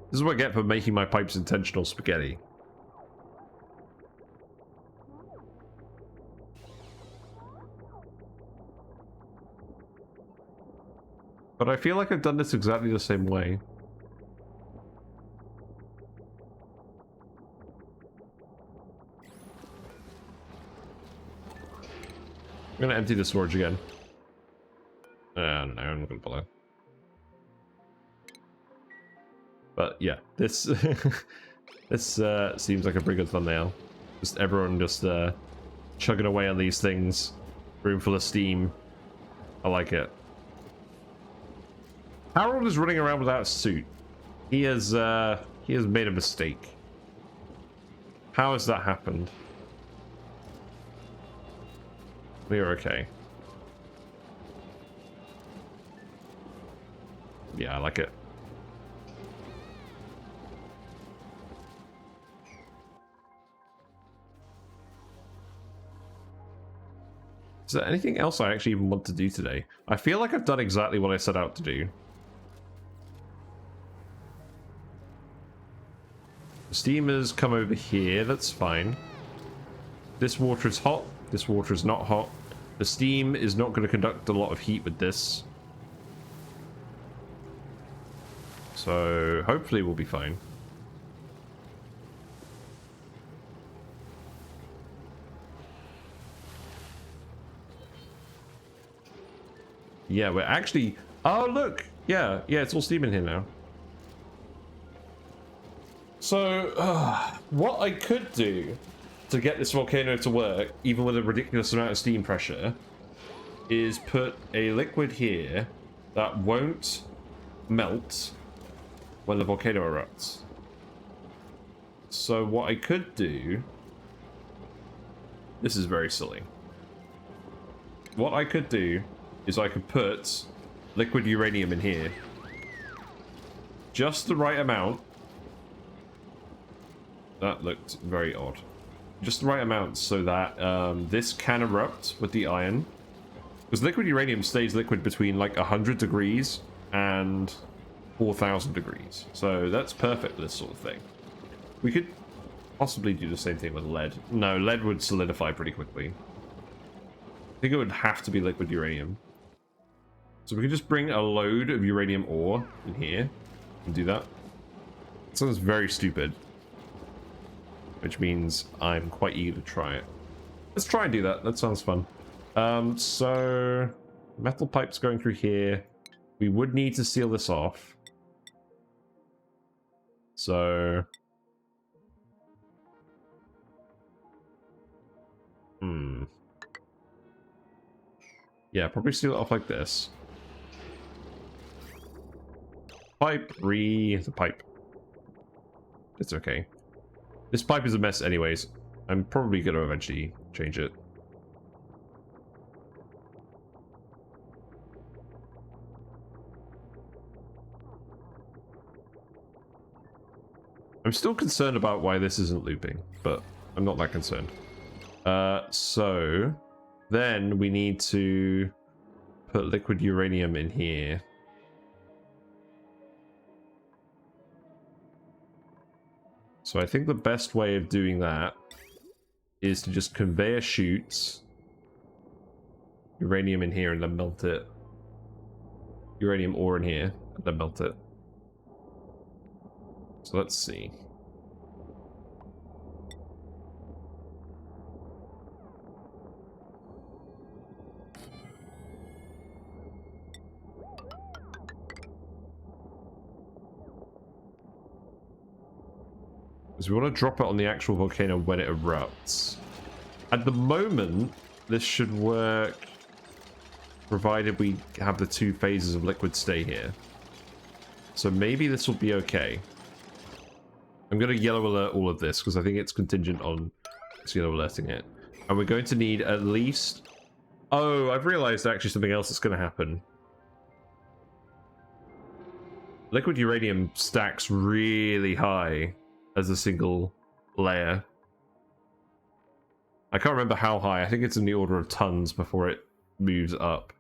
This is what I get for making my pipes intentional spaghetti. But I feel like I've done this exactly the same way. I'm gonna empty the storage again. I don't know, I'm not gonna bother. But yeah, this this seems like a pretty good thumbnail. Just everyone just chugging away on these things. Room full of steam. I like it. Harold is running around without a suit. He has made a mistake. How has that happened? We are okay. Yeah, I like it. Is there anything else I actually even want to do today? I feel like I've done exactly what I set out to do. The steamers come over here, that's fine. This water is hot, this water is not hot. The steam is not going to conduct a lot of heat with this. So hopefully we'll be fine. Yeah, we're actually... Oh, look! Yeah, it's all steam in here now. So, what I could do to get this volcano to work, even with a ridiculous amount of steam pressure, is put a liquid here that won't melt when the volcano erupts. So what I could do... This is very silly. What I could do is I could put liquid uranium in here. Just the right amount. That looked very odd. Just the right amount so that this can erupt with the iron. Because liquid uranium stays liquid between like 100 degrees and 4,000 degrees. So that's perfect for this sort of thing. We could possibly do the same thing with lead. No, lead would solidify pretty quickly. I think it would have to be liquid uranium. So we could just bring a load of uranium ore in here and do that. It sounds very stupid. Which means I'm quite eager to try it. Let's try and do that. That sounds fun. So metal pipes going through here. We would need to seal this off. So yeah, probably seal it off like this. Pipe, the pipe. It's okay. This pipe is a mess anyways. I'm probably going to eventually change it. I'm still concerned about why this isn't looping, but I'm not that concerned. So then we need to put liquid uranium in here. So I think the best way of doing that is to just conveyor chutes uranium in here and then melt it. Uranium ore in here and then melt it. So let's see. Because we want to drop it on the actual volcano when it erupts. At the moment, this should work, provided we have the 2 phases of liquid stay here. So maybe this will be okay. I'm going to yellow alert all of this, because I think it's contingent on yellow alerting it. And we're going to need at least... Oh, I've realized actually something else that's going to happen. Liquid uranium stacks really high as a single layer. I can't remember how high. I think it's in the order of tons before it moves up.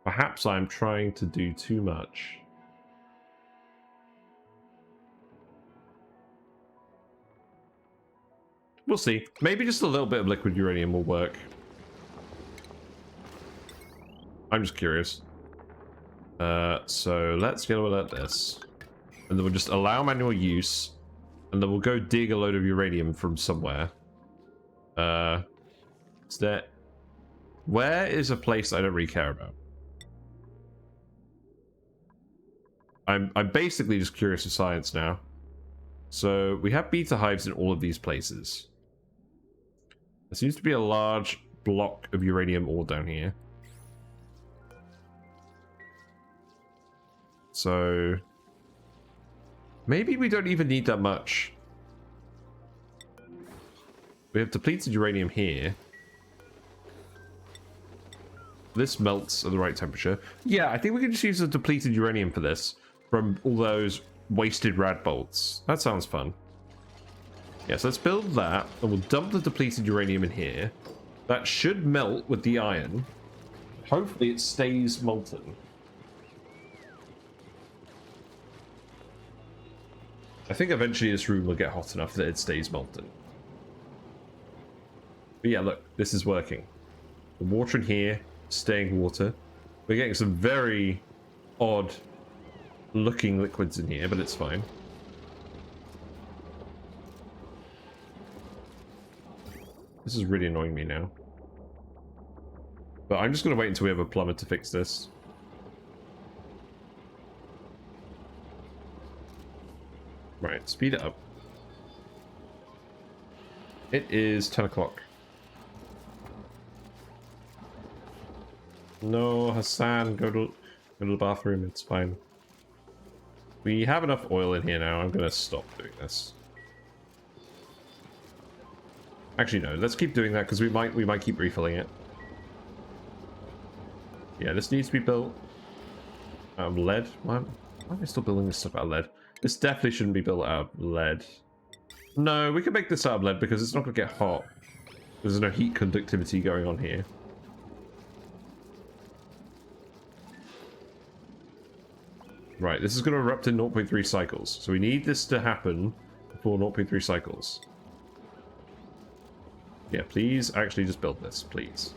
Perhaps I'm trying to do too much. We'll see. Maybe just a little bit of liquid uranium will work. I'm just curious. So let's yellow alert this. And then we'll just allow manual use. And then we'll go dig a load of uranium from somewhere. Is there... Where is a place I don't really care about? I'm basically just curious of science now. So we have beta hives in all of these places. There seems to be a large block of uranium ore down here. So maybe we don't even need that much. We have depleted uranium here. This melts at the right temperature. Yeah, I think we can just use the depleted uranium for this from all those wasted rad bolts. That sounds fun. Yeah, so let's build that, and we'll dump the depleted uranium in here. That should melt with the iron. Hopefully it stays molten. I think eventually this room will get hot enough that it stays molten. But yeah, look, this is working. The water in here, staying water. We're getting some very odd looking liquids in here, but it's fine. This is really annoying me now. But I'm just going to wait until we have a plumber to fix this. Right, speed it up. It is 10 o'clock. No, Hassan, go to the bathroom, it's fine. We have enough oil in here now, I'm going to stop doing this. Actually, no, let's keep doing that, because we might keep refilling it. Yeah, this needs to be built out of lead. Why am I still building this stuff out of lead? This definitely shouldn't be built out of lead. No, we can make this out of lead because it's not going to get hot. There's no heat conductivity going on here. Right, this is going to erupt in 0.3 cycles. So we need this to happen before 0.3 cycles. Yeah, please actually just build this, please.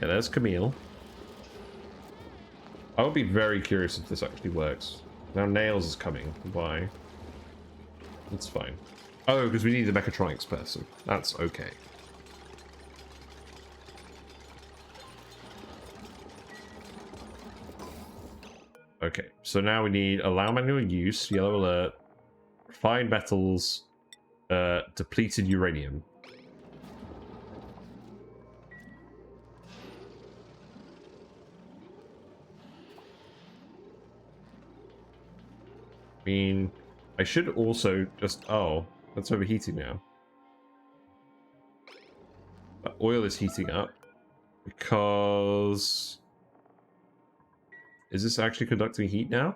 Yeah, there's Camille. I would be very curious if this actually works. Now Nails is coming. Why? It's fine. Oh, because we need the mechatronics person. That's okay. Okay, so now we need allow manual use, yellow alert, refined metals, depleted uranium. I mean, I should also just... Oh, that's overheating now. But oil is heating up because... Is this actually conducting heat now?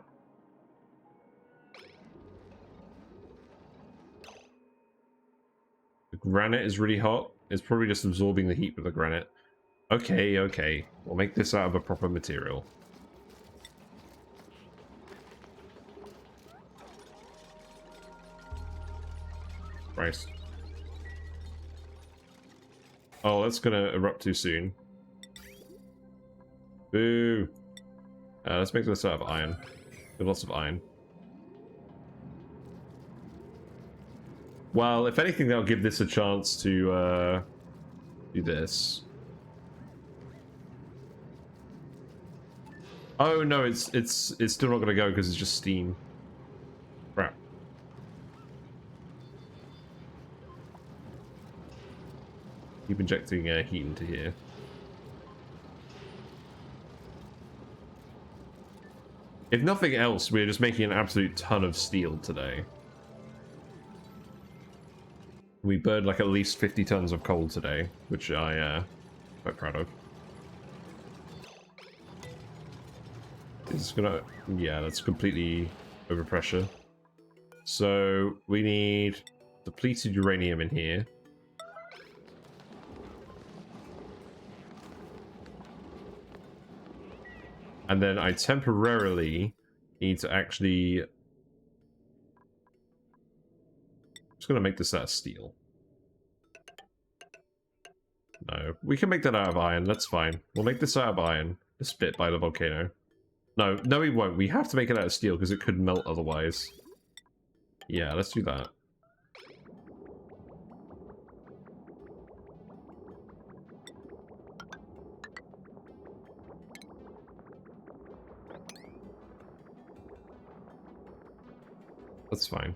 The granite is really hot. It's probably just absorbing the heat with the granite. Okay, okay. We'll make this out of a proper material. Christ. Oh, that's gonna erupt too soon. Boo! Let's make this out of iron. With lots of iron. Well, if anything, that'll give this a chance to do this. Oh no, it's still not gonna go because it's just steam. Crap. Keep injecting heat into here. If nothing else, we're just making an absolute ton of steel today. We burned like at least 50 tons of coal today, which I quite proud of. It's gonna, yeah, that's completely overpressure. So we need depleted uranium in here. And then I temporarily need to actually... I'm just going to make this out of steel. No, we can make that out of iron. That's fine. We'll make this out of iron. This bit by the volcano. No, no we won't. We have to make it out of steel because it could melt otherwise. Yeah, let's do that. That's fine.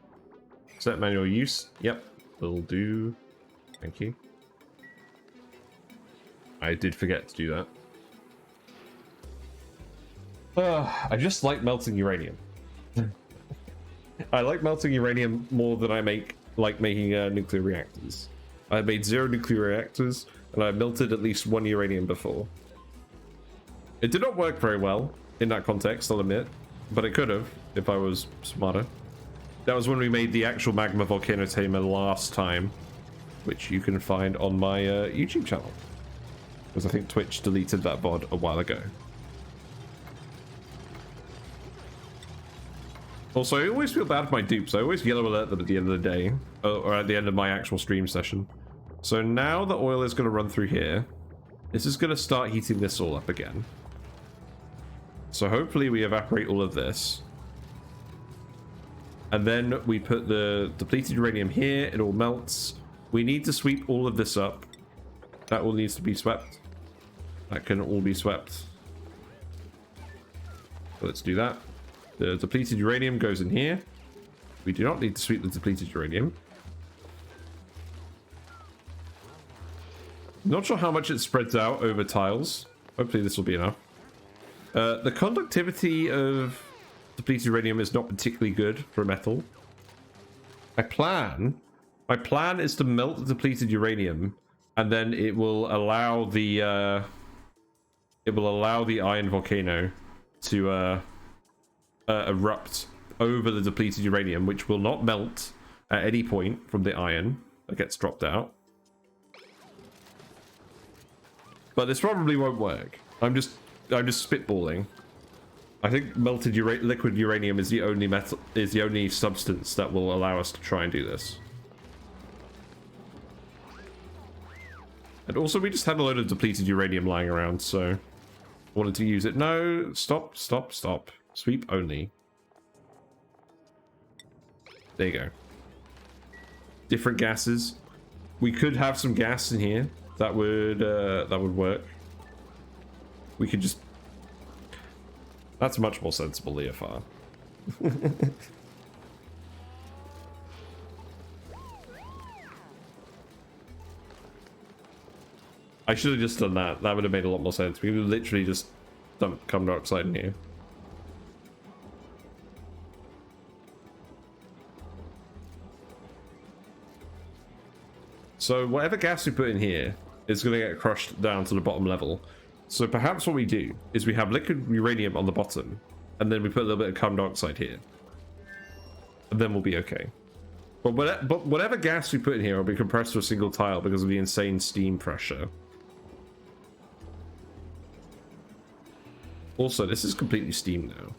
Set manual use. Yep, will do. Thank you. I did forget to do that. I just like melting uranium. I like melting uranium more than I like making nuclear reactors. I made 0 nuclear reactors, and I melted at least 1 uranium before. It did not work very well in that context, I'll admit, but it could have if I was smarter. That was when we made the actual Magma Volcano tamer last time, which you can find on my YouTube channel. Because I think Twitch deleted that VOD a while ago. Also, I always feel bad for my dupes. I always yellow alert them at the end of the day, or at the end of my actual stream session. So now the oil is going to run through here. This is going to start heating this all up again. So hopefully we evaporate all of this. And then we put the depleted uranium here. It all melts. We need to sweep all of this up. That all needs to be swept. That can all be swept. So let's do that. The depleted uranium goes in here. We do not need to sweep the depleted uranium. Not sure how much it spreads out over tiles. Hopefully this will be enough. The conductivity of depleted uranium is not particularly good for metal. My plan is to melt the depleted uranium, and then it will allow the Iron Volcano to erupt over the depleted uranium, which will not melt at any point from the iron that gets dropped out. But this probably won't work. I'm just spitballing. I think melted liquid uranium is the only substance that will allow us to try and do this. And also, we just had a load of depleted uranium lying around, so I wanted to use it. No, stop. Sweep only. There you go. Different gases. We could have some gas in here. That would work. We could just... That's much more sensible, Leofar. I should have just done that. That would have made a lot more sense. We would literally just dump carbon dioxide in here. So whatever gas we put in here is going to get crushed down to the bottom level. So perhaps what we do is we have liquid uranium on the bottom, and then we put a little bit of carbon dioxide here. And then we'll be okay. But whatever gas we put in here will be compressed to a single tile because of the insane steam pressure. Also, this is completely steamed now.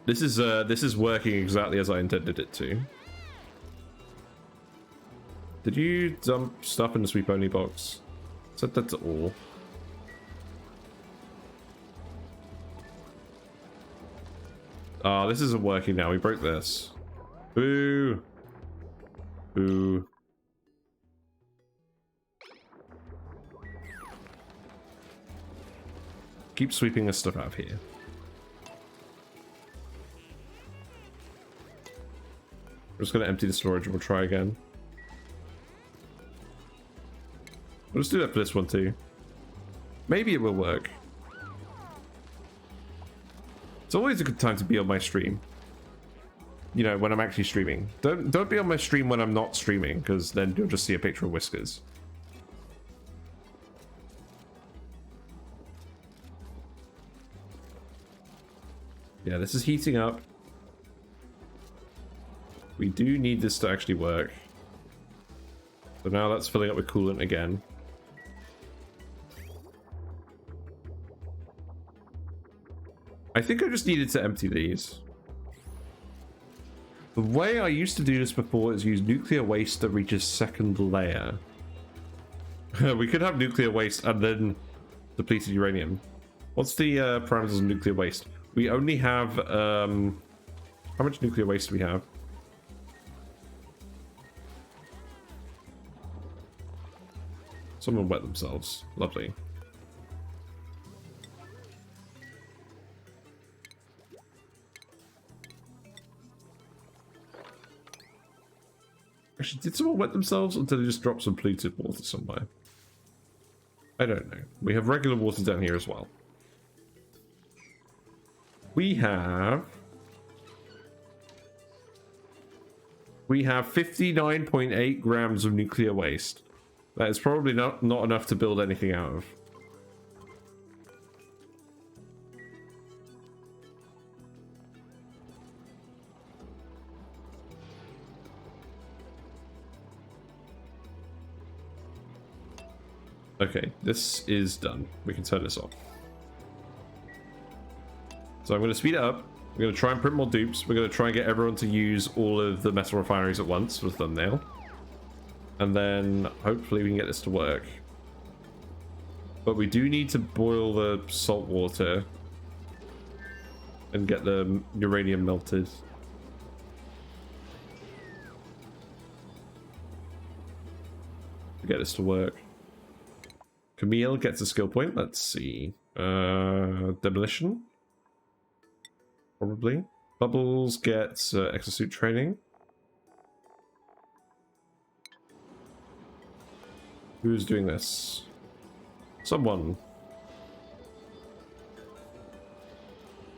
This is working exactly as I intended it to. Did you dump stuff in the sweep only box? Set that to all. Ah, this isn't working now. We broke this. Boo. Boo. Keep sweeping this stuff out of here. We're just going to empty the storage and we'll try again. We'll just do that for this one too. Maybe it will work. It's always a good time to be on my stream. You know, when I'm actually streaming. Don't be on my stream when I'm not streaming, because then you'll just see a picture of Whiskers. Yeah, this is heating up. We do need this to actually work. So now that's filling up with coolant again. I think I just needed to empty these. The way I used to do this before is use nuclear waste that reaches second layer. We could have nuclear waste and then depleted uranium. What's the parameters of nuclear waste? We only have, how much nuclear waste do we have? Someone wet themselves. Lovely. Actually, did someone wet themselves, or did they just drop some polluted water somewhere? I don't know. We have regular water down here as well. We have 59.8 grams of nuclear waste. That is probably not enough to build anything out of. Okay, this is done. We can turn this off. So I'm going to speed it up. We're going to try and print more dupes. We're going to try and get everyone to use all of the metal refineries at once for the thumbnail. And then hopefully we can get this to work. But we do need to boil the salt water and get the uranium melted. To get this to work. Camille gets a skill point. Let's see. Demolition. Probably. Bubbles gets exosuit training. Who's doing this? Someone.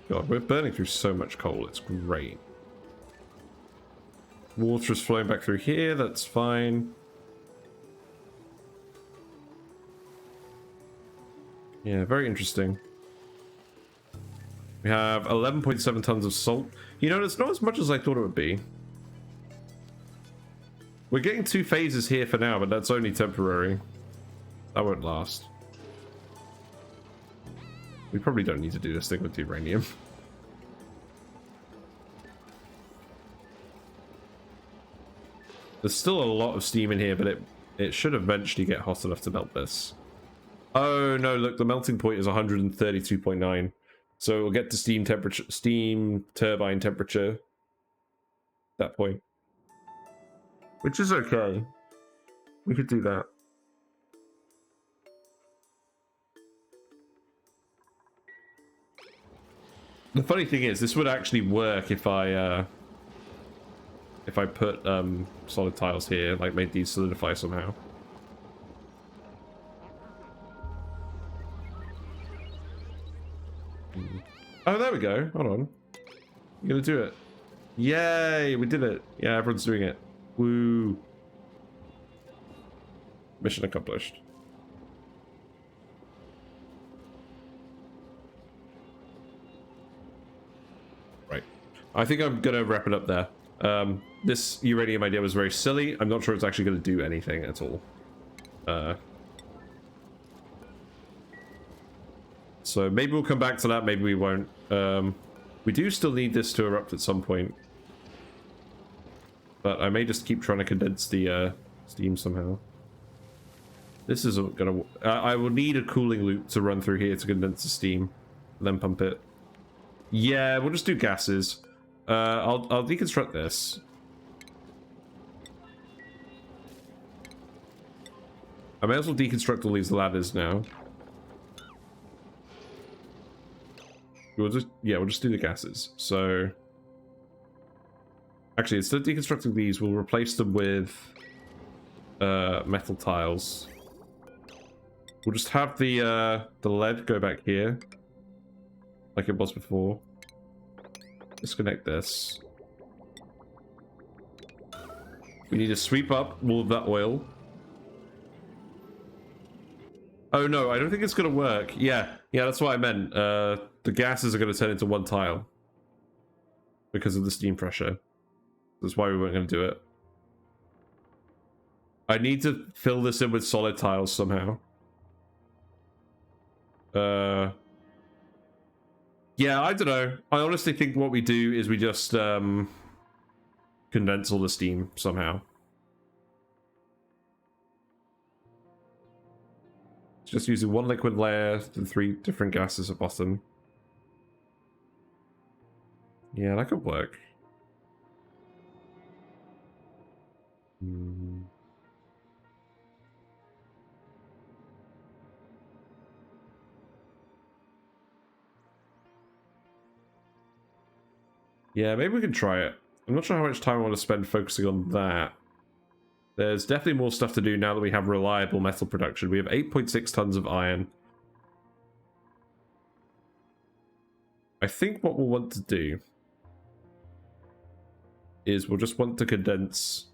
God, we're burning through so much coal. It's great. Water is flowing back through here. That's fine. Yeah, very interesting. We have 11.7 tons of salt. You know, it's not as much as I thought it would be. We're getting 2 phases here for now, but that's only temporary. That won't last. We probably don't need to do this thing with the uranium. There's still a lot of steam in here, but it should eventually get hot enough to melt this. Oh no, look, the melting point is 132.9. So we'll get to steam temperature, steam turbine temperature at that point. Which is okay. We could do that. The funny thing is, this would actually work if I put solid tiles here, like made these solidify somehow. Oh, there we go. Hold on. You're gonna do it. Yay, we did it. Yeah, everyone's doing it. Woo. Mission accomplished. Right. I think I'm gonna wrap it up there. This uranium idea was very silly. I'm not sure it's actually gonna do anything at all. So maybe we'll come back to that, maybe we won't. We do still need this to erupt at some point. But I may just keep trying to condense the steam somehow. This isn't gonna... I will need a cooling loop to run through here to condense the steam. And then pump it. Yeah, we'll just do gases. I'll deconstruct this. I may as well deconstruct all these ladders now. We'll just do the gases. So actually, instead of deconstructing these, we'll replace them with metal tiles. We'll just have the lead go back here, like it was before. Disconnect this. We need to sweep up all of that oil. Oh no, I don't think it's gonna work. Yeah, that's what I meant. The gases are gonna turn into one tile because of the steam pressure. That's why we weren't gonna do it. I need to fill this in with solid tiles somehow. Yeah, I don't know. I honestly think what we do is we just condense all the steam somehow. Just using one liquid layer and 3 different gases at bottom. Yeah, that could work. Yeah, maybe we can try it. I'm not sure how much time I want to spend focusing on that. There's definitely more stuff to do now that we have reliable metal production. We have 8.6 tons of iron. I think what we'll want to do is we'll just want to condense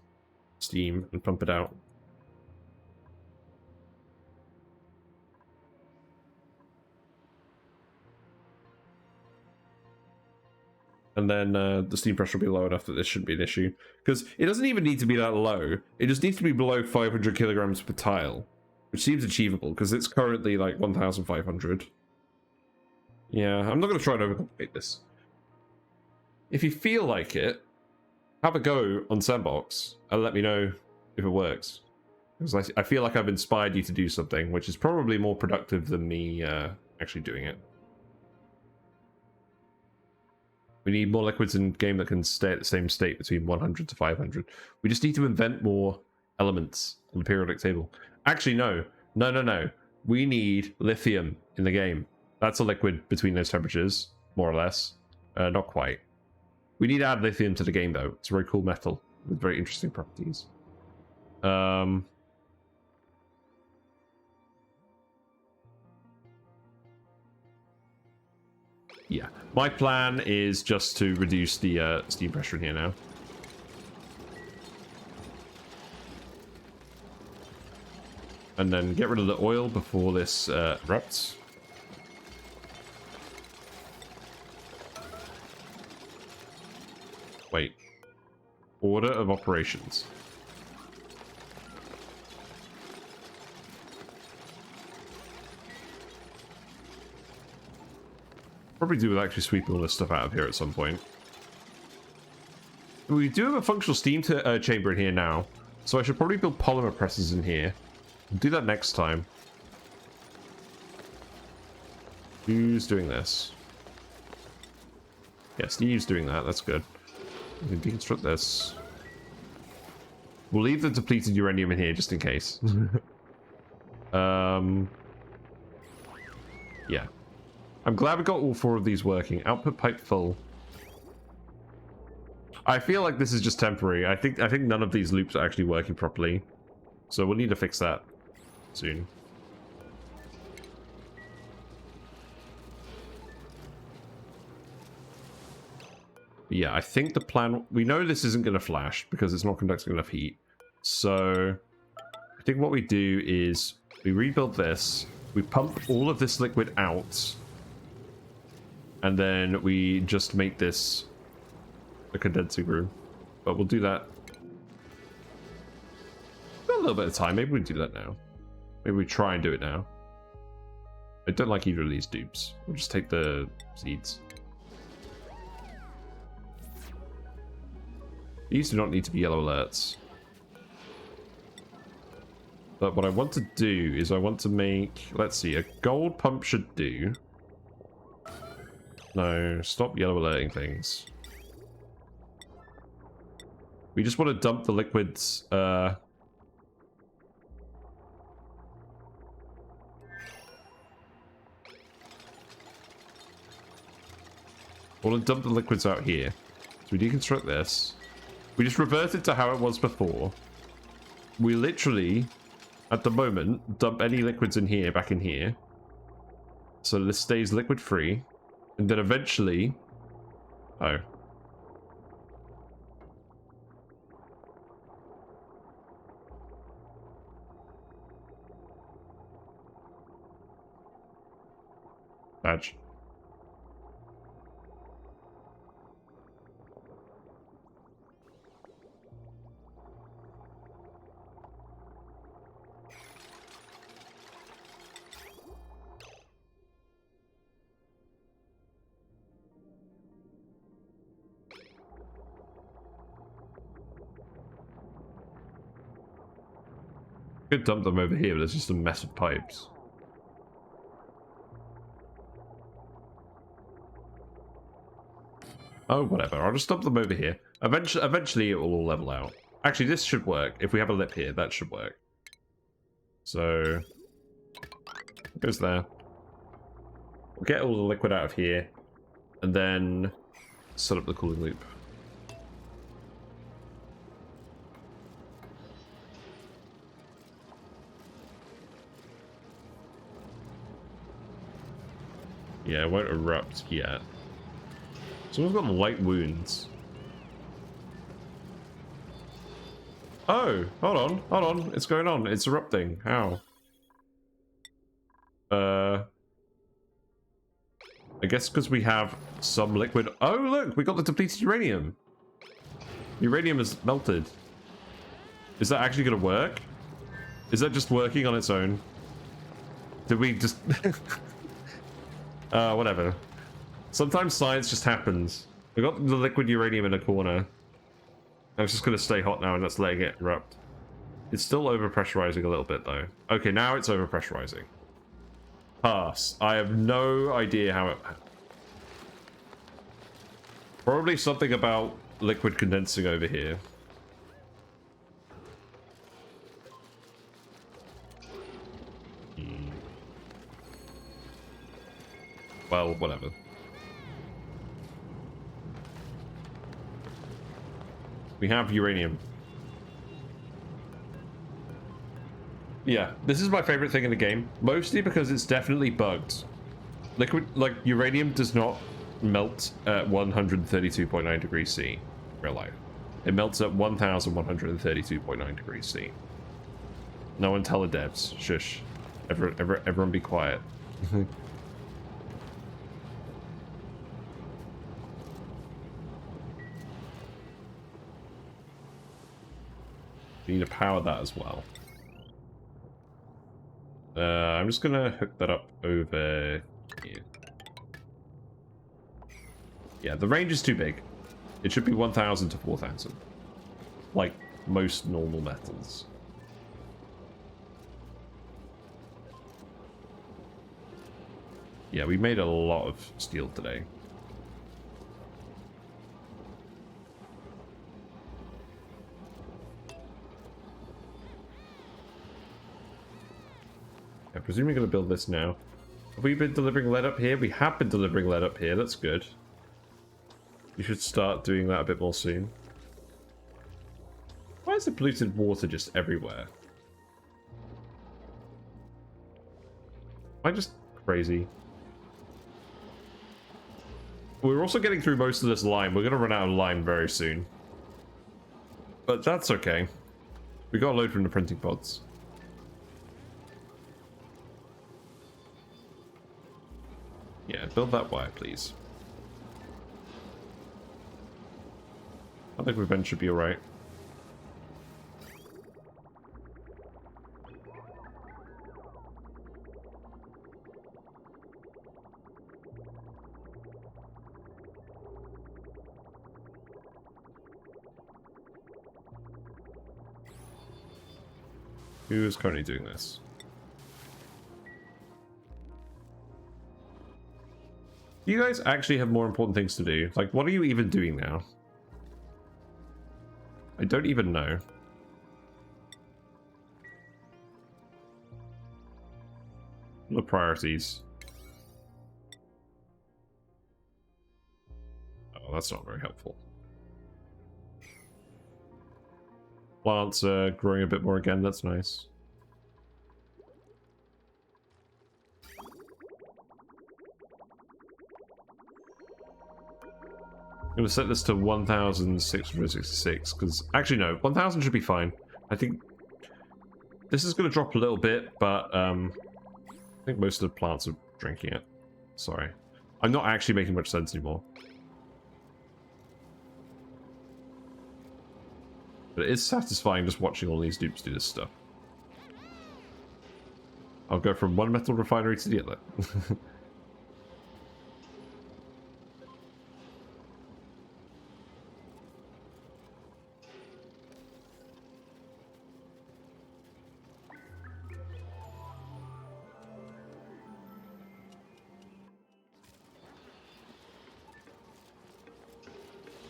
steam and pump it out. And then the steam pressure will be low enough that this shouldn't be an issue. Because it doesn't even need to be that low. It just needs to be below 500 kilograms per tile. Which seems achievable, because it's currently like 1,500. Yeah, I'm not going to try and overcomplicate this. If you feel like it, have a go on Sandbox and let me know if it works. Because I feel like I've inspired you to do something, which is probably more productive than me actually doing it. We need more liquids in game that can stay at the same state between 100 to 500. We just need to invent more elements on the periodic table. Actually, no. No. We need lithium in the game. That's a liquid between those temperatures, more or less. Not quite. We need to add lithium to the game, though. It's a very cool metal with very interesting properties. Yeah, my plan is just to reduce the steam pressure in here now. And then get rid of the oil before this erupts. Wait. Order of operations. Probably do with actually sweeping all this stuff out of here at some point. We do have a functional steam chamber in here now, so I should probably build polymer presses in here. We'll do that next time. Who's doing this? Yeah, Steve's doing that. That's good. We can deconstruct this. We'll leave the depleted uranium in here just in case. Yeah. I'm glad we got all 4 of these working. Output pipe full. I feel like this is just temporary. I think none of these loops are actually working properly. So we'll need to fix that soon. But yeah, I think the plan... We know this isn't going to flash because it's not conducting enough heat. So I think what we do is we rebuild this. We pump all of this liquid out. And then we just make this a condensing room. But we'll do that. Got a little bit of time. Maybe we do that now. Maybe we try and do it now. I don't like either of these dupes. We'll just take the seeds. These do not need to be yellow alerts. But what I want to do is I want to make... Let's see, a gold pump should do. No, stop yellow alerting things. We just want to dump the liquids... I want to dump the liquids out here. So we deconstruct this. We just revert it to how it was before. We literally, at the moment, dump any liquids in here back in here. So this stays liquid free. And then eventually... Oh. Badge. Could dump them over here, but there's just a mess of pipes. Oh, whatever. I'll just dump them over here. Eventually it will all level out. Actually, this should work. If we have a lip here, that should work. So... it goes there. We'll get all the liquid out of here. And then... set up the cooling loop. Yeah, it won't erupt yet. Someone's got light wounds. Oh, hold on, it's going on, it's erupting. How? I guess because we have some liquid. Oh, look, we got the depleted uranium. Uranium is melted. Is that actually going to work? Is that just working on its own? Did we just... whatever. Sometimes science just happens. We got the liquid uranium in a corner. And it's just going to stay hot now and that's letting it erupt. It's still overpressurizing a little bit though. Okay, now it's overpressurizing. Pass. I have no idea how it... Probably something about liquid condensing over here. Well, whatever. We have uranium. Yeah, this is my favorite thing in the game. Mostly because it's definitely bugged. Liquid, like, uranium does not melt at 132.9 degrees C in real life. It melts at 1132.9 degrees C. No one tell the devs. Shush. Everyone be quiet. We need to power that as well. I'm just gonna hook that up over here. Yeah, the range is too big. It should be 1,000 to 4,000. Like most normal metals. Yeah, we made a lot of steel today. I presume we're going to build this now. Have we been delivering lead up here? We have been delivering lead up here. That's good. You should start doing that a bit more soon. Why is the polluted water just everywhere? Am I just crazy? We're also getting through most of this lime. We're going to run out of lime very soon. But that's okay. We got a load from the printing pods. Yeah, build that wire, please. I think we should be alright. Who is currently doing this? You guys actually have more important things to do. Like, what are you even doing now? I don't even know. The priorities. Oh, that's not very helpful. Plants are growing a bit more again, that's nice. I'm going to set this to 1,666, because... Actually, no, 1,000 should be fine. I think... This is going to drop a little bit, but I think most of the plants are drinking it. Sorry. I'm not actually making much sense anymore. But it is satisfying just watching all these dupes do this stuff. I'll go from one metal refinery to the other.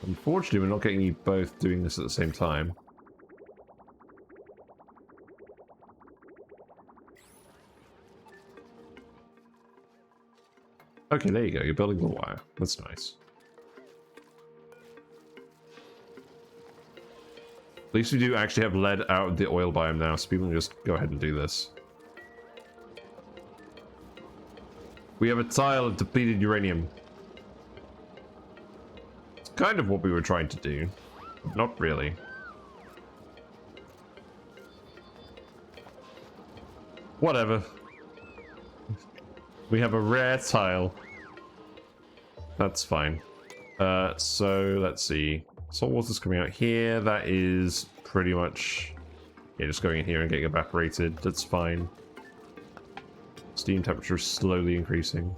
Unfortunately, we're not getting you both doing this at the same time. Okay, there you go. You're building the wire. That's nice. At least we do actually have lead out of the oil biome now, so people can just go ahead and do this. We have a tile of depleted uranium. It's kind of what we were trying to do. Not really. Whatever. We have a rare tile. That's fine. So let's see. Salt water's coming out here. That is pretty much... Yeah, just going in here and getting evaporated. That's fine. Steam temperature is slowly increasing.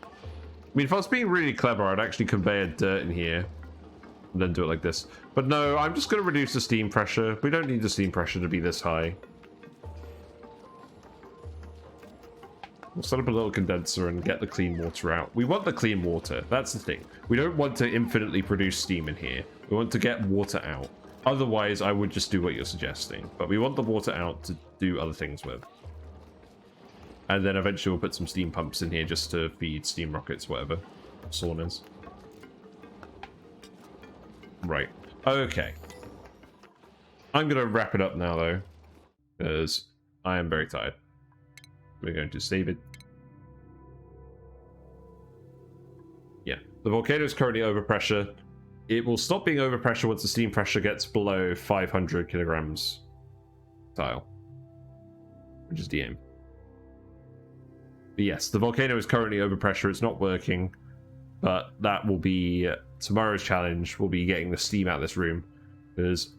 I mean, if I was being really clever, I'd actually convey dirt in here. And then do it like this. But no, I'm just going to reduce the steam pressure. We don't need the steam pressure to be this high. We'll set up a little condenser and get the clean water out. We want the clean water. That's the thing. We don't want to infinitely produce steam in here. We want to get water out. Otherwise, I would just do what you're suggesting. But we want the water out to do other things with. And then eventually we'll put some steam pumps in here just to feed steam rockets, whatever. Saunas. Right. Okay. I'm going to wrap it up now, though. Because I am very tired. We're going to save it. Yeah. The volcano is currently overpressure. It will stop being overpressure once the steam pressure gets below 500 kilograms tile. Which is the aim. But yes, the volcano is currently overpressure. It's not working. But that will be tomorrow's challenge. We'll be getting the steam out of this room. Because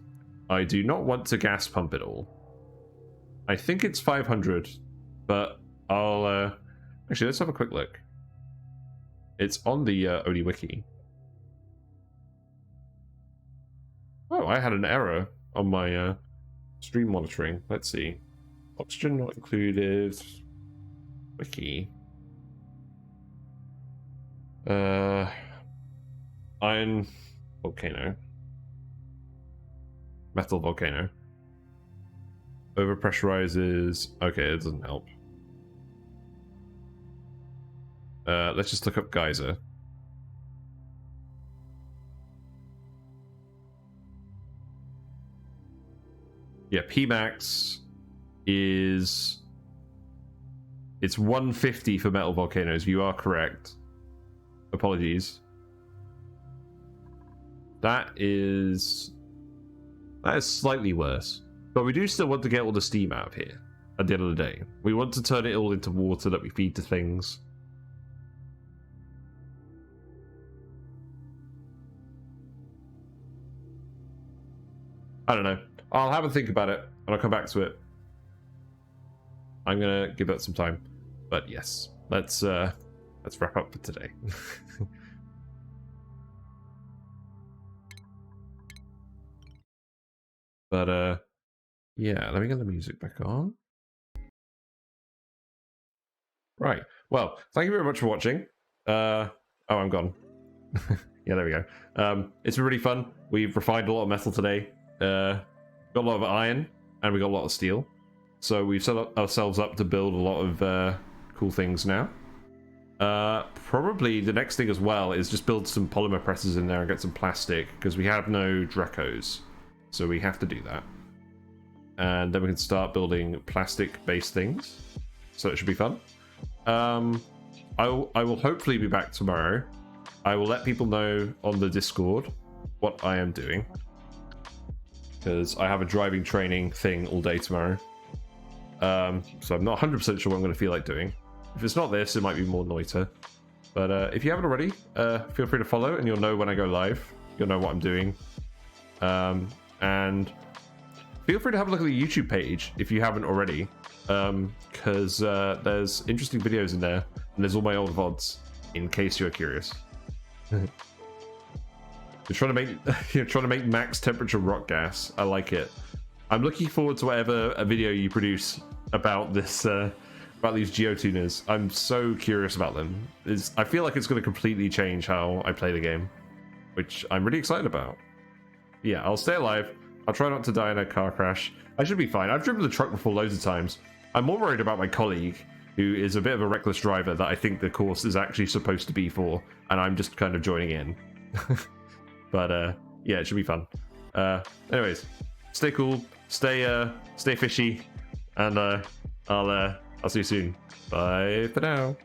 I do not want to gas pump it all. I think it's 500. But I'll... Actually, let's have a quick look. It's on the ONI wiki. Oh, I had an error on my stream monitoring. Let's see. Oxygen not included. Wiki. Iron Volcano. Metal Volcano. Overpressurizes. Okay, it doesn't help. Let's just look up Geyser. Yeah, Pmax is... It's 150 for Metal Volcanoes. You are correct. Apologies. That is slightly worse. But we do still want to get all the steam out of here at the end of the day. We want to turn it all into water that we feed to things. I don't know. I'll have a think about it and I'll come back to it. I'm gonna give that some time. But yes, let's wrap up for today. But yeah, let me get the music back on. Right. Well, thank you very much for watching. Oh, I'm gone. Yeah, there we go. It's been really fun. We've refined a lot of metal today. Got a lot of iron, and we got a lot of steel. So we've set ourselves up to build a lot of cool things now. Probably the next thing as well is just build some polymer presses in there and get some plastic, because we have no Dracos. So we have to do that. And then we can start building plastic-based things. So it should be fun. I will hopefully be back tomorrow. I will let people know on the Discord what I am doing, because I have a driving training thing all day tomorrow. So I'm not 100% sure what I'm going to feel like doing. If it's not this, it might be more Noita. But if you haven't already, feel free to follow, and you'll know when I go live. You'll know what I'm doing. And feel free to have a look at the YouTube page if you haven't already, because there's interesting videos in there, and there's all my old VODs, in case you're curious. You're trying to make max temperature rock gas. I like it. I'm looking forward to whatever a video you produce about this, about these geotuners. I'm so curious about them. I feel like it's going to completely change how I play the game, which I'm really excited about. Yeah, I'll stay alive. I'll try not to die in a car crash. I should be fine. I've driven the truck before loads of times. I'm more worried about my colleague, who is a bit of a reckless driver that I think the course is actually supposed to be for, and I'm just kind of joining in. But yeah, it should be fun. Anyways, stay cool, stay fishy, and I'll see you soon. Bye for now.